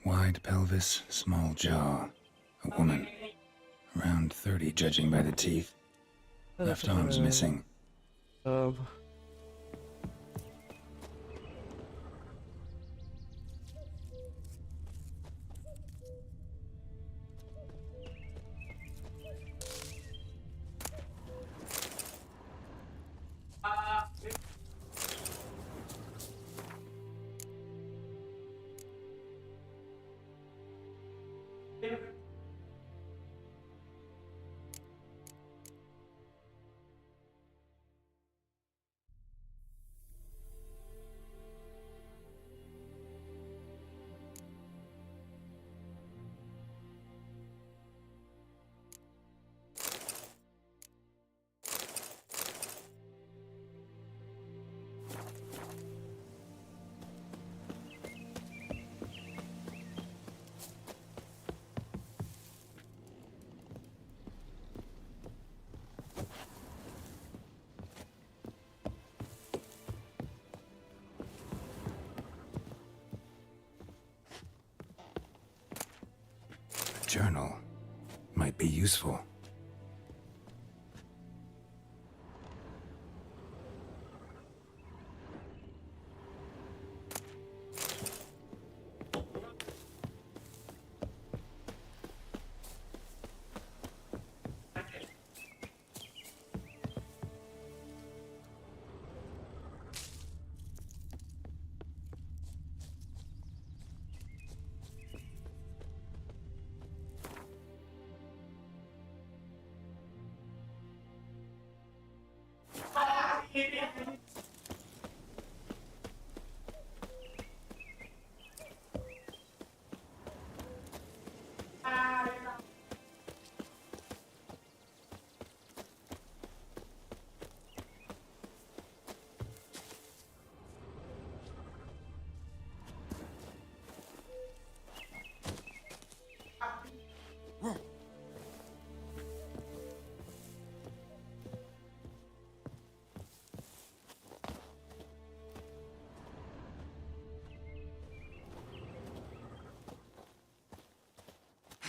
Wide pelvis, small jaw. A woman. Around 30, judging by the teeth. Left arm's missing. Journal might be useful.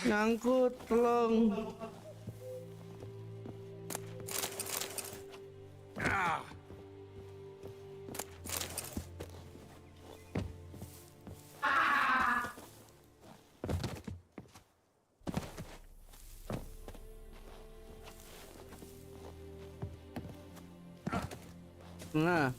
Nyangkut, tolong. Nah.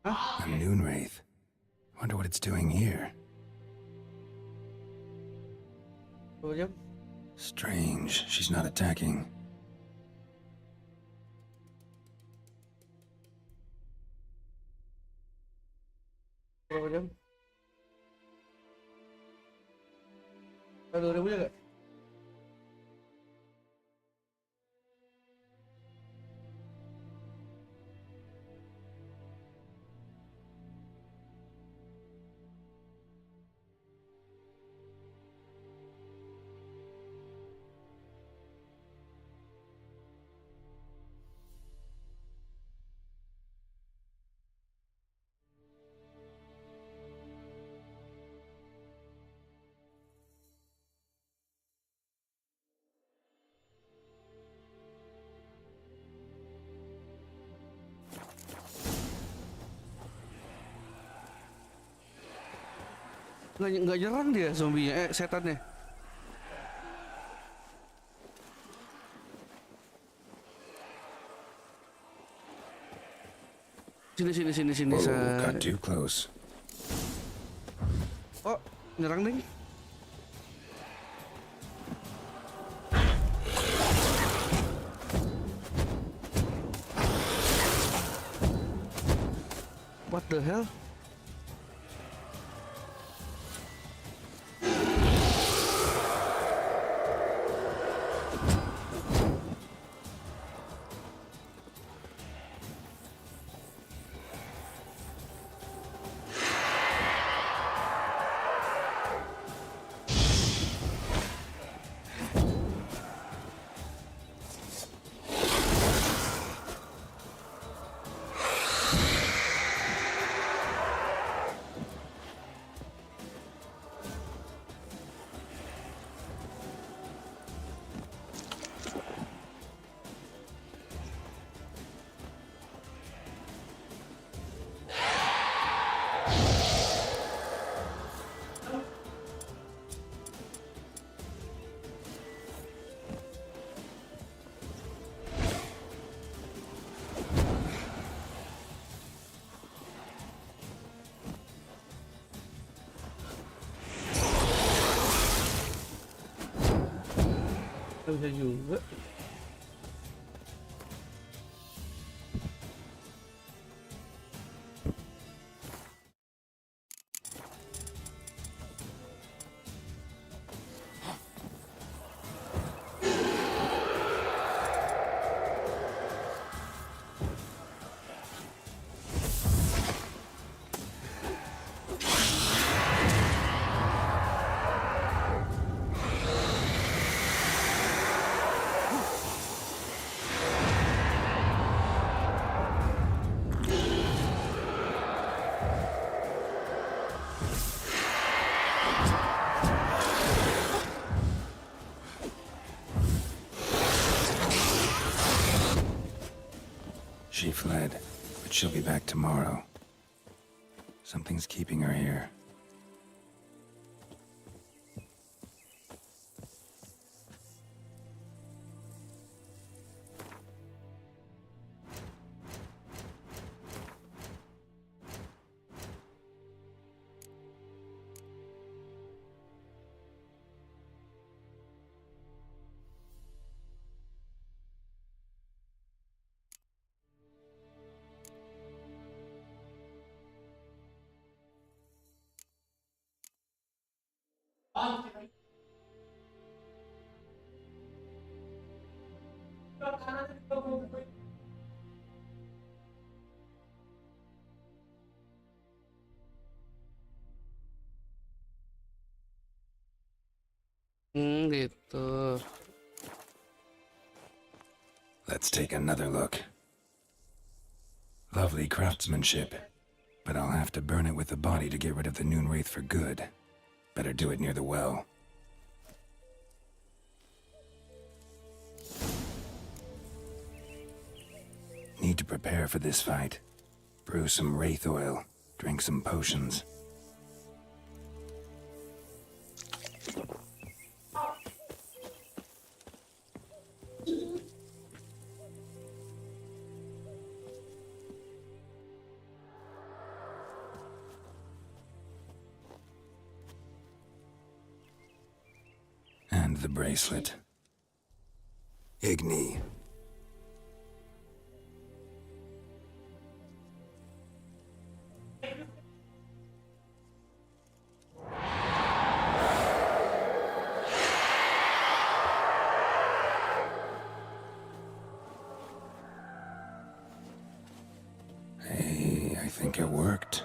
A noon wraith. Wonder what it's doing here. Strange, she's not attacking. kan? Ada 2000 gak? Nggak nyerang dia zombinya, setannya. Sini. Whoa, got too close. Oh, nyerang nih. What the hell? Bisa juga. She fled, but she'll be back tomorrow. Something's keeping her here. Gitu. Let's take another look. Lovely craftsmanship, but I'll have to burn it with the body to get rid of the Noon Wraith for good. Better do it near the well. Need to prepare for this fight. Brew some wraith oil, drink some potions. And the bracelet. Igni. think it worked.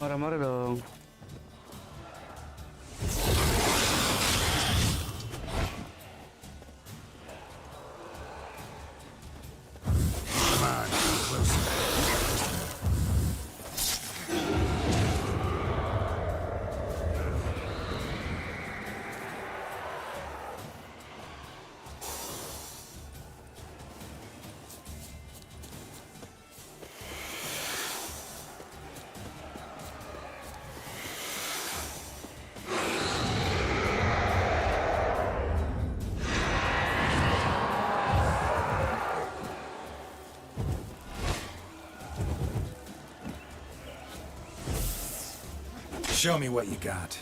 Marah-marah dong. Come on, closer. Show me what you got.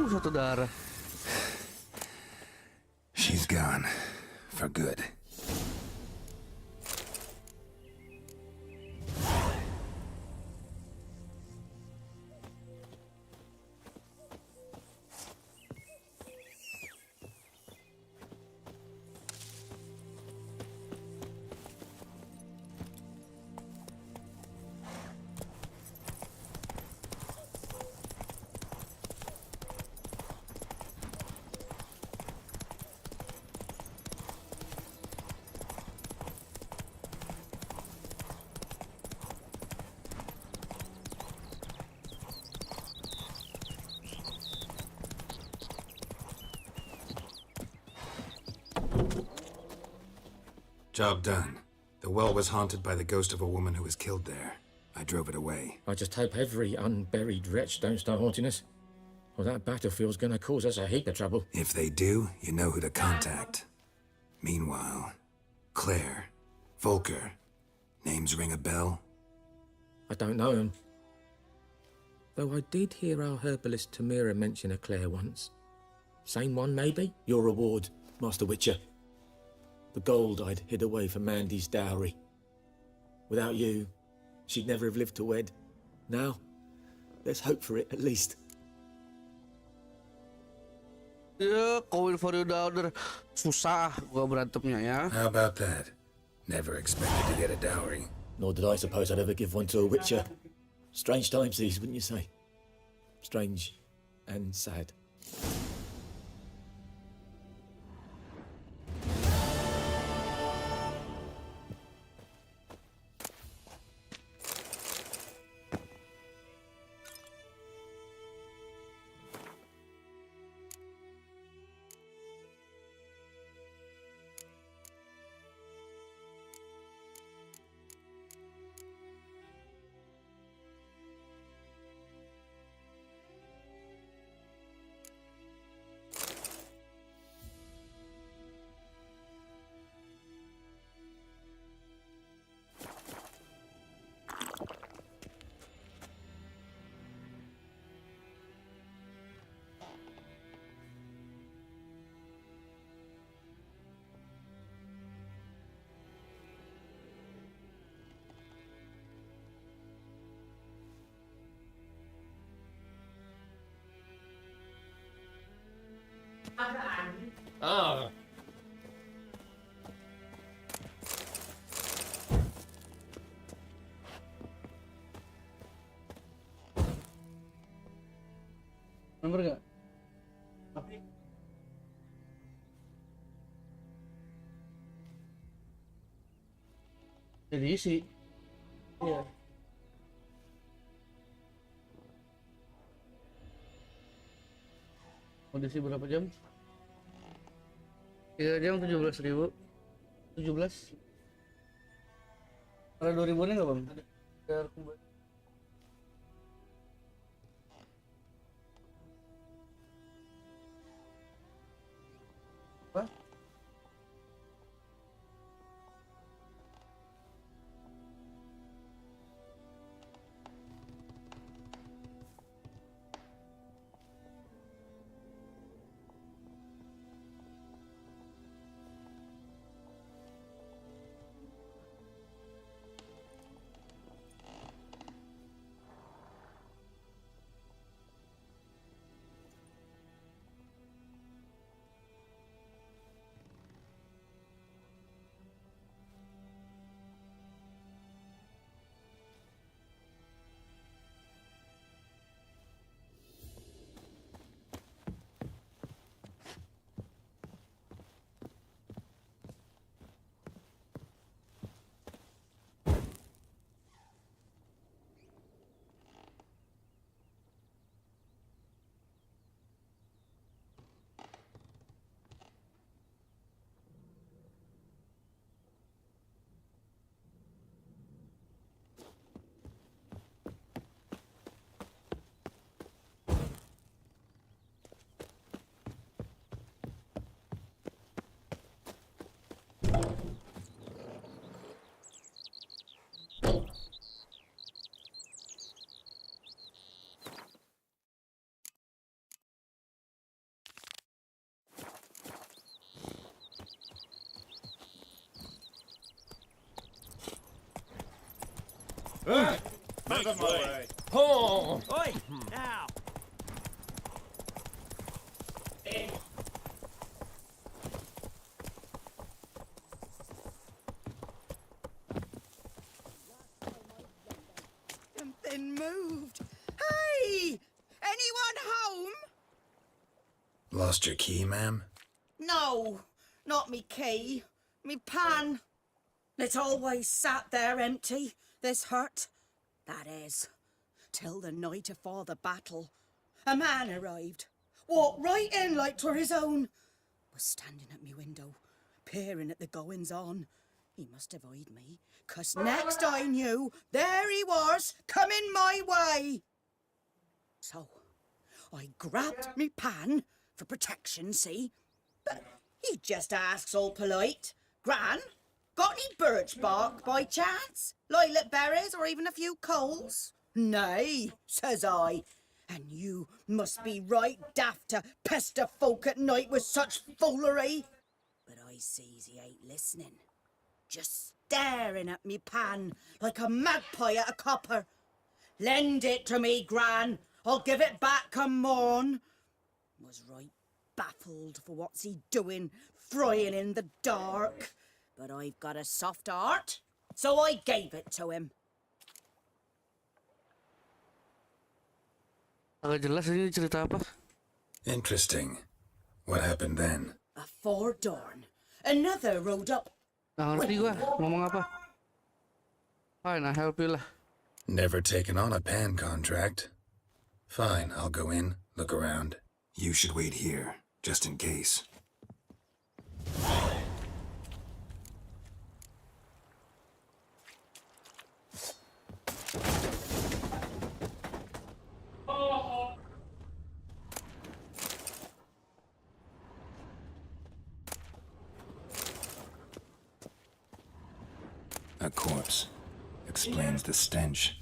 Satu darah. She's gone. For good. Job done. The well was haunted by the ghost of a woman who was killed there. I drove it away. I just hope every unburied wretch don't start haunting us. Well, that battlefield's gonna cause us a heap of trouble. If they do, you know who to contact. Meanwhile, Claire, Volker, names ring a bell? I don't know him. Though I did hear our herbalist Tamira mention a Claire once. Same one, maybe? Your reward, Master Witcher. The gold I'd hid away for Mandy's dowry. Without you, she'd never have lived to wed. Now, there's hope for it, at least. Ya, koin for you down. Susah gua berantemnya ya. How about that? Never expected to get a dowry. Nor did I suppose I'd ever give one to a Witcher. Strange times these, wouldn't you say? Strange and sad. Ah. Nomor gak? Jadi isi. Iya. Kondisi berapa jam? 3 jam 17.000. 17. Ada 2000-nya nggak bang? Biar apa? Make way. Oh. Oi, now. Something moved. Hey! Anyone home? Lost your key, ma'am? No, not me key. Me pan. It's always sat there empty, this hut. That is, till the night afore the battle. A man arrived, walked right in like 'twere his own. Was standing at me window, peering at the goings-on. He must have eyed me, 'cause next I knew, there he was, coming my way. So, I grabbed me pan, for protection, see? But he just asks all polite, Gran, got any birch bark by chance? Lilac berries or even a few coals? Nay, says I. And you must be right daft to pester folk at night with such foolery. But I sees he ain't listening. Just staring at me pan like a magpie at a copper. Lend it to me, Gran. I'll give it back come morn. Was right baffled for what's he doing, frying in the dark. But I've got a soft heart, so I gave it to him. Agak jelas ini cerita apa? Interesting. What happened then? Afore dawn, another rode up. Nggak ngerti gua ngomong apa. Fine, I help you lah. Never taken on a pan contract. Fine, I'll go in, look around. You should wait here, just in case. A corpse. Explains the stench.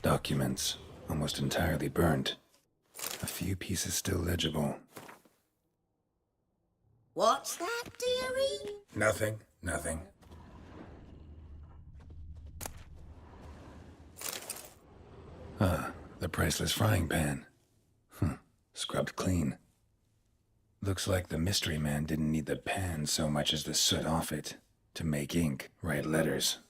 Documents, almost entirely burnt. A few pieces still legible. What's that, dearie? Nothing, nothing. Ah, the priceless frying pan. Scrubbed clean. Looks like the mystery man didn't need the pan so much as the soot off it to make ink, write letters.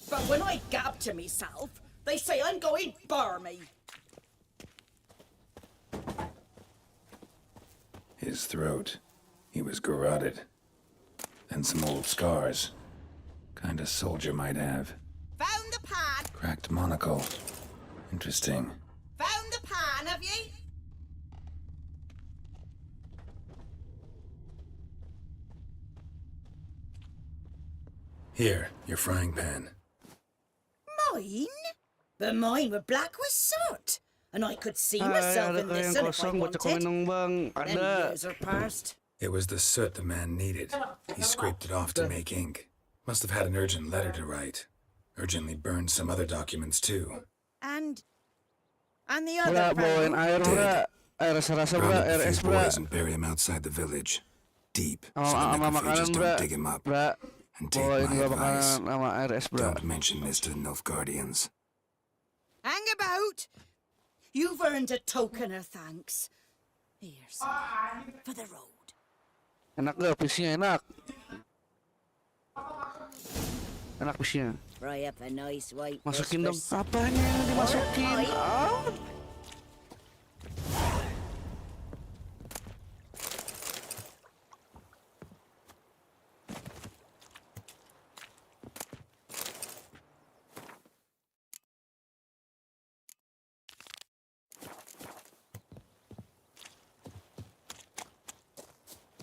But when I gab to myself, they say I'm going barmy. His throat. He was garroted. And some old scars. Kind of soldier might have. Found the pan? Cracked monocle. Interesting. Found the pan, have ye? Here, your frying pan. Mine? But mine were black with soot. And I could see myself in this one if I wanted. Them years are past. It was the soot the man needed. He scraped it off to make ink. Must have had an urgent letter to write. Urgently burned some other documents too. And the other pan? Round up a few boys and bury him outside the village. Deep, so the necrophages don't dig him up. And take my advice. Don't mention this to the Nilfgaardians. Hang about. You've earned a token of thanks. Here's for the road. Enak gak pisnya enak. Enak pisnya. Fry up a nice white. Masukin dong. Apanya yang dimasukin? Oh.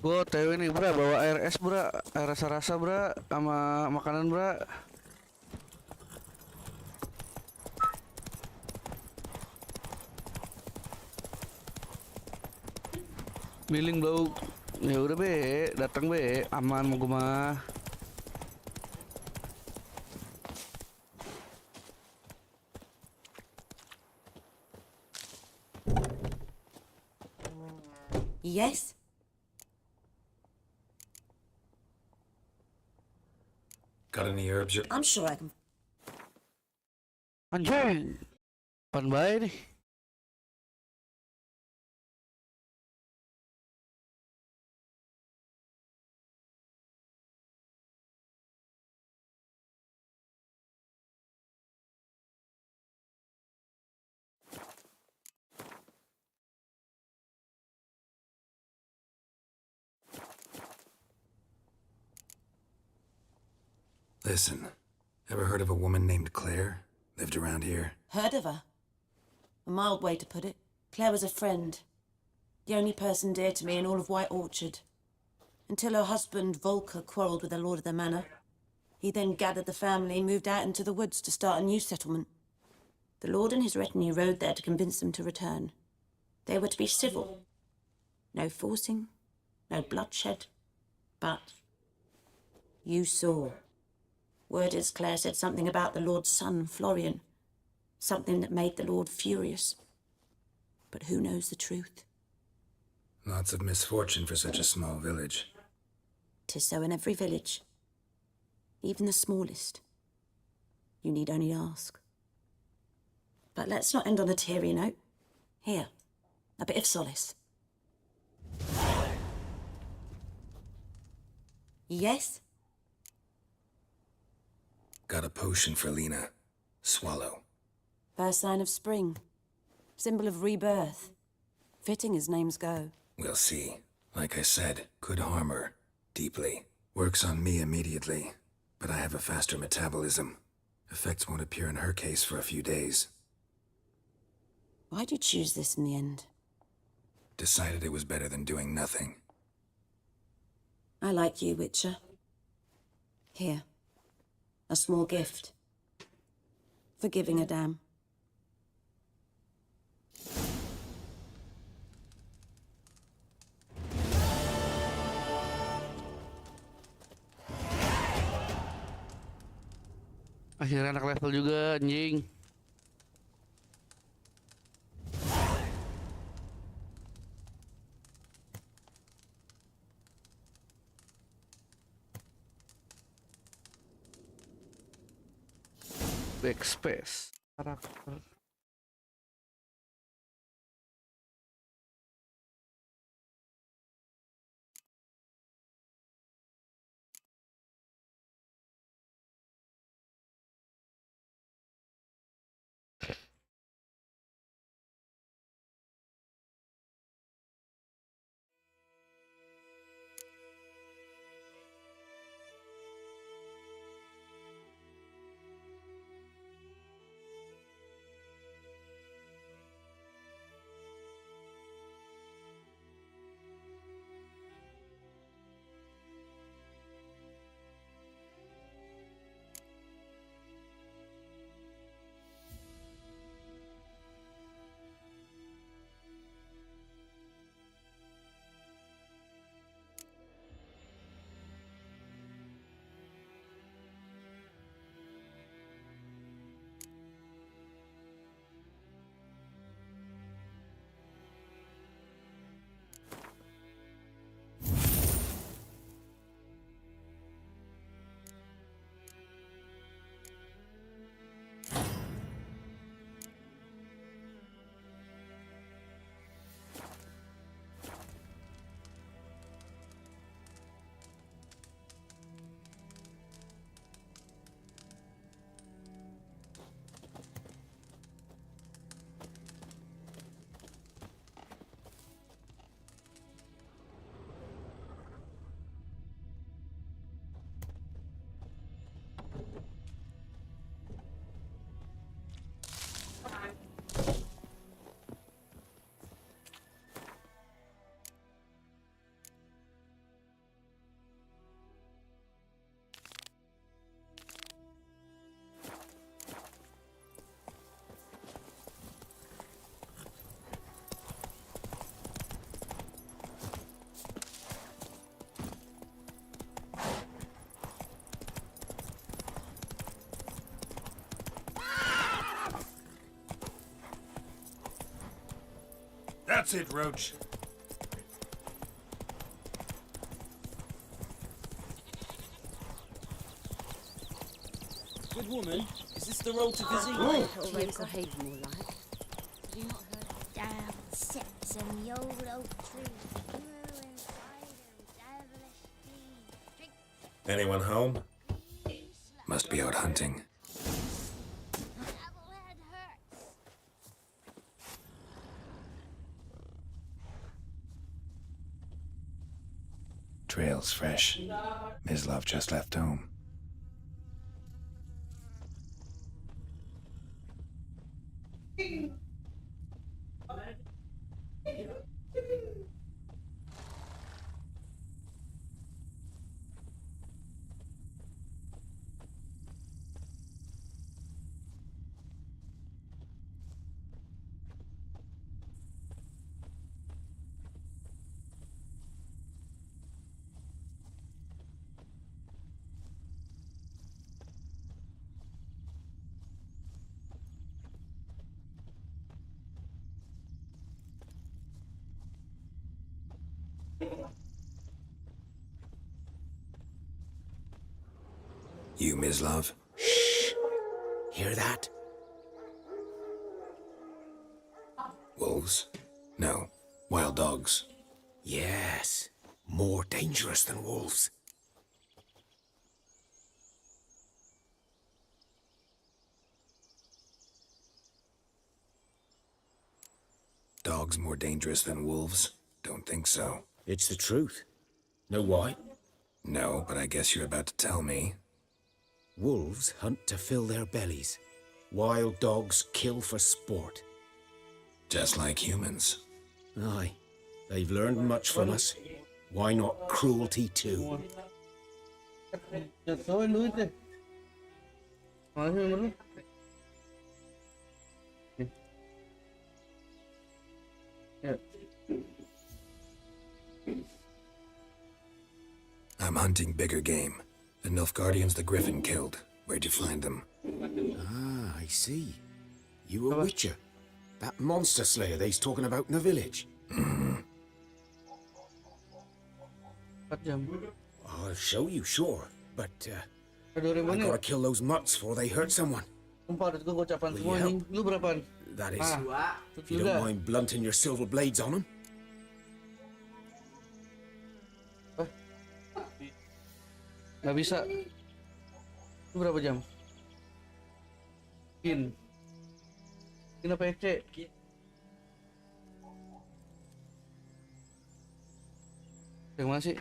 Gua TW nih bra, bawa air es bra, air rasa-rasa bra, sama makanan bra. Billing bau, ya udah be, datang be, aman mau gua mah. Yes? Got any herbs? I'm sure I can. Anjing, pan bae nih. Listen, ever heard of a woman named Claire? Lived around here? Heard of her? A mild way to put it. Claire was a friend. The only person dear to me in all of White Orchard. Until her husband, Volker, quarrelled with the lord of the manor. He then gathered the family and moved out into the woods to start a new settlement. The lord and his retinue rode there to convince them to return. They were to be civil. No forcing, no bloodshed. But you saw. Word is Claire said something about the Lord's son, Florian. Something that made the Lord furious. But who knows the truth? Lots of misfortune for such a small village. 'Tis so in every village. Even the smallest. You need only ask. But let's not end on a teary note. Here, a bit of solace. Yes? Got a potion for Lena. Swallow. First sign of spring. Symbol of rebirth. Fitting as names go. We'll see. Like I said, could harm her. Deeply. Works on me immediately. But I have a faster metabolism. Effects won't appear in her case for a few days. Why'd you choose this in the end? Decided it was better than doing nothing. I like you, Witcher. Here. A small gift. For giving a damn. Akhirnya anak level juga, anjing. Backspace. Karakter. That's it, Roach. Good woman, is this the road to Gazebo? Yes, I hate more like. Have you not heard down sits and the old oak tree? Grew inside him, devilish deeds. Drink Anyone home? Must be out hunting. devil head hurts. Trail's fresh. Mislov just left home. You, Mislov? Hear that? Wolves? No. Wild dogs. Yes. More dangerous than wolves. Dogs more dangerous than wolves? Don't think so. It's the truth. Know why? No, but I guess you're about to tell me. Wolves hunt to fill their bellies. Wild dogs kill for sport. Just like humans. Aye. They've learned much from us. Why not cruelty too? I'm hunting bigger game. The Nilfgaardians the Griffin killed. Where'd you find them? Ah, I see. You a witcher. That monster slayer they's talking about in the village. I'll show you, sure. But, I gotta kill those mutts before they hurt someone. Will you help? That is, if you don't mind blunting your silver blades on them. Nggak bisa. Itu berapa jam? Kin apa Ece? Yang mana sih?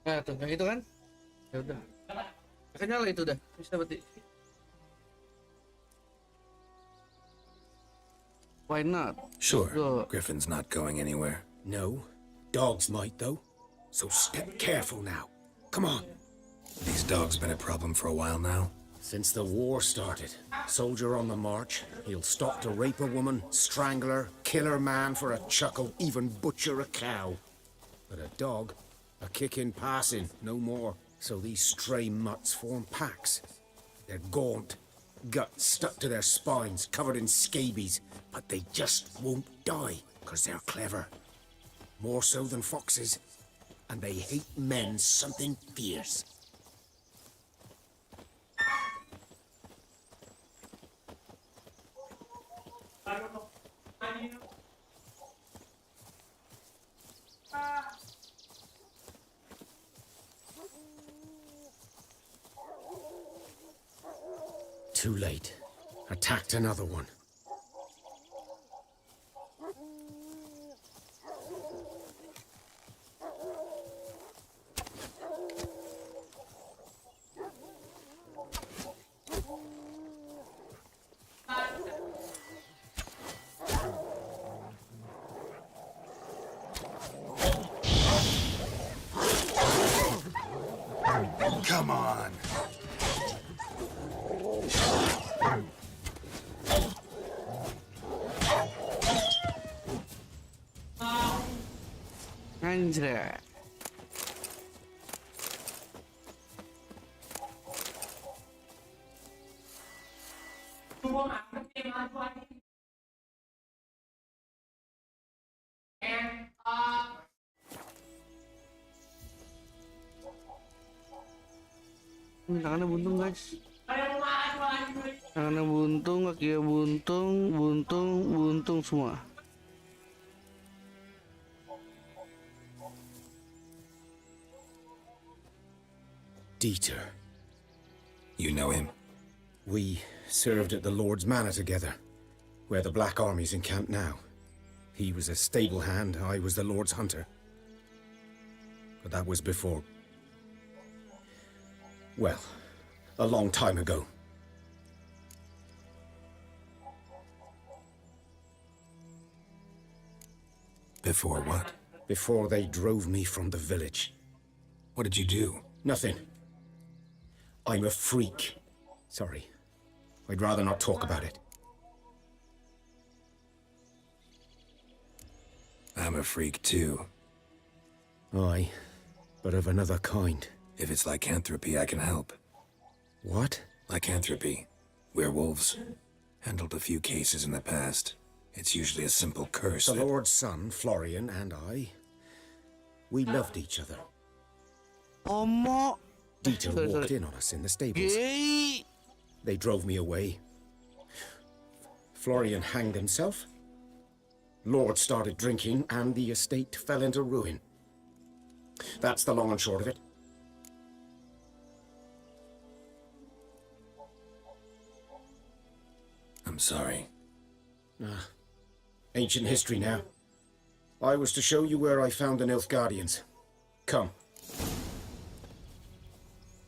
Nah tuh, yang itu kan? Ya udah. Akan nyala itu udah. Bisa berarti. Why not? Sure. Griffin's not going anywhere. No. Dogs might, though. So step careful now. Come on. These dogs been a problem for a while now? Since the war started. Soldier on the march. He'll stop to rape a woman, strangle her, kill her man for a chuckle, even butcher a cow. But a dog, a kick in passing, no more. So these stray mutts form packs. They're gaunt, guts stuck to their spines, covered in scabies, but they just won't die, 'cause they're clever. More so than foxes. And they hate men something fierce. Too late. Attacked another one. Come on. Anjir. Tangannya buntung guys. Tangannya buntung, kakinya buntung, buntung semua. Dieter. You know him? We served at the Lord's Manor together, where the Black Army's encamped now. He was a stable hand, I was the Lord's hunter. But that was before... well, a long time ago. Before what? Before they drove me from the village. What did you do? Nothing. I'm a freak. Sorry. I'd rather not talk about it. I'm a freak too. Aye, but of another kind. If it's lycanthropy, I can help. What? Lycanthropy. Werewolves. Handled a few cases in the past. It's usually a simple curse. The Lord's son, Florian, and I, we loved each other. Dieter walked in on us in the stables. They drove me away. Florian hanged himself. Lord started drinking, and the estate fell into ruin. That's the long and short of it. I'm sorry. Ancient history now. I was to show you where I found the Nilfgaardians. Come.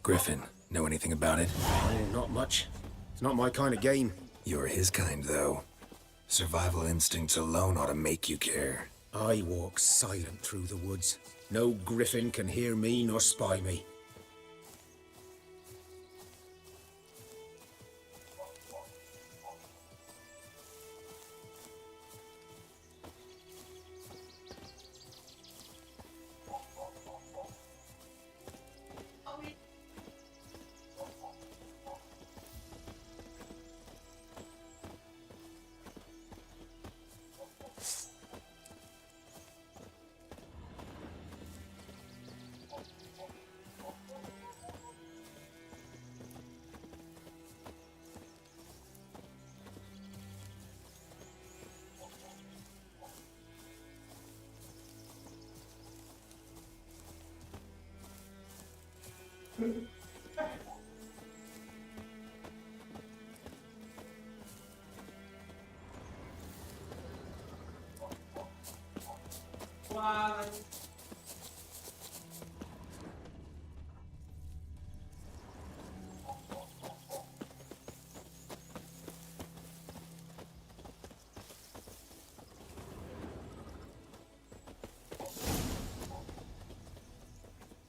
Griffin, know anything about it? Oh, not much. It's not my kind of game. You're his kind, though. Survival instincts alone ought to make you care. I walk silent through the woods. No griffin can hear me nor spy me.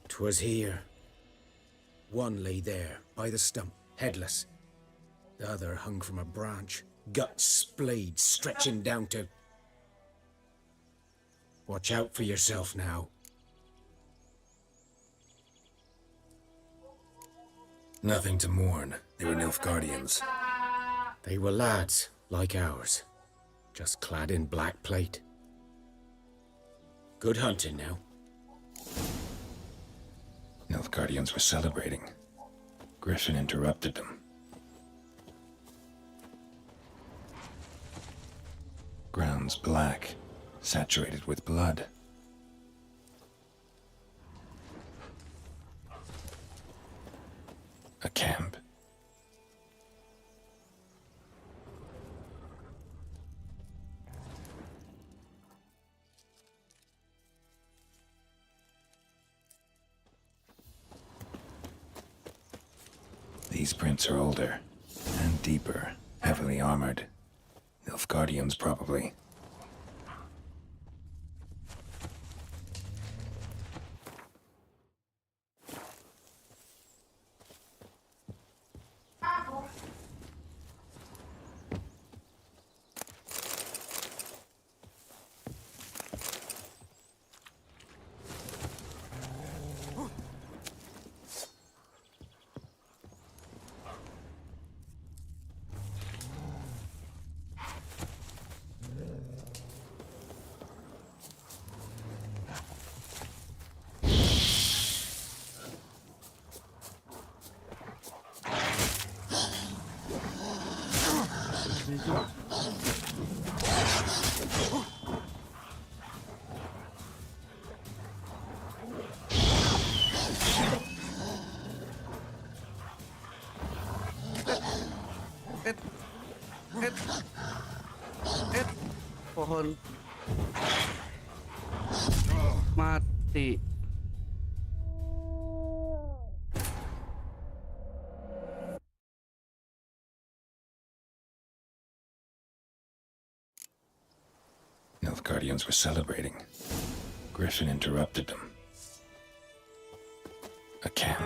"'Twas here. One lay there, by the stump, headless. The other hung from a branch, guts splayed, stretching down to... Watch out for yourself now." Nothing to mourn. They were Nilfgaardians. They were lads, like ours, just clad in black plate. Good hunting now. Nilfgaardians were celebrating. Griffin interrupted them. Ground's black, saturated with blood. A camp. These prints are older and deeper, heavily armored. Nilfgaardians, probably. Pohon mati. Nilfgaardians were celebrating. Griffin interrupted them. A camp.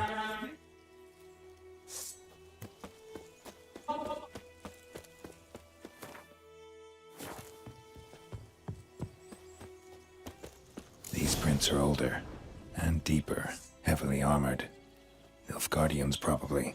These prints are older and deeper, heavily armored. Nilfgaardians, probably.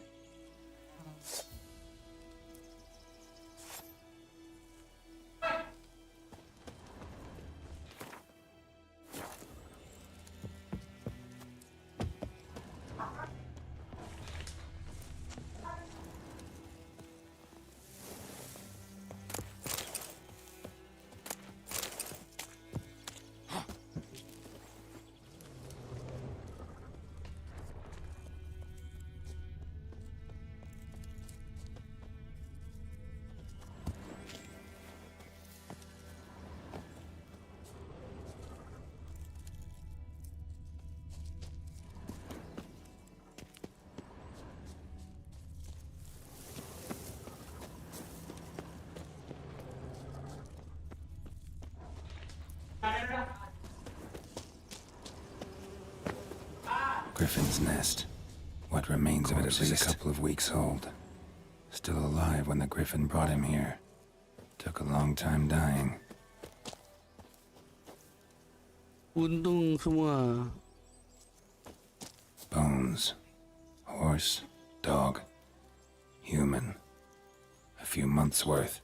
Griffin's nest. What remains of it is a couple of weeks old. Still alive when the Griffin brought him here. Took a long time dying. Untung semua. Bones. Horse, dog, human. A few months' worth.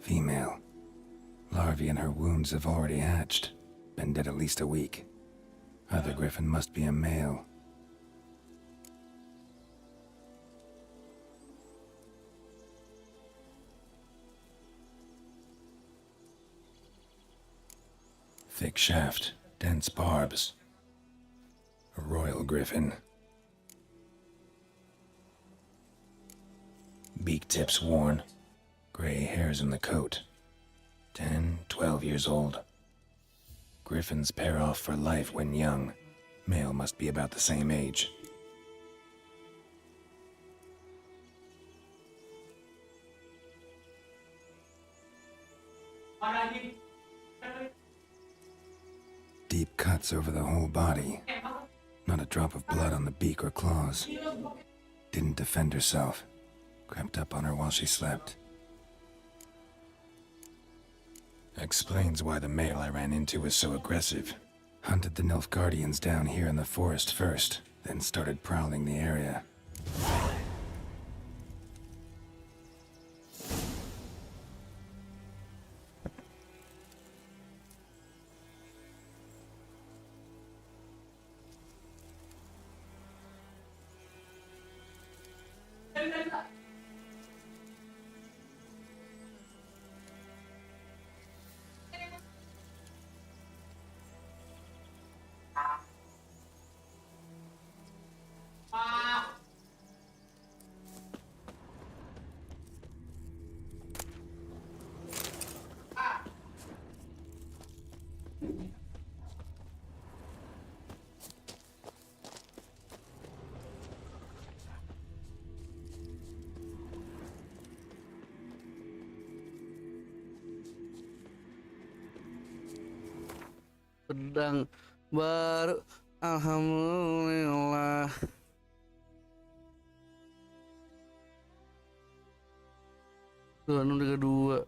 Female. Larvae in her wounds have already hatched. Been dead at least a week. Other Griffin must be a male. Thick shaft, dense barbs. A royal Griffin. Beak tips worn. Gray hairs in the coat. 10, 12 years old. Griffins pair off for life when young. Male must be about the same age. Deep cuts over the whole body. Not a drop of blood on the beak or claws. Didn't defend herself. Crept up on her while she slept. Explains why the male I ran into was so aggressive. Hunted the Nilfgaardians down here in the forest first, then started prowling the area. Pedang baru. Alhamdulillah. Tuh, 632.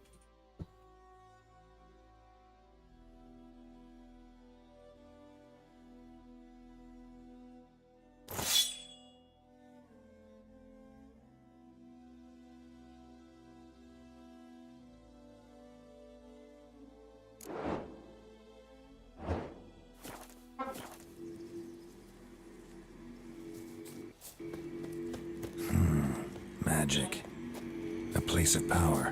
magic. A place of power.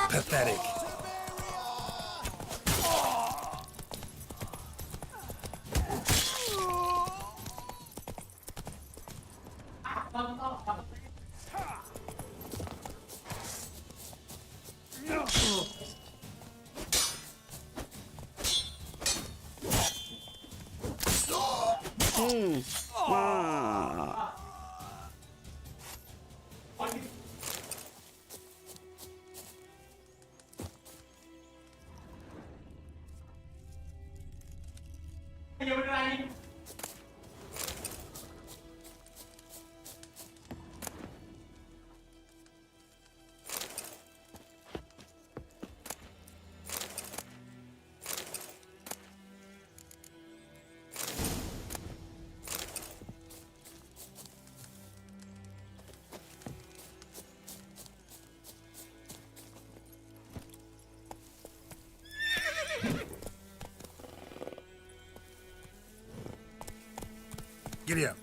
Pathetic. Giddy up.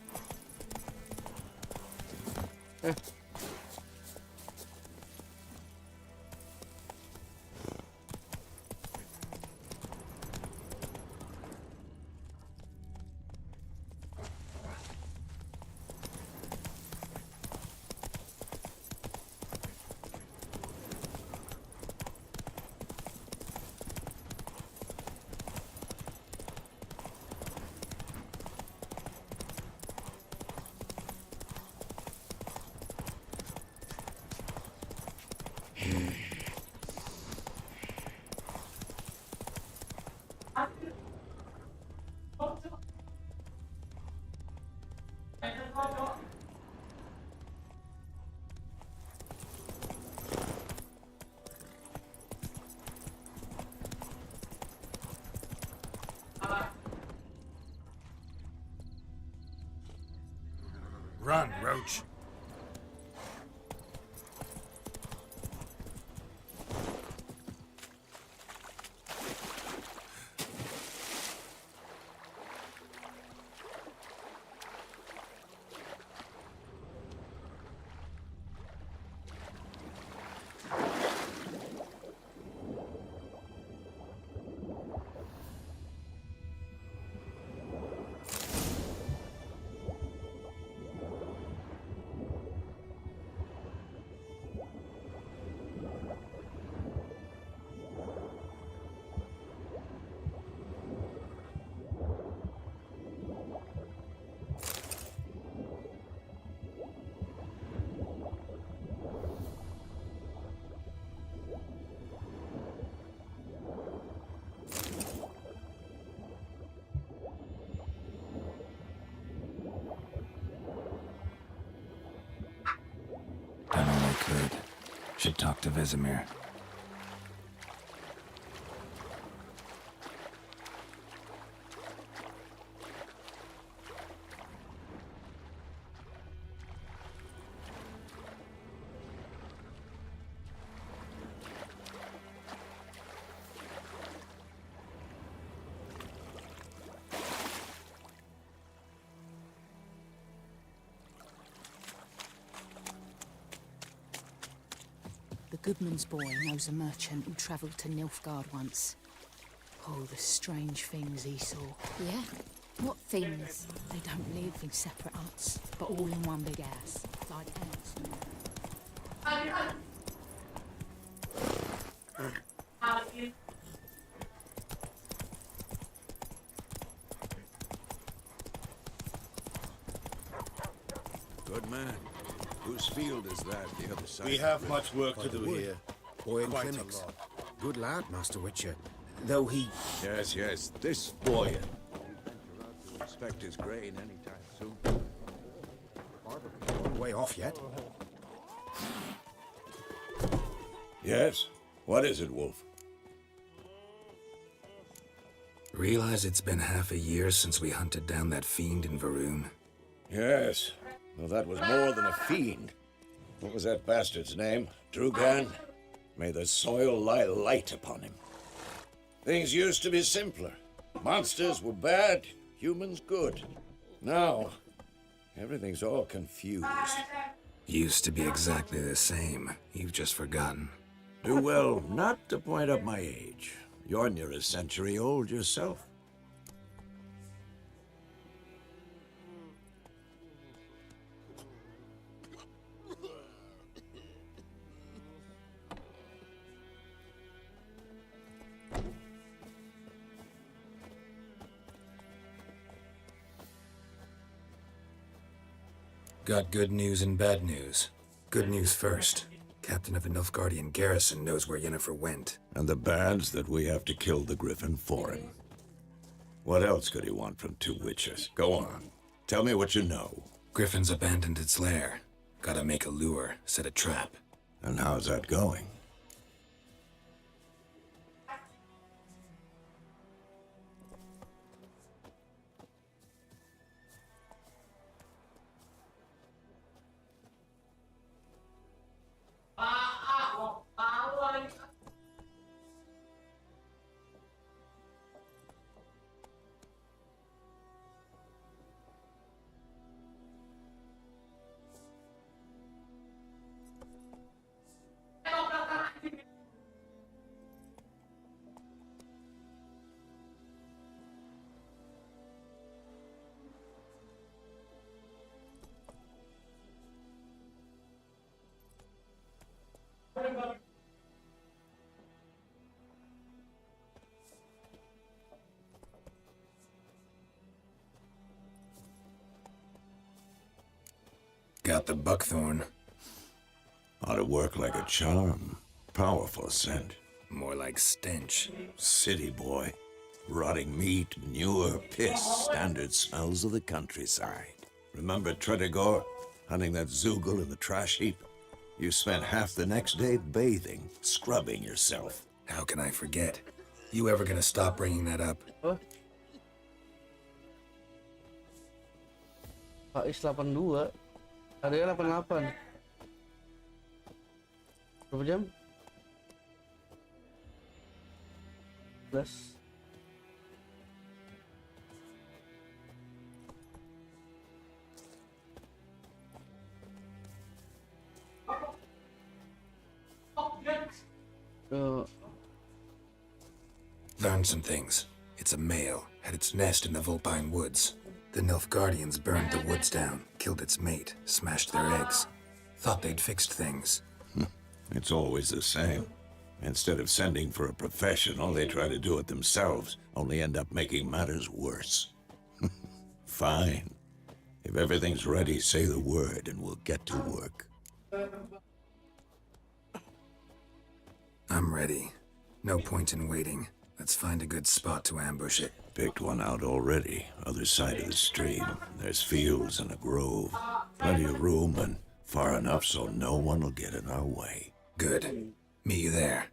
Run, Roach. Done all I could. Should talk to Vesemir. The Goodman's boy knows a merchant who travelled to Nilfgaard once. Oh, the strange things he saw. Yeah? What things? They don't live in separate huts, but all in one big house, like ants. Good man. Whose field is that, the other side? We have much work to do here. Boy in Quite a clinics. lot. Good lad, Master Witcher. Though he... Yes, yes, this boy. To expect his grain anytime soon. Long way off yet. Yes? What is it, Wolf? Realize it's been half a year since we hunted down that fiend in Varun? Yes. Well, that was more than a fiend. What was that bastard's name? Drugan? May the soil lie light upon him. Things used to be simpler. Monsters were bad, humans good. Now, everything's all confused. Used to be exactly the same. You've just forgotten. Do well not to point up my age. You're near a century old yourself. Got good news and bad news. Good news first. Captain of the Nilfgaardian garrison knows where Yennefer went. And the bad's that we have to kill the griffin for him. What else could he want from two witches? Go on. Tell me what you know. Griffin's abandoned its lair. Gotta make a lure, set a trap. And how's that going? Got the buckthorn. Ought to work like a charm. Powerful scent. More like stench. City boy. Rotting meat, manure, piss. Standard smells of the countryside. Remember Tredegor? Hunting that Zoogle in the trash heap? You spent half the next day bathing, scrubbing yourself. How can I forget? You ever gonna stop bringing that up? Is 82. Adanya 88. Berapa jam? 11. Learned some things. It's a male, had its nest in the Vulpine Woods. The Nilfgaardians burned the woods down, killed its mate, smashed their eggs. Thought they'd fixed things. It's always the same. Instead of sending for a professional, they try to do it themselves, only end up making matters worse. Fine. If everything's ready, say the word and we'll get to work. I'm ready. No point in waiting. Let's find a good spot to ambush it. Picked one out already, other side of the stream. There's fields and a grove. Plenty of room and far enough so no one will get in our way. Good. Meet you there.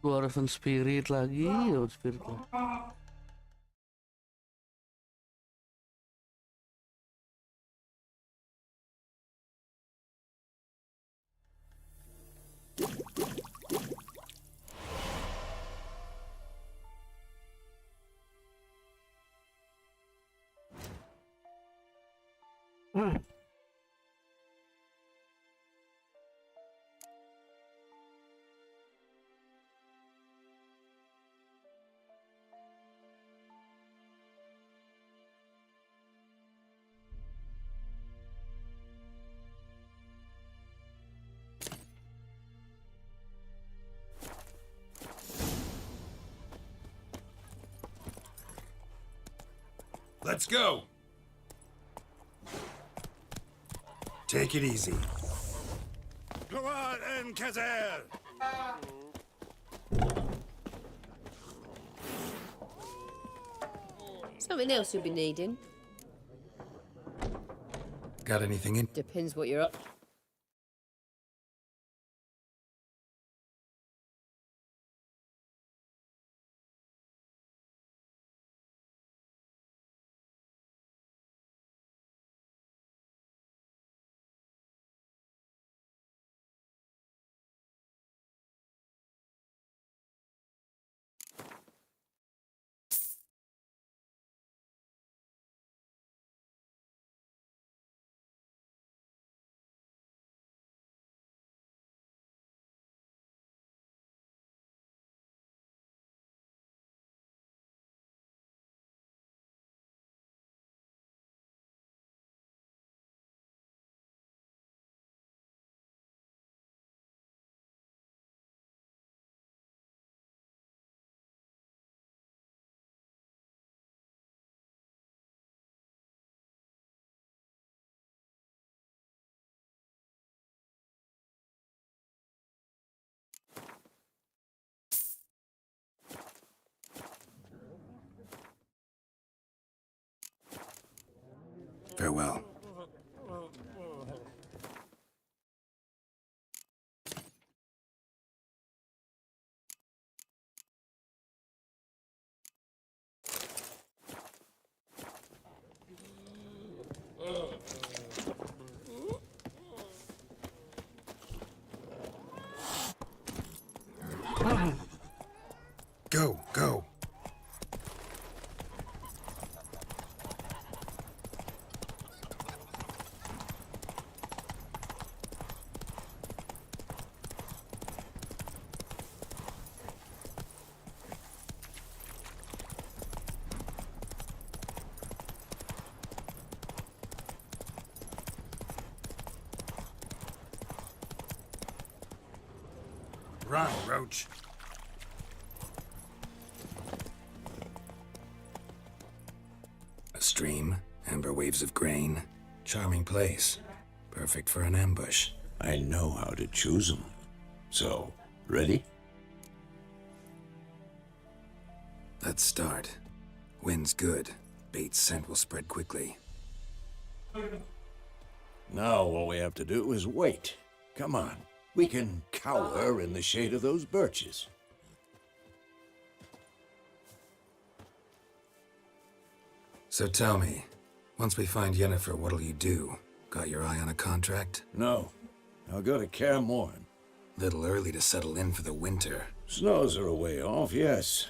Dwarven Spirit lagi, Spirit lagi. Let's go. Take it easy. Go on, Kazer. Something else you'll be needing. Got anything in? Depends what you're up. Farewell. Go, go. Run, Roach. A stream, amber waves of grain. Charming place. Perfect for an ambush. I know how to choose them. So, ready? Let's start. Wind's good. Bait's scent will spread quickly. Now all we have to do is wait. Come on. We can cower in the shade of those birches. So tell me, once we find Yennefer, what'll you do? Got your eye on a contract? No. I'll go to Kaer Morhen. Little early to settle in for the winter. Snows are a way off, yes.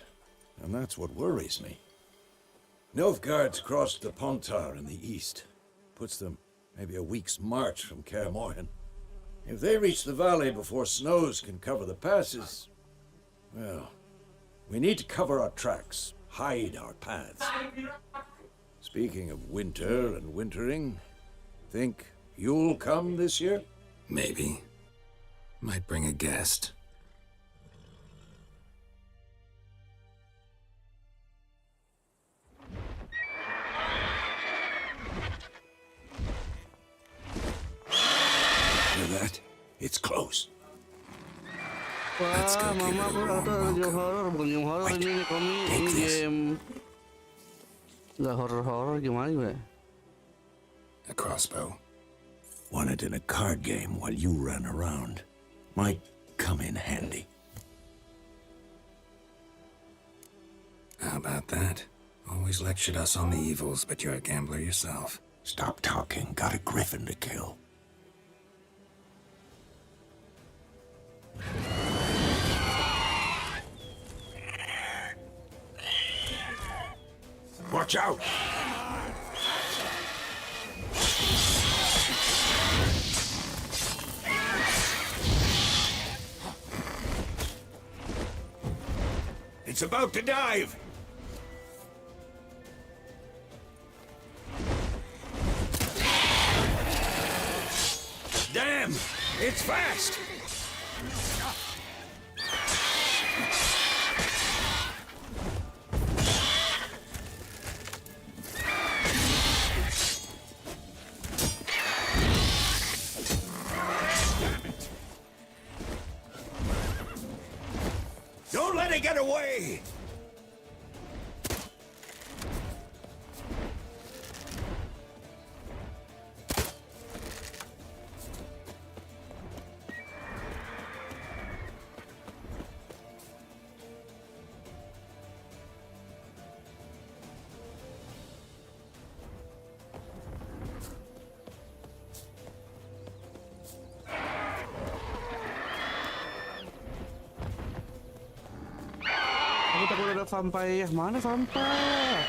And that's what worries me. Nilfgaard's crossed the Pontar in the east. Puts them maybe a week's march from Kaer Morhen. If they reach the valley before snows can cover the passes, well, we need to cover our tracks, hide our paths. Speaking of winter and wintering, think you'll come this year? Maybe. Might bring a guest. Hear that? It's close. Wah, mama berada game horror, bukan game horror ini komik, ini game nggak horror gimana gue? A crossbow. Won it in a card game while you ran around. Might come in handy. How about that? Always lectured us on the evils, but you're a gambler yourself. Stop talking. Got a griffin to kill. Watch out! It's about to dive! Damn! It's fast! Don't let it get away! Aku takut ada vampire. Mana vampire?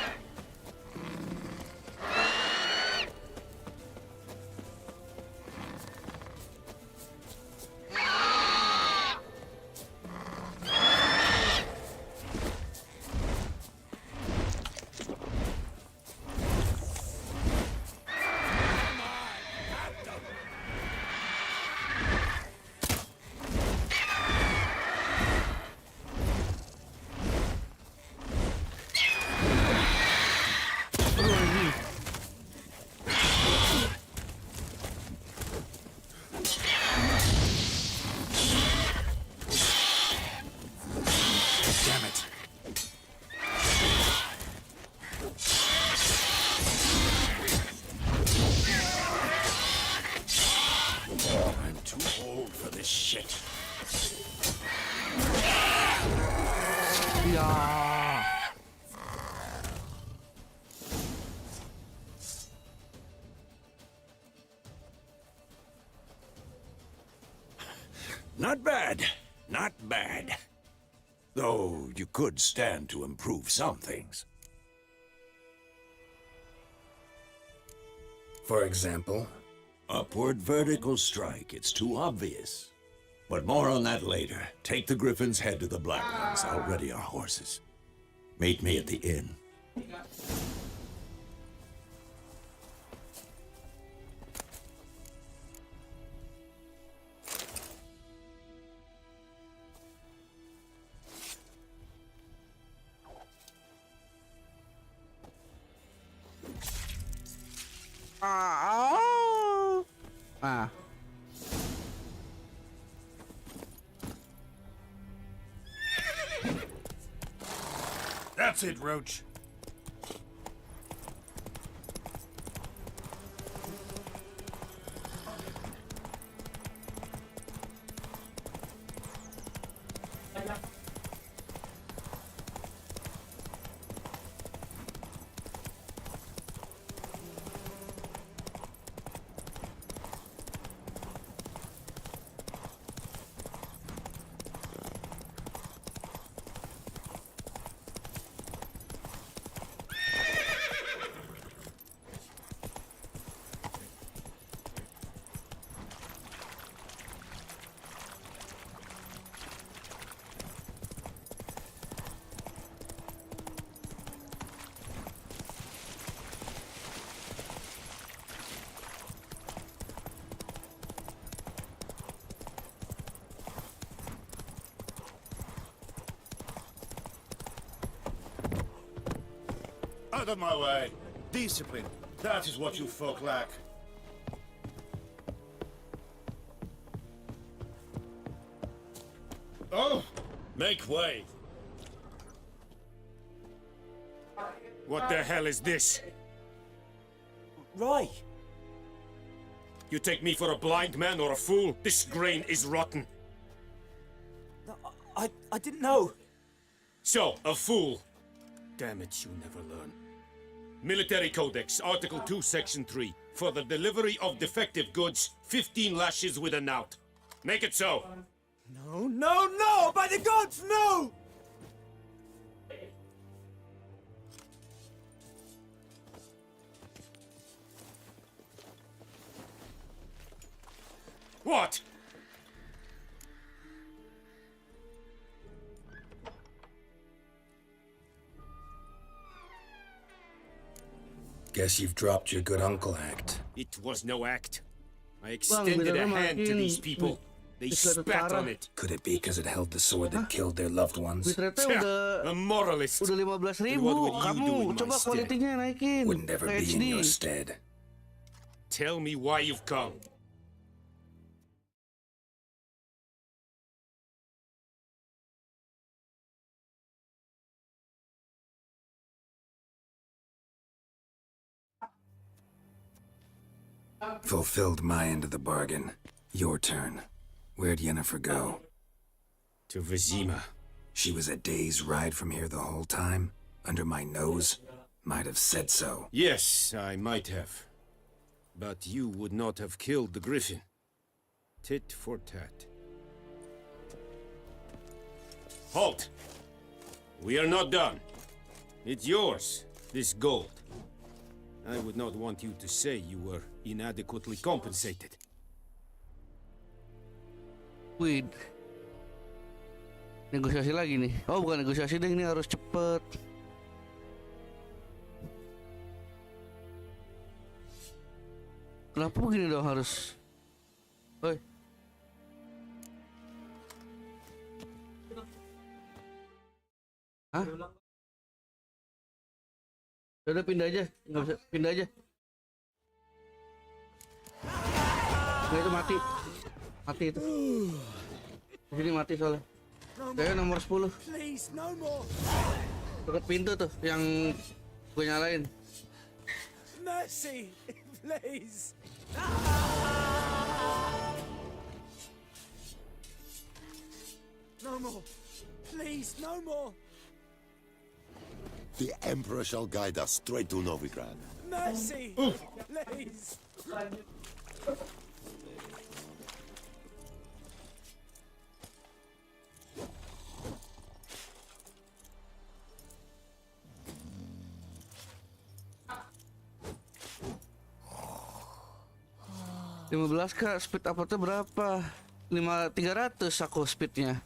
Damn it. I'm too old for this shit. Ya. Not bad. Not bad. Though you could stand to improve some things. For example? Upward vertical strike. It's too obvious. But more on that later. Take the Griffin's head to the Blacklands. I'll ready our horses. Meet me at the inn. Ah. That's it, Roach. Out of my way. Discipline. That is what you folk lack. Oh! Make way! What the hell is this? Roy! You take me for a blind man or a fool? This grain is rotten. I didn't know. So, a fool. Damn it, you never learn. Military Codex, Article 2, Section 3. For the delivery of defective goods, 15 lashes with a knout. Make it so. No, no, no! By the gods, no! What? Guess you've dropped your good uncle act. It was no act. I Bang, extended a beneran hand to makin these people. They bisa spat parah. on it. Could it be because it held the sword that killed their loved ones? Bitrate A moralist. udah 15.000. What would you do Kamu in my coba stead? kualitinya naikin. Would never ke be HD. in your stead. Tell me why you've come. Fulfilled my end of the bargain. Your turn. Where'd Yennefer go? To Vizima. She was a day's ride from here the whole time? Under my nose? Might have said so. Yes, I might have. But you would not have killed the griffin. Tit for tat. Halt! We are not done. It's yours, this gold. I would not want you to say you were inadequately compensated. Wih. Negosiasi lagi nih. Oh, bukan negosiasi deh, ini harus cepet. Kenapa begini dong harus? Oi. Hah? Udah pindah aja, nggak bisa pindah aja. Nah, itu mati. Mati itu. Di sini mati soalnya. Saya nomor 10. Dekat pintu tuh yang gue nyalain. Mercy, please. No more. Please, no more. The Emperor shall guide us straight to Novigrad. Mercy, please. Kak, speed uploadnya berapa? 300 aku speednya.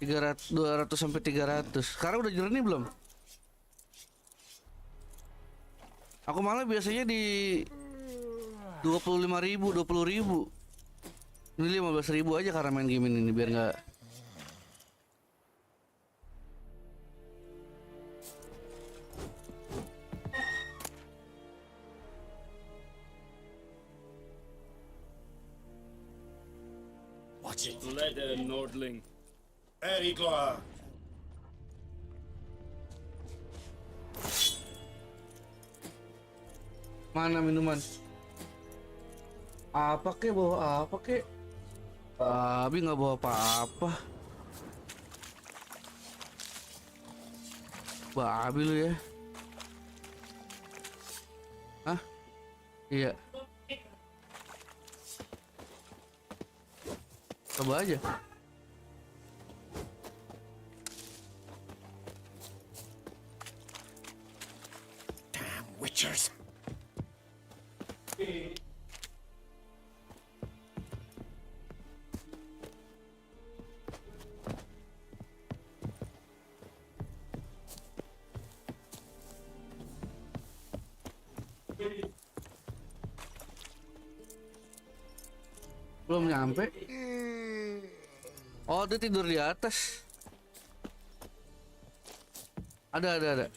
200 sampai 300. Sekarang udah jernih belum? Aku malah biasanya di 25.000, 20.000. Ini 15.000 aja karena main game ini biar nggak. Watch it. Leather, Nordling. Very glad. Mana minuman? Apa kek, bawa apa kek? Abi nggak bawa apa-apa. Babi lu ya? Hah? Iya. Coba aja. Damn witchers. Belum nyampe. Oh, dia tidur di atas. Ada.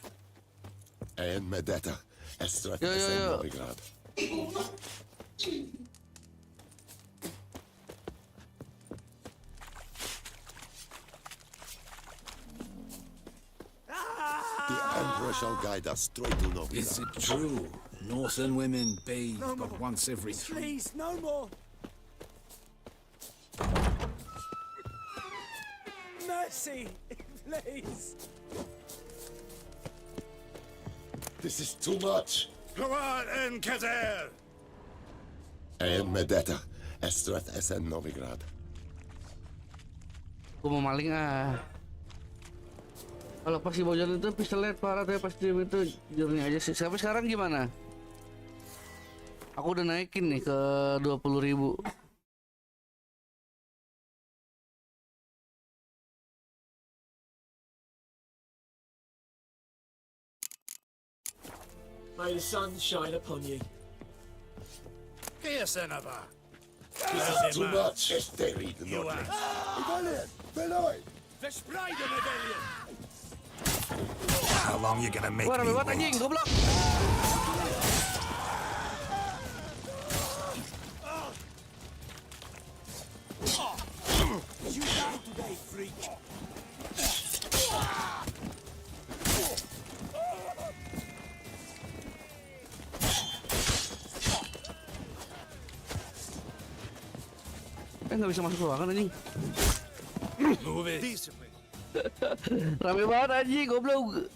En med detta är strax Jo. Novigrad. The Emperor shall guide us straight to Novigrad. Is it true? Northern women bathe but once every 3. Please, no more. Mercy, please. This is too much. Hurrah and Kazer! En med detta är strax Novigrad. Gue mau maling ah. Kalau pas si Bojan itu pistolet parah tapi pas dia itu jernih aja sih. Sampai sekarang gimana? Aku udah naikin nih ke 20.000. May the sun shine upon you. Kia Senava. Too much. Esterid, Nordland. Rebellion! Beloit! Verspreiden rebellion! How long you gonna make Wah, rame me banget anjing, wait? goblok. You die today, freak! Nggak bisa masuk ruangan anjing. Move it. Discipline. Rame banget anjing, goblok.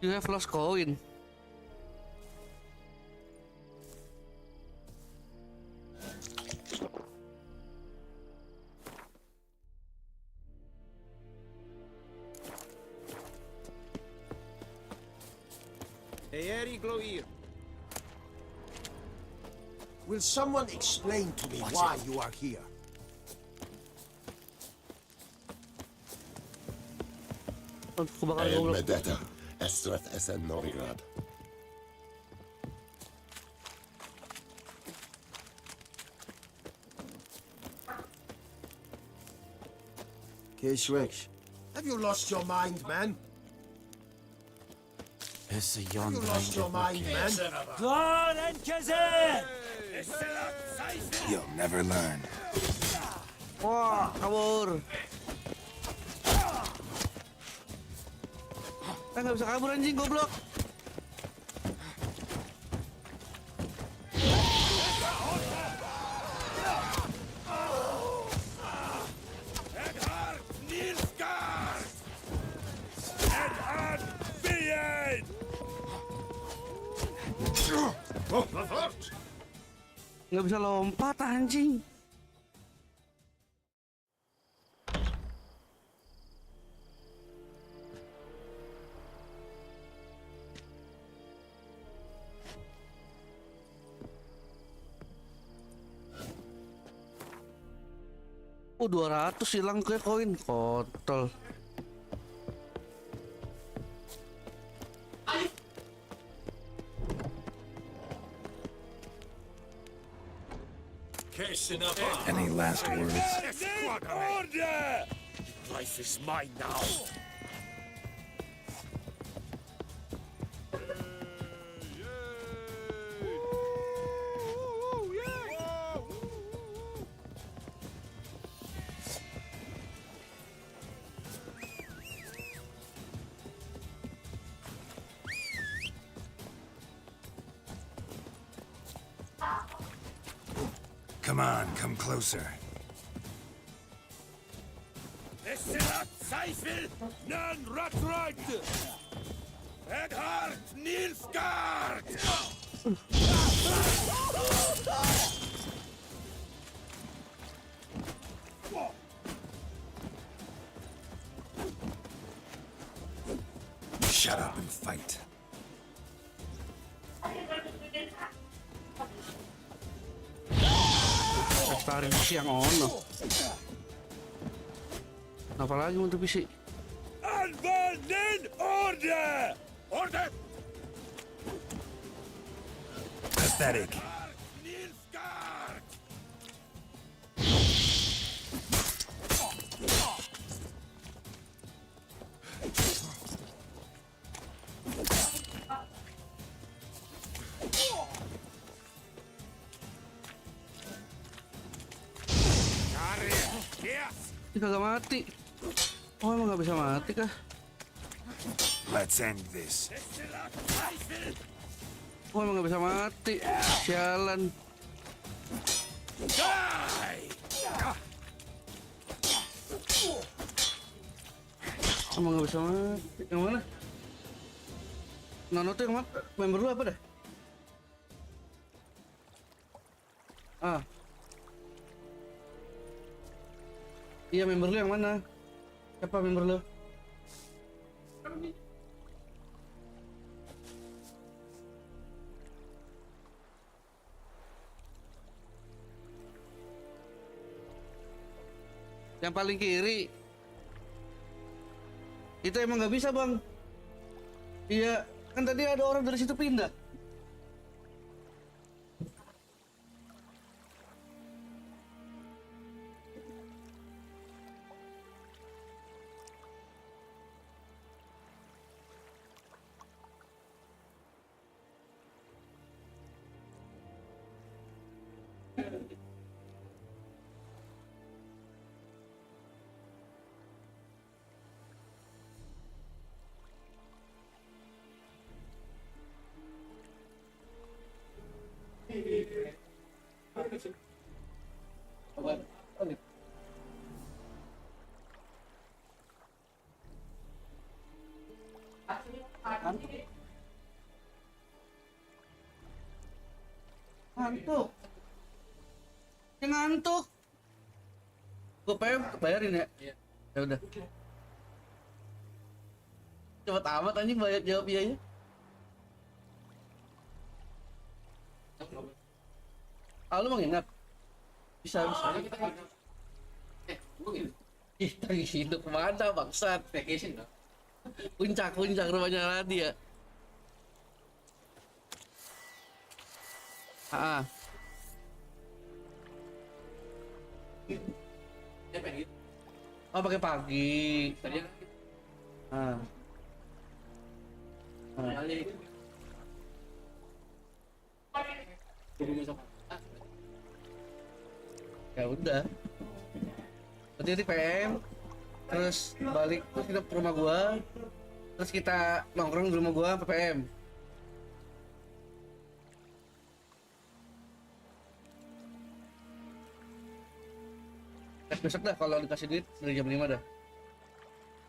You have lost coin. Will someone explain to me why you are here? Aku bakal goblok. Medetta, Estreth Esen Norigrad. Keeshwek. Have you lost your mind, man? It's a Have you lost your mind, man? God and Kazan! You'll never learn. Wah, kabur. Nggak bisa kabur anjing, goblok. Nggak bisa lompat anjing. Oh, 200 hilang ke koin kontol. Any last words? Order! Life is mine now. Come on, come closer. Esselat Seifel, Nan Ratreit! Eghard Nilfgaard! Shut up and fight. Tarik siang ono. Apalagi untuk bisi. Anwenden order! Order! Pathetic. Nilfgaard! Ini kagak mati. Oh, emang nggak bisa mati kah? Let's end this. Oh, emang nggak bisa mati. Sialan. Emang nggak bisa mati. Yang mana? Nono tuh yang mana? Member lu apa dah? Ah. Iya, member lu yang mana? Siapa member lu? Yang paling kiri. Itu emang nggak bisa, Bang. Iya, kan tadi ada orang dari situ pindah. Ngantuk. Yang ngantuk. Gue bayarin ya? Iya. Ya udah. Cepet amat anjing bayar jawab iya. Lu mau nginep? Bisa. Kita hidup kemana bangsat? Vacation dong. Puncak rumahnya Radi ya. Oh pakai pagi. Ya udah. Berarti PM, terus balik, terus kita ke rumah gua, terus kita nongkrong di rumah gua sampai PM. Besok dah kalau dikasih duit dari jam 5 dah.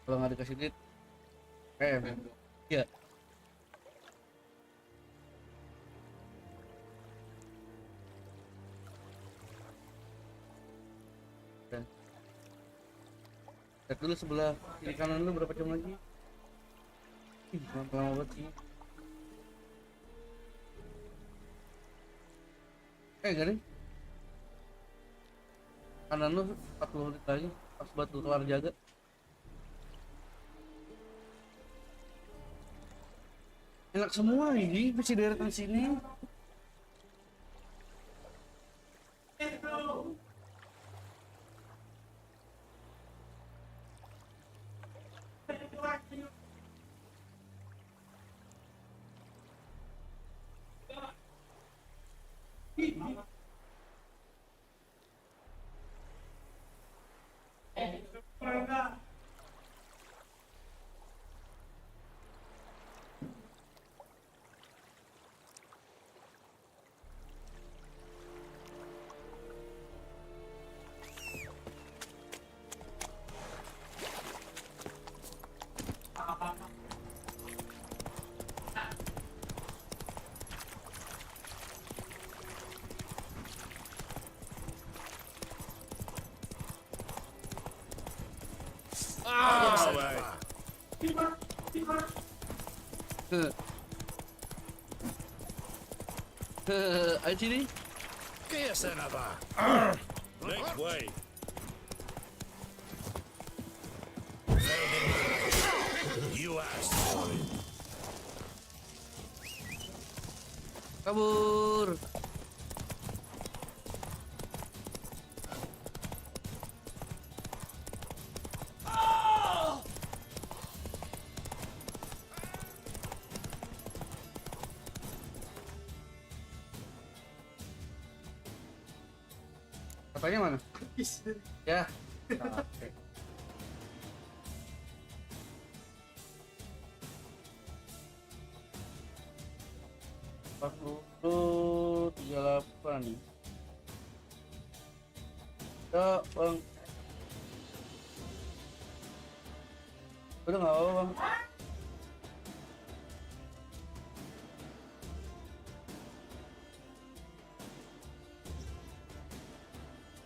Kalau nggak dikasih duit, PM. Iya. Cek dulu sebelah kiri kanan lu berapa jam lagi? Ih, lama banget sih. Enggak nih. Kanan lu 40 menit lagi pas buat lu keluar jaga. Enak semua ini, masih deretan sini. Ayo sini. Make way. You asked for it. Kabur. Katanya mana? Ya. Oke. Pas dulu 38. Ya, Bang. Udah nggak apa-apa, Bang.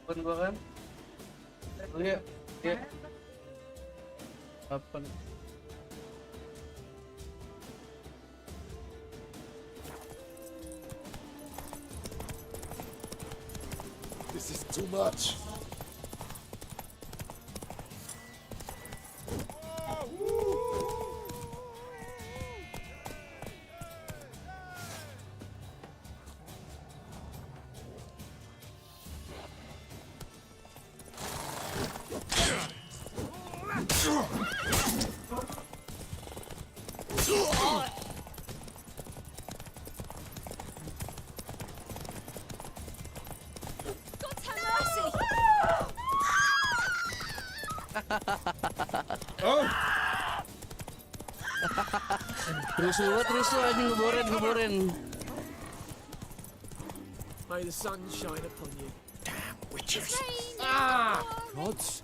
Bukan gua kan? Lihat, ya. Apa nih? This is too much. Terus lu anjing ngeboren. May the sun shine upon you. Damn witches. Rods?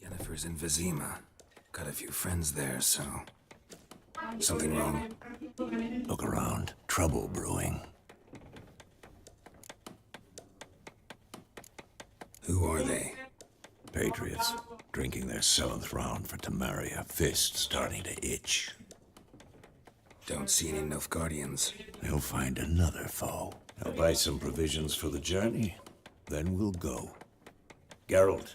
Yennefer's in Vizima. Got a few friends there, so... Something wrong? Look around. Trouble brewing. Who are they? Patriots. Drinking their 7th round for Tamaria. Fist starting to itch. Don't see any Nilfgaardians. They'll find another foe. I'll buy some provisions for the journey. Then we'll go. Geralt,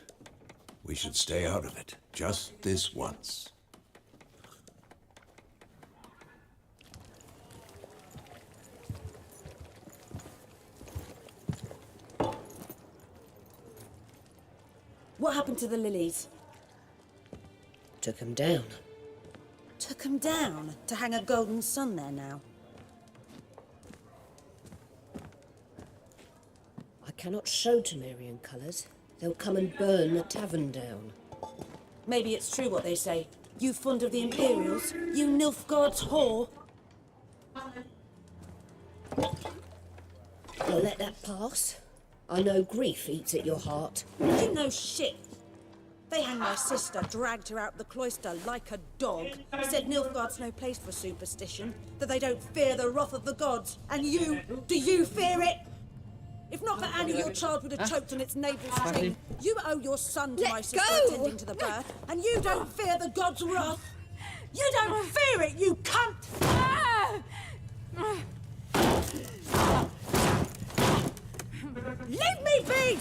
we should stay out of it. Just this once. What happened to the lilies? Took him down. Took 'em down to hang a golden sun there now. I cannot show Temerian colours. They'll come and burn the tavern down. Maybe it's true what they say. You fond of the Imperials? You Nilfgaard's whore? I'll let that pass. I know grief eats at your heart. You know shit. They hanged my sister, dragged her out the cloister like a dog. Said Nilfgaard's no place for superstition, that they don't fear the wrath of the gods. And you, do you fear it? If not for Annie, your child would have choked on its navel string. You owe your son to my sister attending to the birth, and you don't fear the gods' wrath. You don't fear it, you cunt! Leave me be!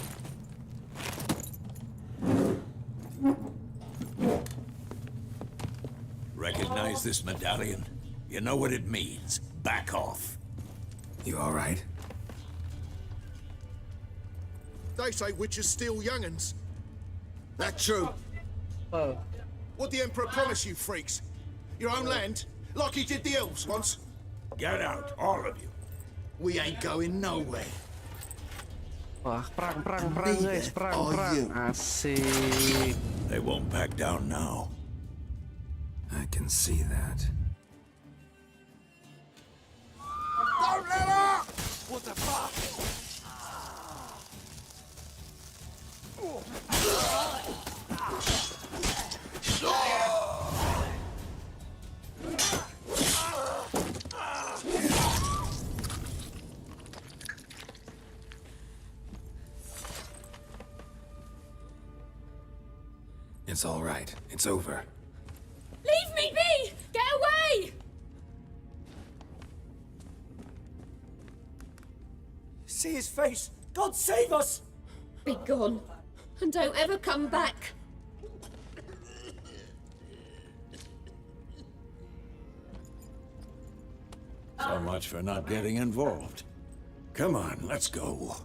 Recognize this medallion? You know what it means. Back off. You all right? They say witches steal young'uns. That true? Oh. What'd the Emperor promise you, freaks? Your own land? Like he did the elves once? Get out, all of you. We ain't going nowhere. Wah, perang guys, perang. Asik. They won't back down now. I can see that. Don't let up! What the fuck? It's all right. It's over. Leave me be! Get away! See his face! God save us! Be gone, and don't ever come back. So much for not getting involved. Come on, let's go.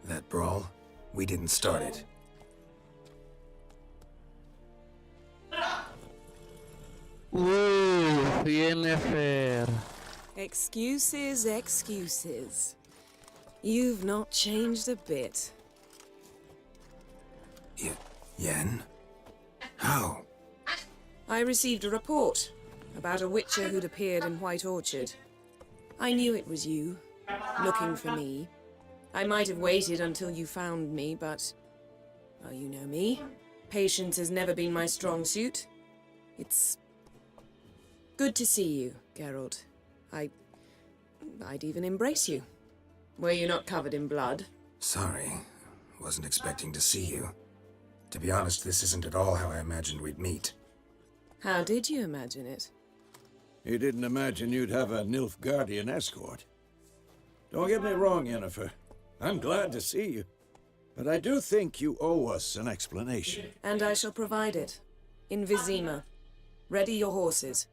That brawl, we didn't start it. Yennefer. Excuses, excuses. You've not changed a bit. Yen? How? I received a report about a witcher who'd appeared in White Orchard. I knew it was you, looking for me. I might have waited until you found me, but... well, you know me. Patience has never been my strong suit. It's... good to see you, Geralt. I'd even embrace you. Were you not covered in blood? Sorry. Wasn't expecting to see you. To be honest, this isn't at all how I imagined we'd meet. How did you imagine it? You didn't imagine you'd have a Nilfgaardian escort. Don't get me wrong, Yennefer. I'm glad to see you. But I do think you owe us an explanation. And I shall provide it. In Vizima. Ready your horses.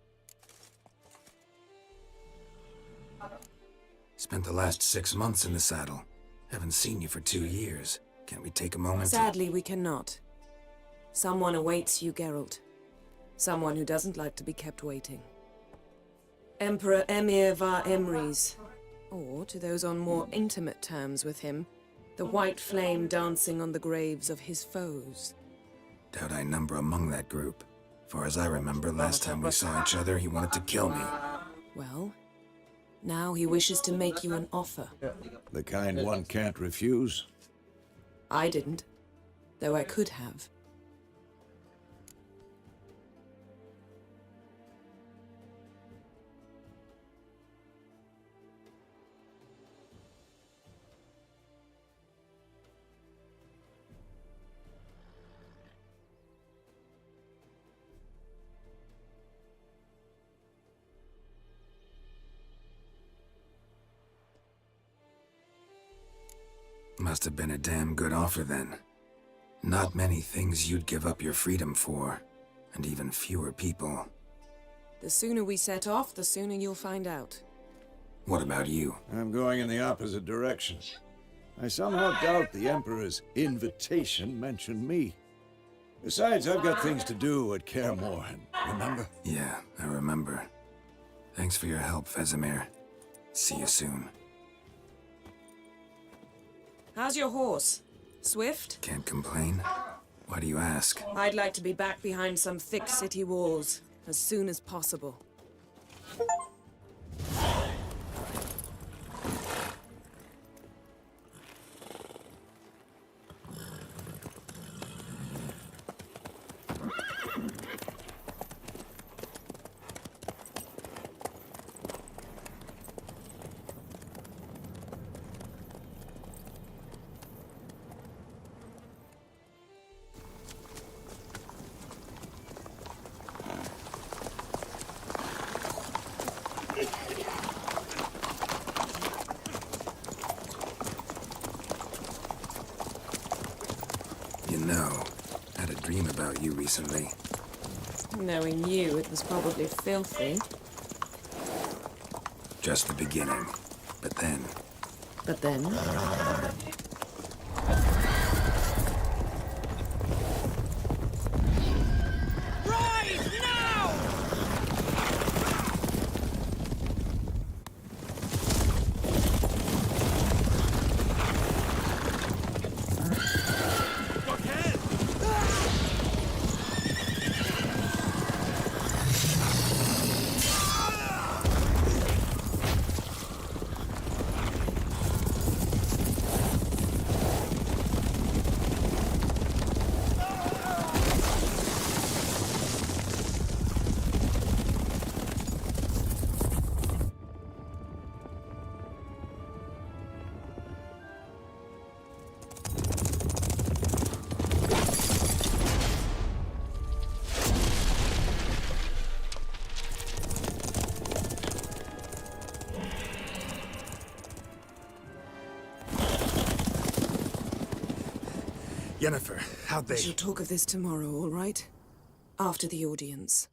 Spent the last 6 months in the saddle. Haven't seen you for 2 years. Can't we take a moment Sadly, we cannot. Someone awaits you, Geralt. Someone who doesn't like to be kept waiting. Emperor Emir var Emrys. Or, to those on more intimate terms with him, the white flame dancing on the graves of his foes. Doubt I number among that group. Far as I remember, last time we saw each other, he wanted to kill me. Well, now he wishes to make you an offer. The kind one can't refuse. I didn't, though I could have. Must have been a damn good offer then. Not many things you'd give up your freedom for, and even fewer people. The sooner we set off, the sooner you'll find out. What about you? I'm going in the opposite direction. I somehow doubt the Emperor's invitation mentioned me. Besides, I've got things to do at Kaer Morhen, remember? Yeah, I remember. Thanks for your help, Vesemir. See you soon. How's your horse? Swift? Can't complain. Why do you ask? I'd like to be back behind some thick city walls as soon as possible. You know, I had a dream about you recently. Knowing you, it was probably filthy. Just the beginning. But then... But then? Yennefer, how'd they... We shall talk of this tomorrow, all right? After the audience.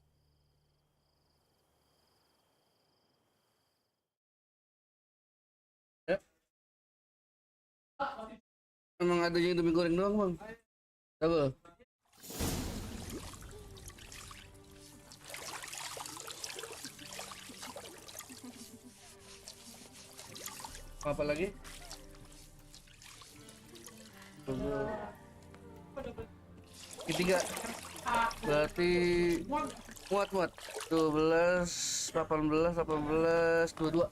Emang adanya Indomie goreng doang, Bang. Apa? Apa lagi? Ketiga. Berarti muat. 12, 18, 22.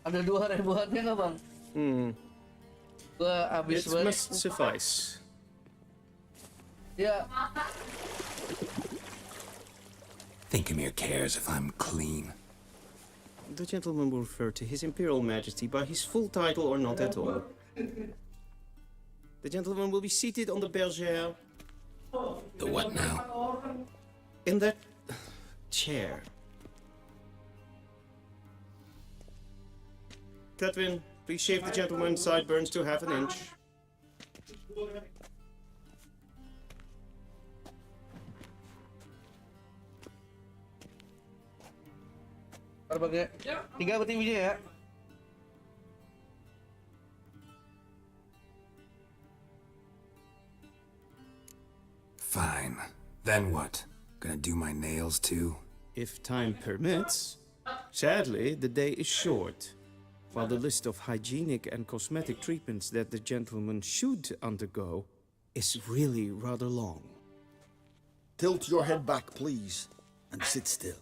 Ada 2 ribuannya nggak, Bang? Gua habis It must suffice. Ya. Think Emir cares if I'm clean. The gentleman will refer to His Imperial Majesty by his full title or not at all. The gentleman will be seated on the bergère. The what now? In that chair. Tetwin, please shave the gentleman's sideburns to half an inch. Tiga peti biji ya. Fine. Then what? Gonna do my nails too? If time permits. Sadly, the day is short, while the list of hygienic and cosmetic treatments that the gentleman should undergo is really rather long. Tilt your head back, please, and sit still.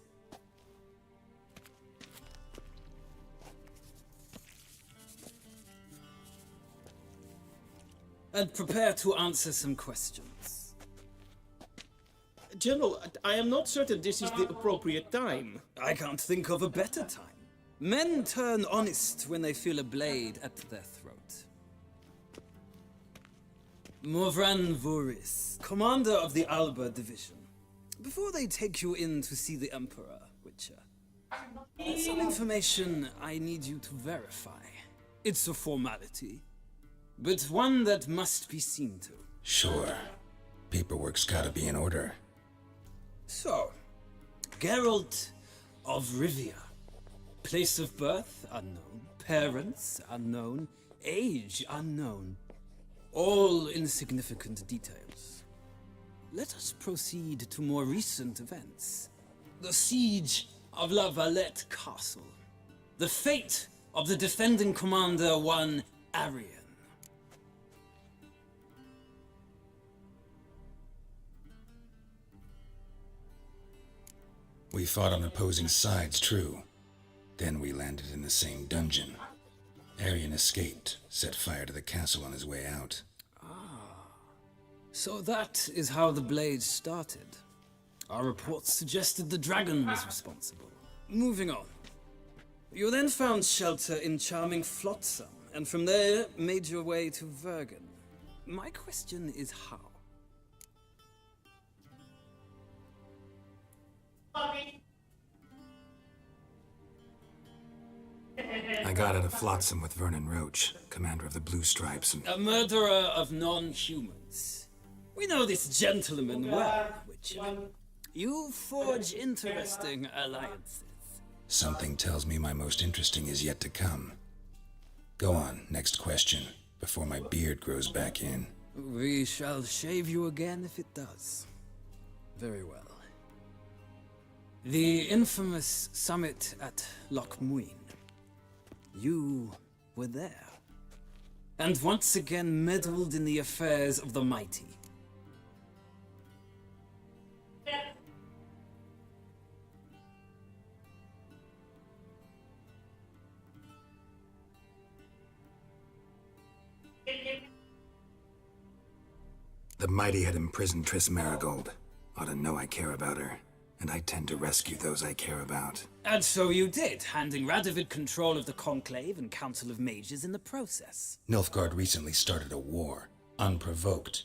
And prepare to answer some questions. General, I am not certain this is the appropriate time. I can't think of a better time. Men turn honest when they feel a blade at their throat. Morvran Voris, commander of the Alba Division. Before they take you in to see the Emperor, Witcher, there's some information I need you to verify. It's a formality, but one that must be seen to. Sure. Paperwork's gotta be in order. So, Geralt of Rivia. Place of birth unknown, parents unknown, age unknown. All insignificant details. Let us proceed to more recent events. The siege of La Valette Castle. The fate of the defending commander, one Arian. We fought on opposing sides, true. Then we landed in the same dungeon. Arian escaped, set fire to the castle on his way out. So that is how the blade started. Our reports suggested the dragon was responsible. Moving on. You then found shelter in charming Flotsam, and from there made your way to Vergen. My question is how? I got out of Flotsam with Vernon Roach, commander of the Blue Stripes, and... A murderer of non-humans. We know this gentleman well, Witcher. You forge interesting alliances. Something tells me my most interesting is yet to come. Go on, next question, before my beard grows back in. We shall shave you again if it does. Very well. The infamous summit at Loch Muin. You were there. And once again meddled in the affairs of the mighty. The mighty had imprisoned Triss Marigold. Ought to know I care about her, and I tend to rescue those I care about. And so you did, handing Radovid control of the Conclave and Council of Mages in the process. Nilfgaard recently started a war, unprovoked.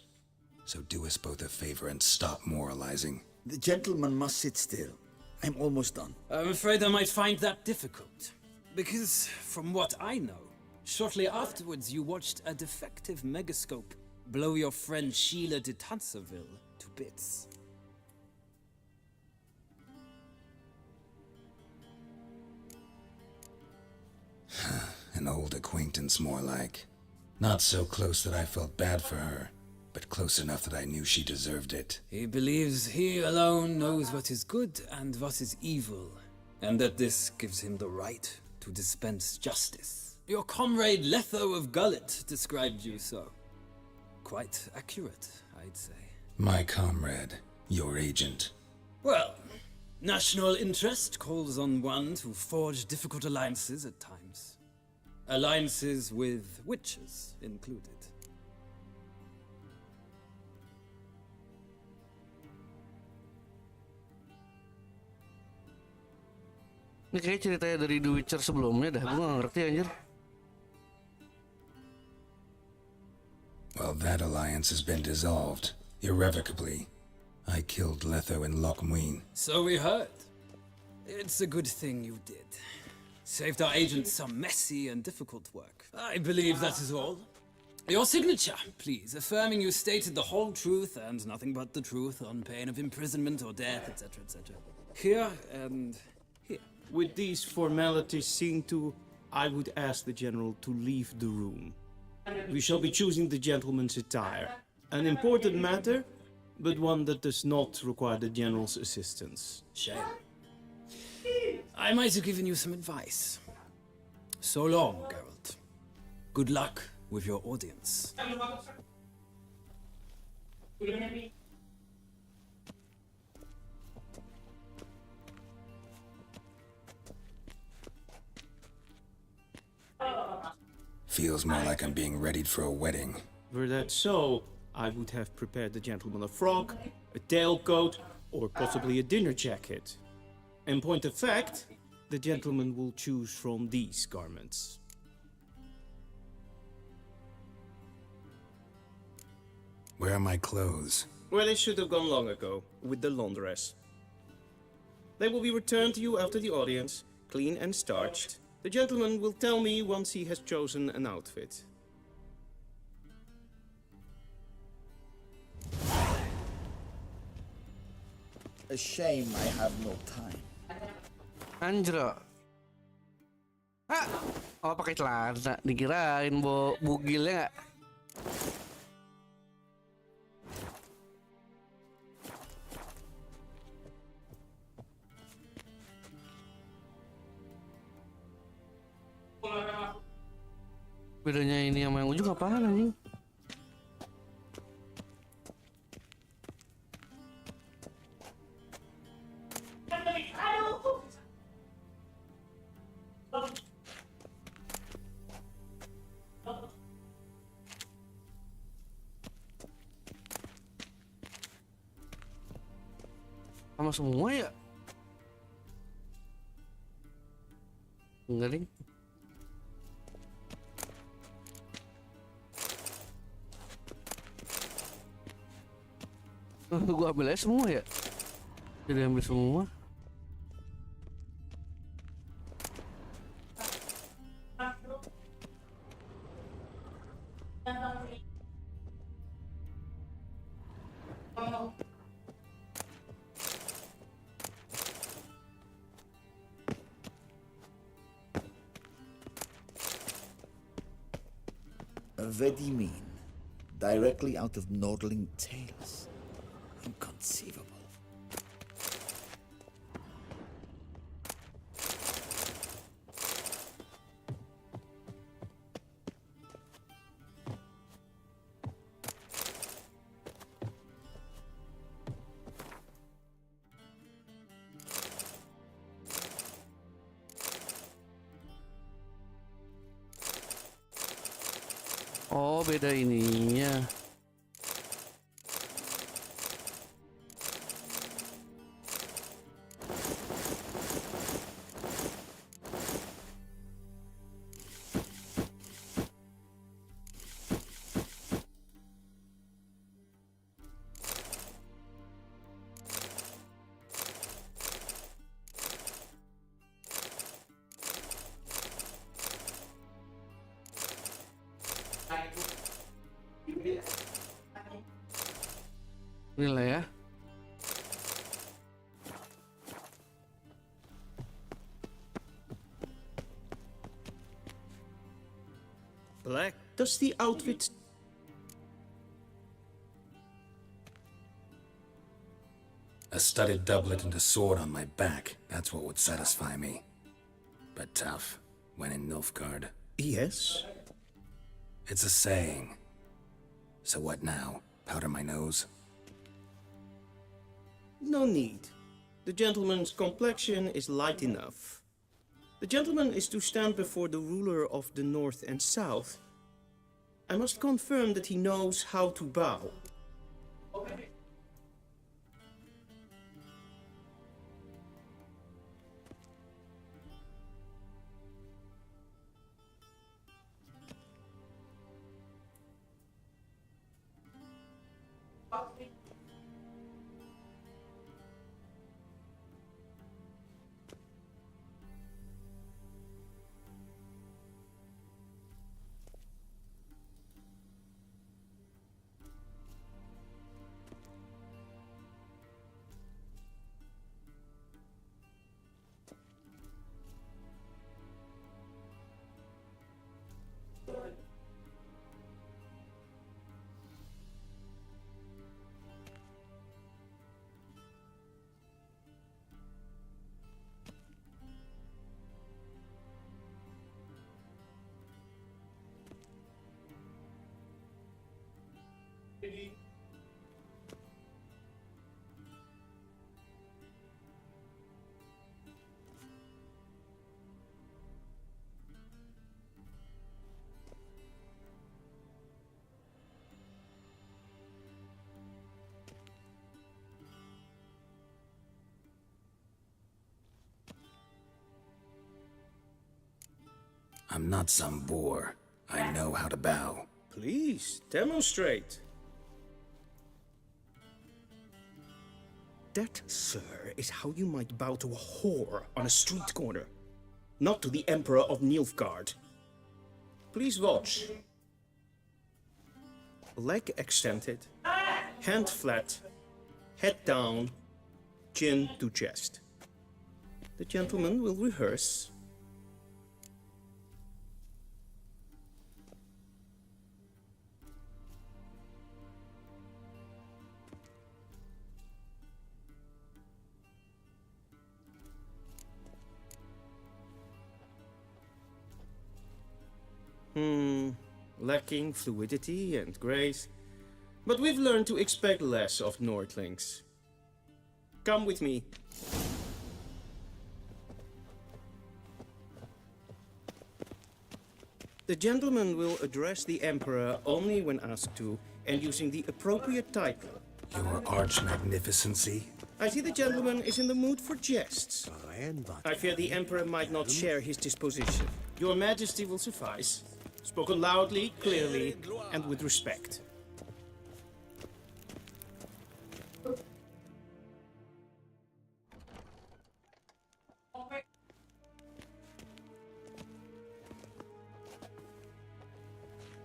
So do us both a favor and stop moralizing. The gentleman must sit still. I'm almost done. I'm afraid I might find that difficult. Because, from what I know, shortly afterwards you watched a defective megascope blow your friend Sheila de Tanserville to bits. An old acquaintance, more like. Not so close that I felt bad for her, but close enough that I knew she deserved it. He believes he alone knows what is good and what is evil, and that this gives him the right to dispense justice. Your comrade Letho of Gullet described you so. Quite accurate, I'd say. My comrade, your agent. Well, national interest calls on one to forge difficult alliances at times. Alliances with witches included. Ini kayak ceritanya dari The Witcher sebelumnya dah, gue gak ngerti anjir. Well, that alliance has been dissolved, irrevocably. I killed Letho in Loch Muin. So we heard. It's a good thing you did. Saved our agents some messy and difficult work. I believe that is all. Your signature, please, affirming you stated the whole truth and nothing but the truth on pain of imprisonment or death, etc., etc. Here and here. With these formalities seen to, I would ask the General to leave the room. We shall be choosing the gentleman's attire. An important matter, but one that does not require the General's assistance. Shame. I might have given you some advice. So long, Geralt. Good luck with your audience. Feels more like I'm being readied for a wedding. Were that so, I would have prepared the gentleman a frock, a tailcoat, or possibly a dinner jacket. In point of fact, the gentleman will choose from these garments. Where are my clothes? Well, they should have gone long ago, with the laundress. They will be returned to you after the audience, clean and starched. The gentleman will tell me once he has chosen an outfit. A shame I have no time. Anjro. Ah, oh pakai celana, dikirain bugilnya nggak? Bedanya ini sama yang ujung apaan anjing? Sama semua ya? Enggak ding. Gua ambil aja semua ya? Jadi ambil semua. Very mean. Directly out of Nordling tales. Inconceivable. Oh, beda ininya. Inilah ya. Black, does the outfit... A studded doublet and a sword on my back. That's what would satisfy me. But tough, when in Nilfgaard. Yes? It's a saying. So what now? Powder my nose? No need. The gentleman's complexion is light enough. The gentleman is to stand before the ruler of the North and South. I must confirm that he knows how to bow. I'm not some boor. I know how to bow. Please, demonstrate. That, sir, is how you might bow to a whore on a street corner, not to the Emperor of Nilfgaard. Please watch. Leg extended, hand flat, head down, chin to chest. The gentleman will rehearse. Lacking fluidity and grace, but we've learned to expect less of Nordlings. Come with me. The gentleman will address the Emperor only when asked to, and using the appropriate title. Your arch magnificency? I see the gentleman is in the mood for jests. I fear the Emperor might not share his disposition. Your Majesty will suffice. Spoken loudly, clearly, and with respect.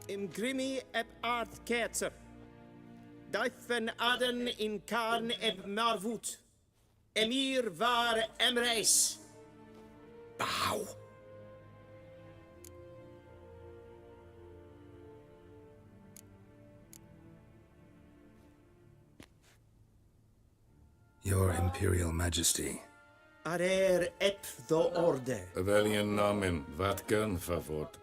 Im grimi eb art ketzer. Daifen aden in karn eb marvut. Emir var emreis. Bow. Your Imperial Majesty. Arer ep the orde. Velian namen, vatgen favort.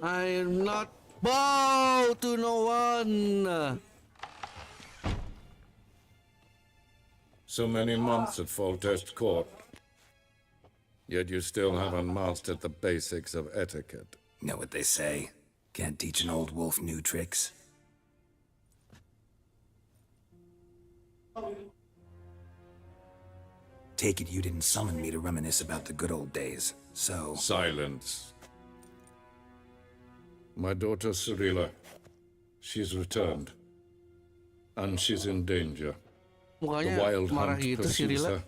I'm not bow to no one. So many months at Foltest Court. Yet you still haven't mastered the basics of etiquette. Know what they say? Can't teach an old wolf new tricks. Take it you didn't summon me to reminisce about the good old days, so... Silence. My daughter Cyrilla, she's returned. And she's in danger. The wild hunt pursues her.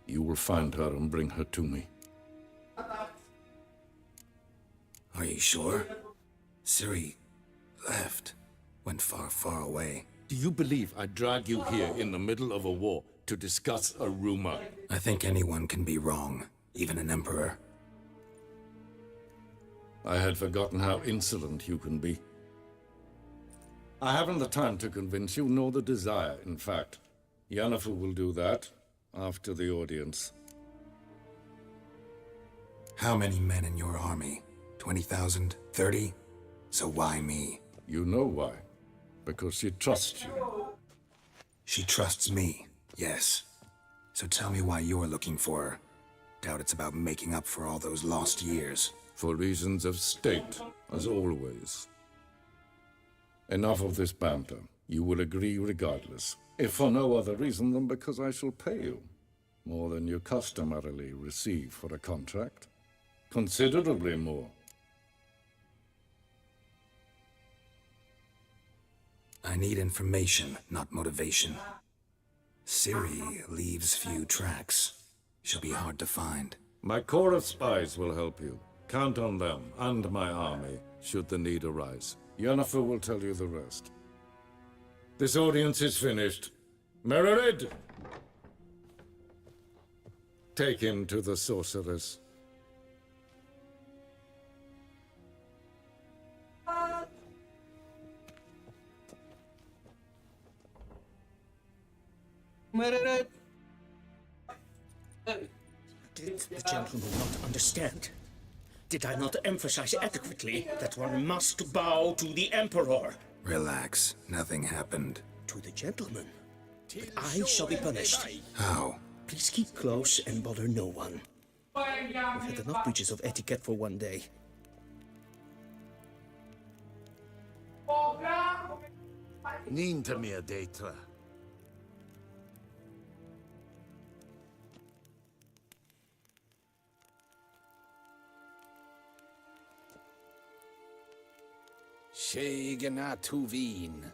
You will find her and bring her to me. Are you sure? Ciri left. Went far, far away. Do you believe I'd drag you here in the middle of a war to discuss a rumor? I think anyone can be wrong, even an emperor. I had forgotten how insolent you can be. I haven't the time to convince you, nor the desire, in fact. Yennefer will do that after the audience. How many men in your army? 20,000? 30? So why me? You know why. Because she trusts you. She trusts me, yes. So tell me why you're looking for her. Doubt it's about making up for all those lost years. For reasons of state, as always. Enough of this banter. You will agree regardless. If for no other reason than because I shall pay you. More than you customarily receive for a contract. Considerably more. I need information, not motivation. Ciri leaves few tracks. She'll be hard to find. My corps of spies will help you. Count on them, and my army, should the need arise. Yennefer will tell you the rest. This audience is finished. Mererid! Take him to the sorceress. Mererid! Did the gentleman not understand? Did I not emphasize adequately that one must bow to the Emperor? Relax. Nothing happened. To the gentleman. But I shall be punished. How? Please keep close and bother no one. We've had enough breaches of etiquette for one day. Ninta mia detra. Shegana Tuvin.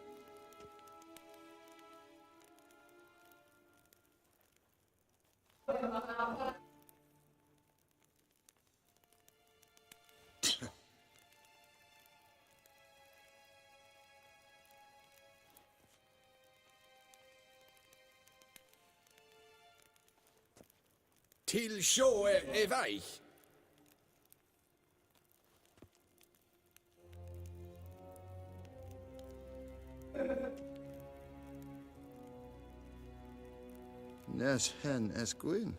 Till sjå är väg. Nes hen esquin.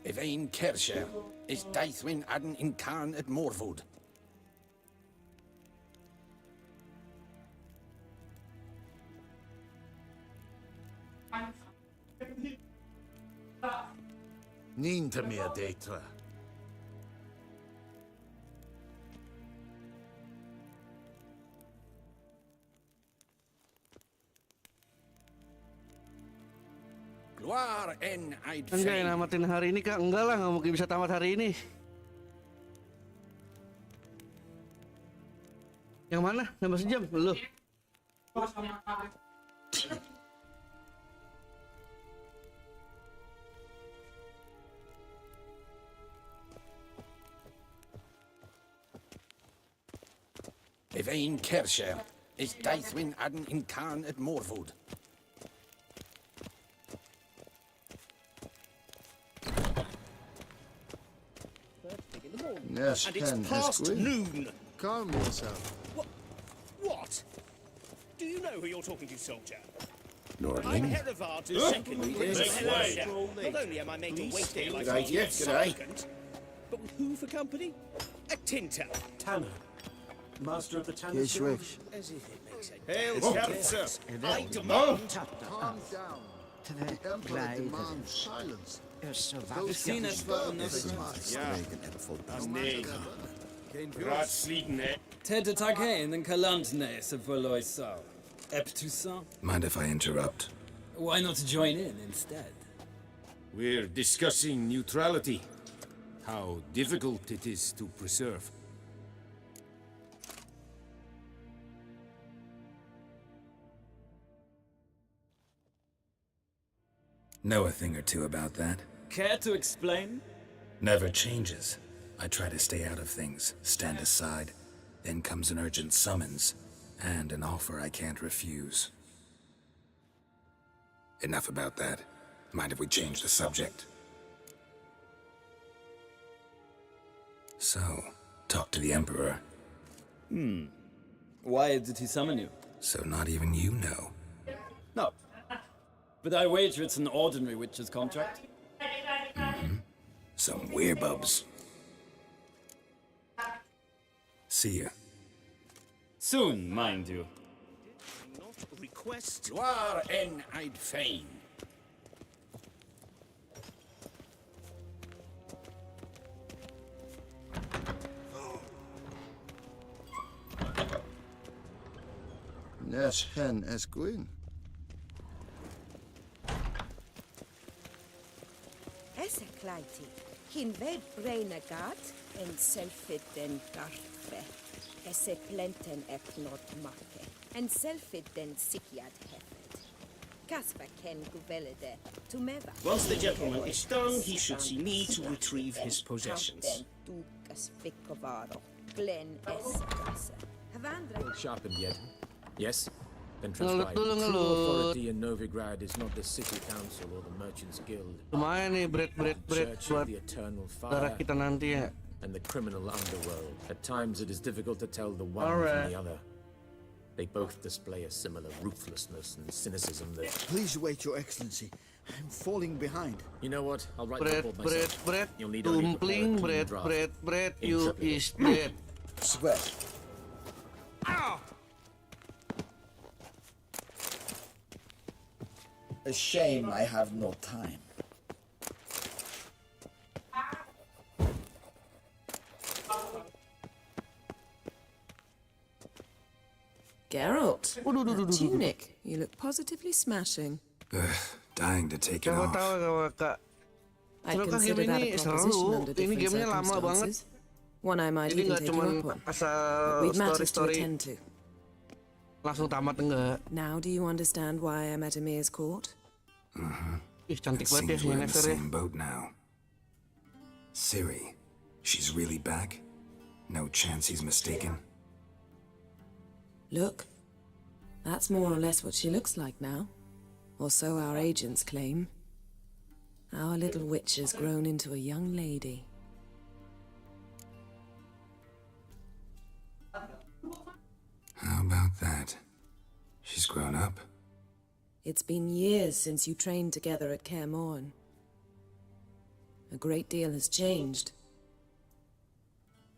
Evain Kersher is Daithwin Adden in Karn at Morwood. Ninta mir data. Gloire en I'd Enggak namatin hari ini, Kak. Enggak lah, nggak mungkin bisa tamat hari ini. Yang mana? Nambah sejam? Lu. Evain Kersher is Daithwin Adden in Karn at Morwood. Nes And it's hen past esquin. noon. Calm yourself. What? Do you know who you're talking to, soldier? I'm Nordling? Hellowrrr's second Prince of Hellowrrr. Not only am I made to wait here like G'day, a yeah, g'day. supplicant, but with who for company? A tinter. Tanner. Master of the Tanner Yes, Guild. wish. As if it makes any Hail, difference. Captain. I demand... Calm down. The Emperor demands silence. Sines var Ja. Nee. Ratsliden, eh? Tete Taghain and Kalantne se Voloisau. Eptusan. Mind if I interrupt? Why not join in instead? We're discussing neutrality. How difficult it is to preserve. Know a thing or two about that? Care to explain? Never changes. I try to stay out of things, stand aside. Then comes an urgent summons, and an offer I can't refuse. Enough about that. Mind if we change the subject? So, talk to the Emperor. Why did he summon you? So not even you know. No. But I wager it's an ordinary witcher's contract. Some werebubs. See ya. Soon, mind you. Not request... Gloire en I'd fain. Nes hen esquin. Esse kleiti. Hin ved breina gat en selfit den gartfe. Esse plenten eknot marke. En selfit den sikiad hefet. Kasper ken guvelede to meva. Once the gentleman is done, he should see me to retrieve his possessions. Dukas fikovaro. Glen esse. Havandra. Sharpened yet? Yes? Then Ngelut transcribe. dulu, True ngelut. authority in Novigrad is not the city council or the merchants guild. Lumayan nih bread Church buat of the eternal darah fire kita nanti ya. and the criminal underworld. At times it is difficult to tell the one Alright. from the other. They both display a similar ruthlessness and cynicism that... Please wait, Your Excellency. I'm falling behind. You know what? I'll write Bread, the report bread, myself. bread. You'll need only prepare a Tumpling, clean bread, draft. bread. You Intrepid. is dead. Sweat. A shame I have no time. Geralt, that tunic. You look positively smashing. Ugh, dying to take it Siapa off. tahu kalau Kak. I'd Soalnya kan game consider that ini a proposition seru. under Ini different gamenya lama banget. circumstances. One I might Jadi even nggak take you cuman up on. But asal we've matters to story-story attend to. langsung tamat enggak. Now do you understand why I'm at Emir's court? Ih, cantik It banget ya seems we're in the Yennefer ya. same boat now. Ciri, she's really back? No chance he's mistaken? Look, that's more or less what she looks like now. Or so our agents claim. Our little witch has grown into a young lady. How about that? She's grown up? It's been years since you trained together at Kaer Morhen. A great deal has changed.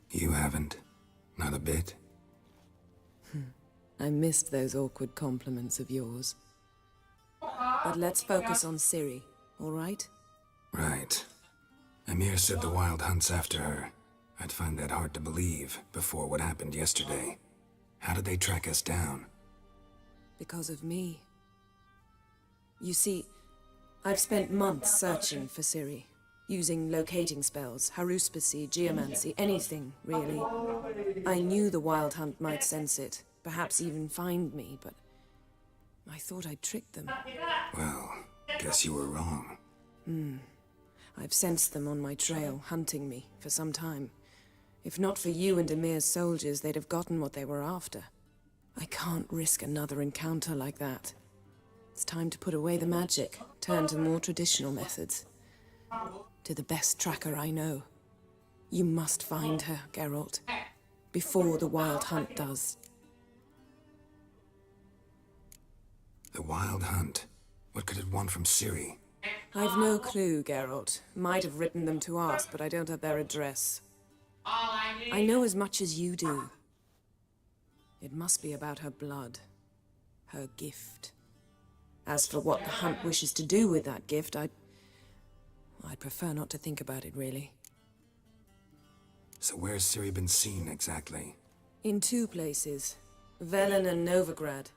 You haven't. Not a bit. I missed those awkward compliments of yours. But let's focus on Ciri, all right? Right. Emir said the Wild Hunt's after her. I'd find that hard to believe before what happened yesterday. How did they track us down? Because of me. You see, I've spent months searching for Ciri, using locating spells, haruspicy, geomancy, anything, really. I knew the Wild Hunt might sense it, perhaps even find me, but I thought I'd tricked them. Well, guess you were wrong. I've sensed them on my trail, hunting me, for some time. If not for you and Emir's soldiers, they'd have gotten what they were after. I can't risk another encounter like that. It's time to put away the magic, turn to more traditional methods. To the best tracker I know. You must find her, Geralt. Before the Wild Hunt does. The Wild Hunt? What could it want from Ciri? I've no clue, Geralt. Might have written them to ask, but I don't have their address. I know as much as you do. It must be about her blood. Her gift. As for what the Hunt wishes to do with that gift, I'd prefer not to think about it, really. So where's Ciri been seen, exactly? In two places. Velen and Novigrad.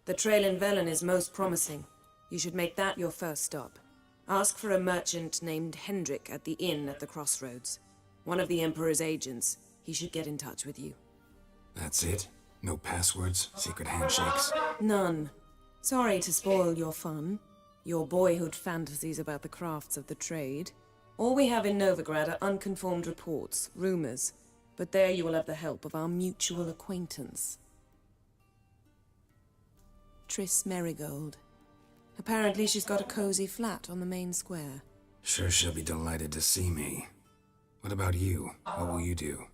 The trail in Velen is most promising. You should make that your first stop. Ask for a merchant named Hendrik at the inn at the crossroads. One of the Emperor's agents. He should get in touch with you. That's it? No passwords? Secret handshakes? None. Sorry to spoil your fun. Your boyhood fantasies about the crafts of the trade. All we have in Novigrad are unconformed reports, rumors. But there you will have the help of our mutual acquaintance. Triss Merigold. Apparently she's got a cozy flat on the main square. Sure she'll be delighted to see me. What about you? What will you do?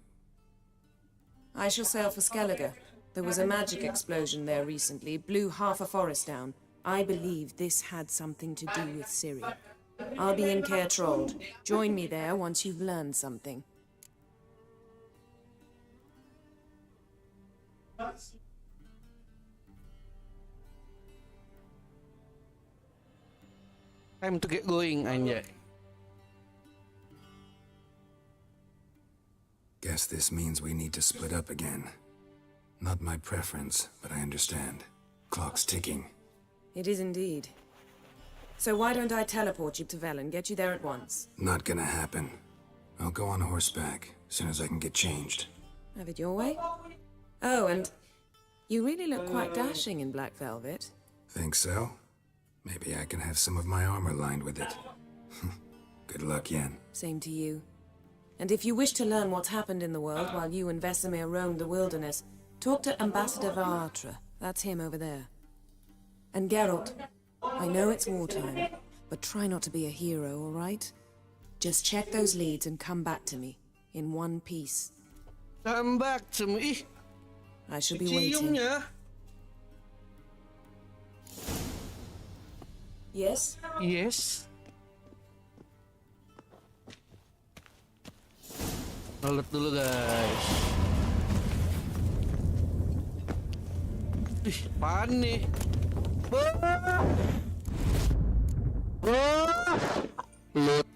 I shall sail for Skellige. There was a magic explosion there recently, blew half a forest down. I believe this had something to do with Ciri. I'll be in Caer Trolde. Join me there once you've learned something. Time to get going, anjay. Guess this means we need to split up again. Not my preference, but I understand. Clock's ticking. It is indeed. So why don't I teleport you to Velen, get you there at once? Not gonna happen. I'll go on horseback, as soon as I can get changed. Have it your way? Oh, and you really look quite dashing in black velvet. Think so? Maybe I can have some of my armor lined with it. Good luck, Yen. Same to you. And if you wish to learn what's happened in the world while you and Vesemir roamed the wilderness, talk to Ambassador Varatra. That's him over there. And Geralt, I know it's wartime, but try not to be a hero, all right? Just check those leads and come back to me, in one piece. Come back to me. I shall be waiting. Yes? Yes. Alert dulu, guys. Ih, apaan nih? Loot.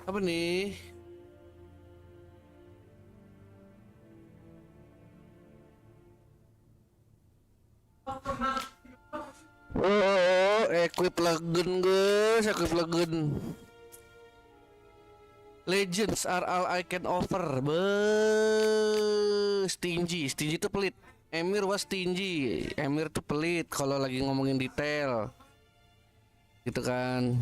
Apa nih? Oh, equip lagun guys, equip lagun. Legends are all I can offer. Stingy itu pelit. Emir was stingy. Emir tuh pelit kalau lagi ngomongin detail. Gitu kan.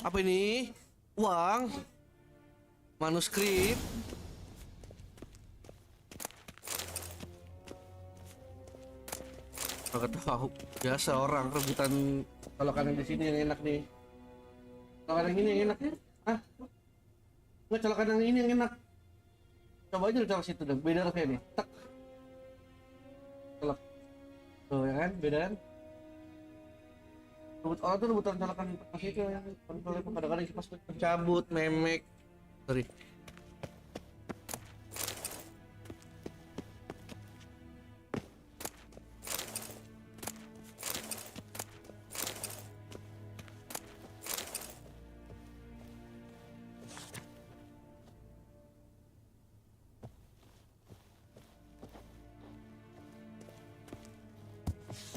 Apa ini? Uang. Manuskrip. Agak tahu. Biasa orang rebutan colokan yang di sini yang enak nih. Colokan yang ini yang enak ya? Hah? Nggak, colokan yang ini yang enak. Coba aja lu colok situ dong. Beda rasanya nih. Tak. Colok. Tuh ya kan? Beda kan? Orang tuh rebutan colokan pas itu yang kadang-kadang pas cabut, memek. Sorry.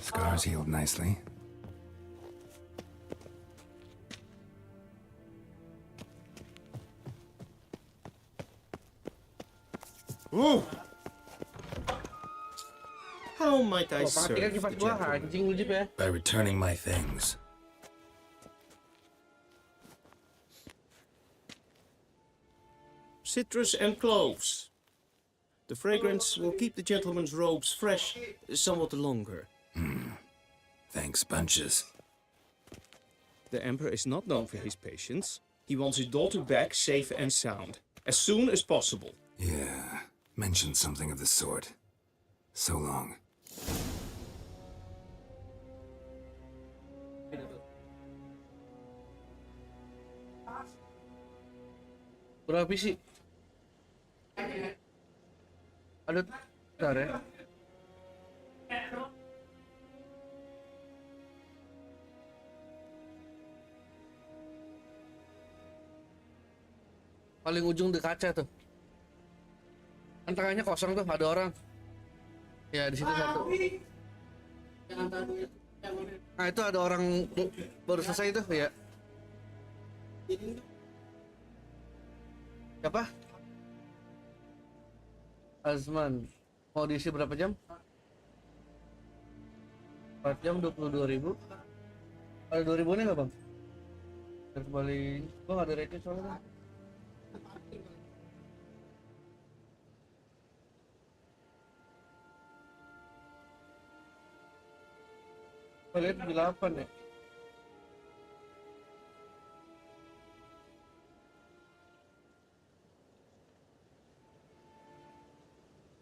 Scars healed nicely. Ooh. How might I serve the gentleman? By returning my things. Citrus and cloves. The fragrance will keep the gentleman's robes fresh somewhat longer. Thanks, bunches. The Emperor is not known for his patience. He wants his daughter back safe and sound, as soon as possible. Yeah, mentioned something of the sort. So long. Berapa sih? Ada, bentar ya. Paling ujung di kaca tuh. Kan tengahnya kosong tuh, ada orang. Ya di situ satu. Nah itu ada orang baru selesai tuh ya. Siapa? Azman. Mau diisi berapa jam? 4 jam 22.000. Ada 2.000 nya nggak bang? Kembali. Gua nggak ada rate soalnya. Lihat 8 ya.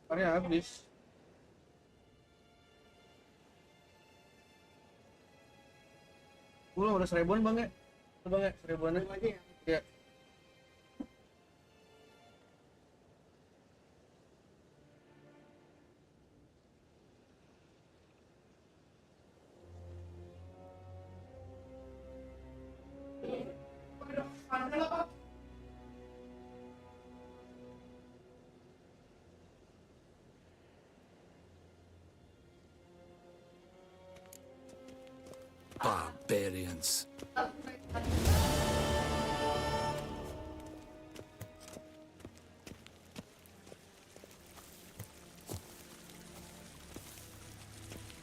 Hari habis. Udah 1.000-an bang ya? Bang ya 1.000-an ya. Barbarians.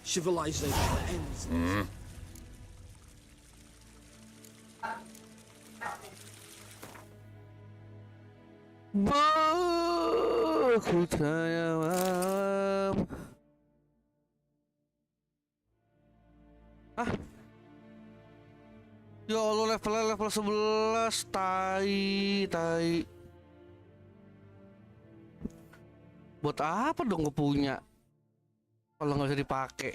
Civilization ends. Aku sayang. Ah. Ya Allah, level 11. Tai. Buat apa dong gue punya kalau nggak bisa dipakai?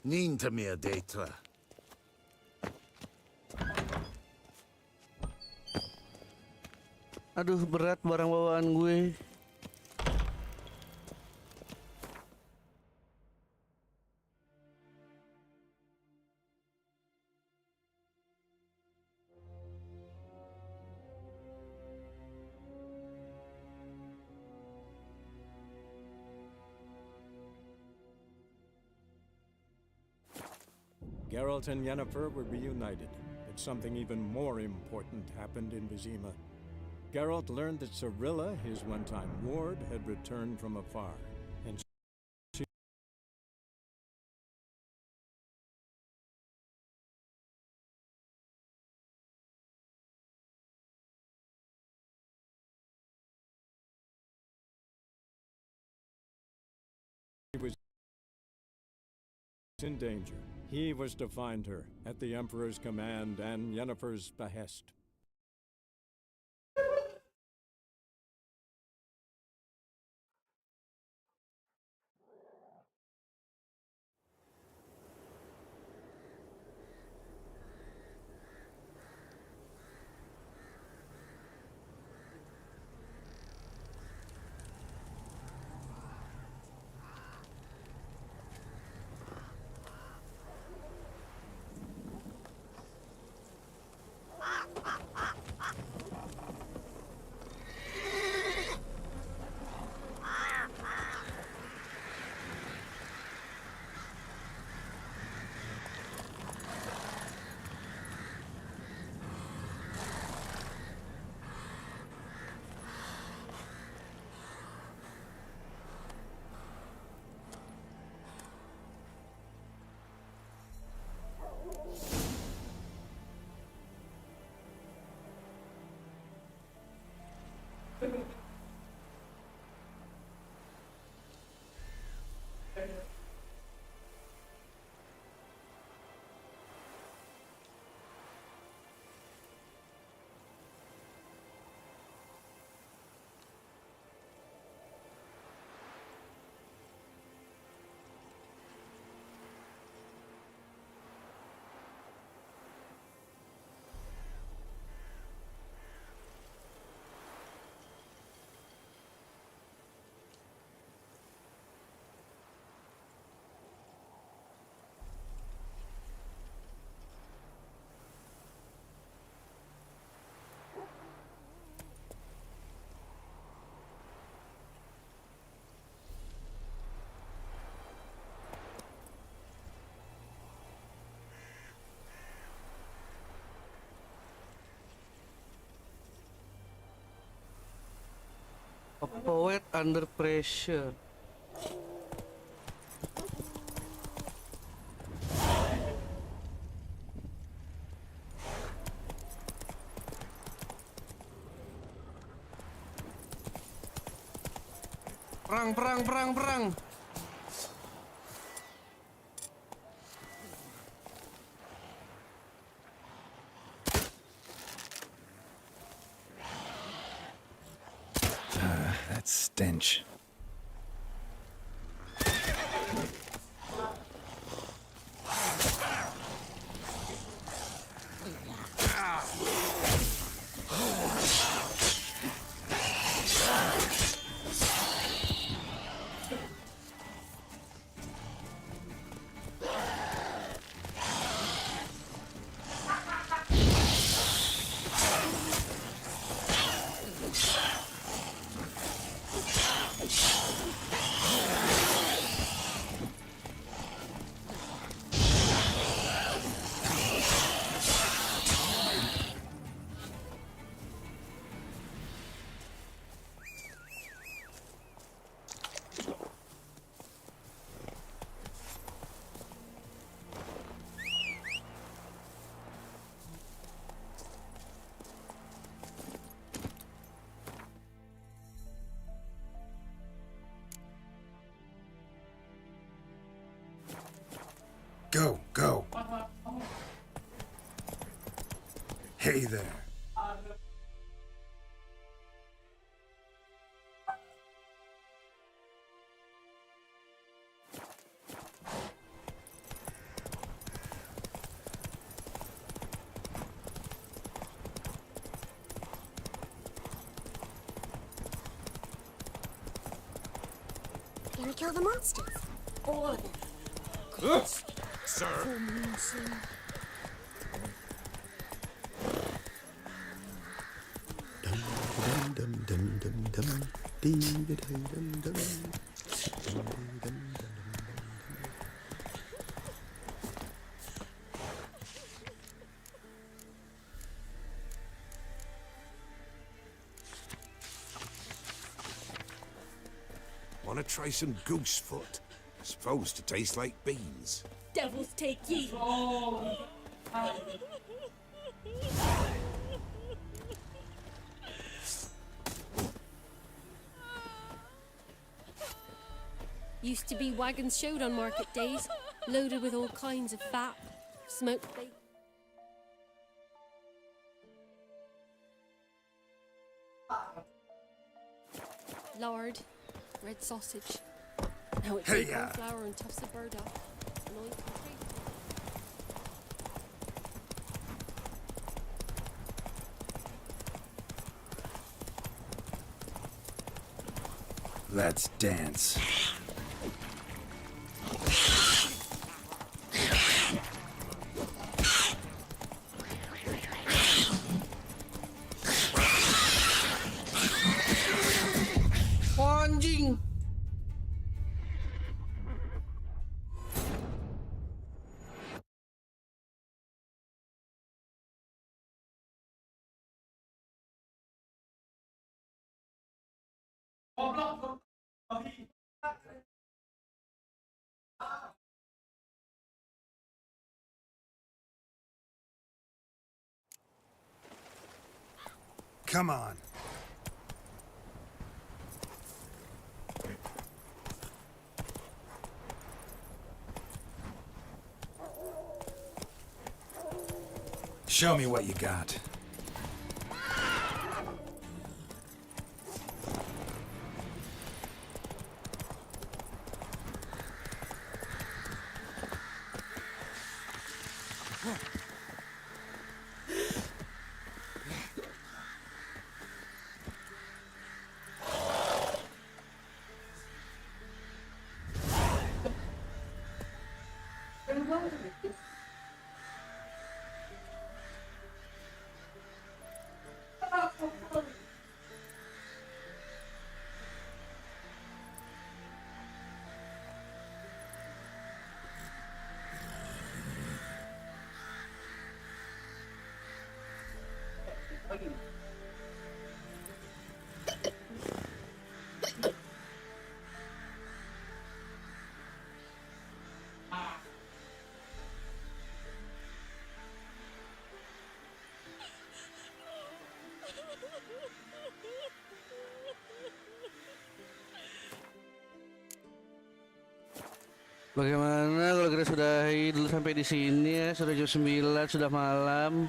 Ninta mir detra. Aduh, berat barang bawaan gue. Geralt and Yennefer were reunited, but something even more important happened in Vizima. Geralt learned that Cirilla, his one-time ward, had returned from afar, and she was in danger. He was to find her, at the Emperor's command and Yennefer's behest. A poet under pressure. Perang. That stench. Go. Hey there. kill the monsters. All of them. Sir. Want to try some goose foot? Supposed to taste like beans. Devils take ye. Used to be wagons showed on market days, loaded with all kinds of fat, smoked bacon. Lard, red sausage. Now it's bacon, flour and tufts of burdock. And all you can taste. Let's dance. Anjing. Come on. Show me what you got. Bagaimana kalau kita sudahi dulu sampai di sini ya, sudah jam 9, sudah malam.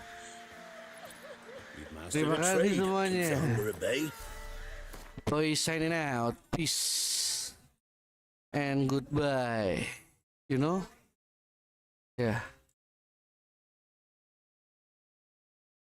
Terima kasih semuanya. Toy signing out. Peace and goodbye. You know? Yeah.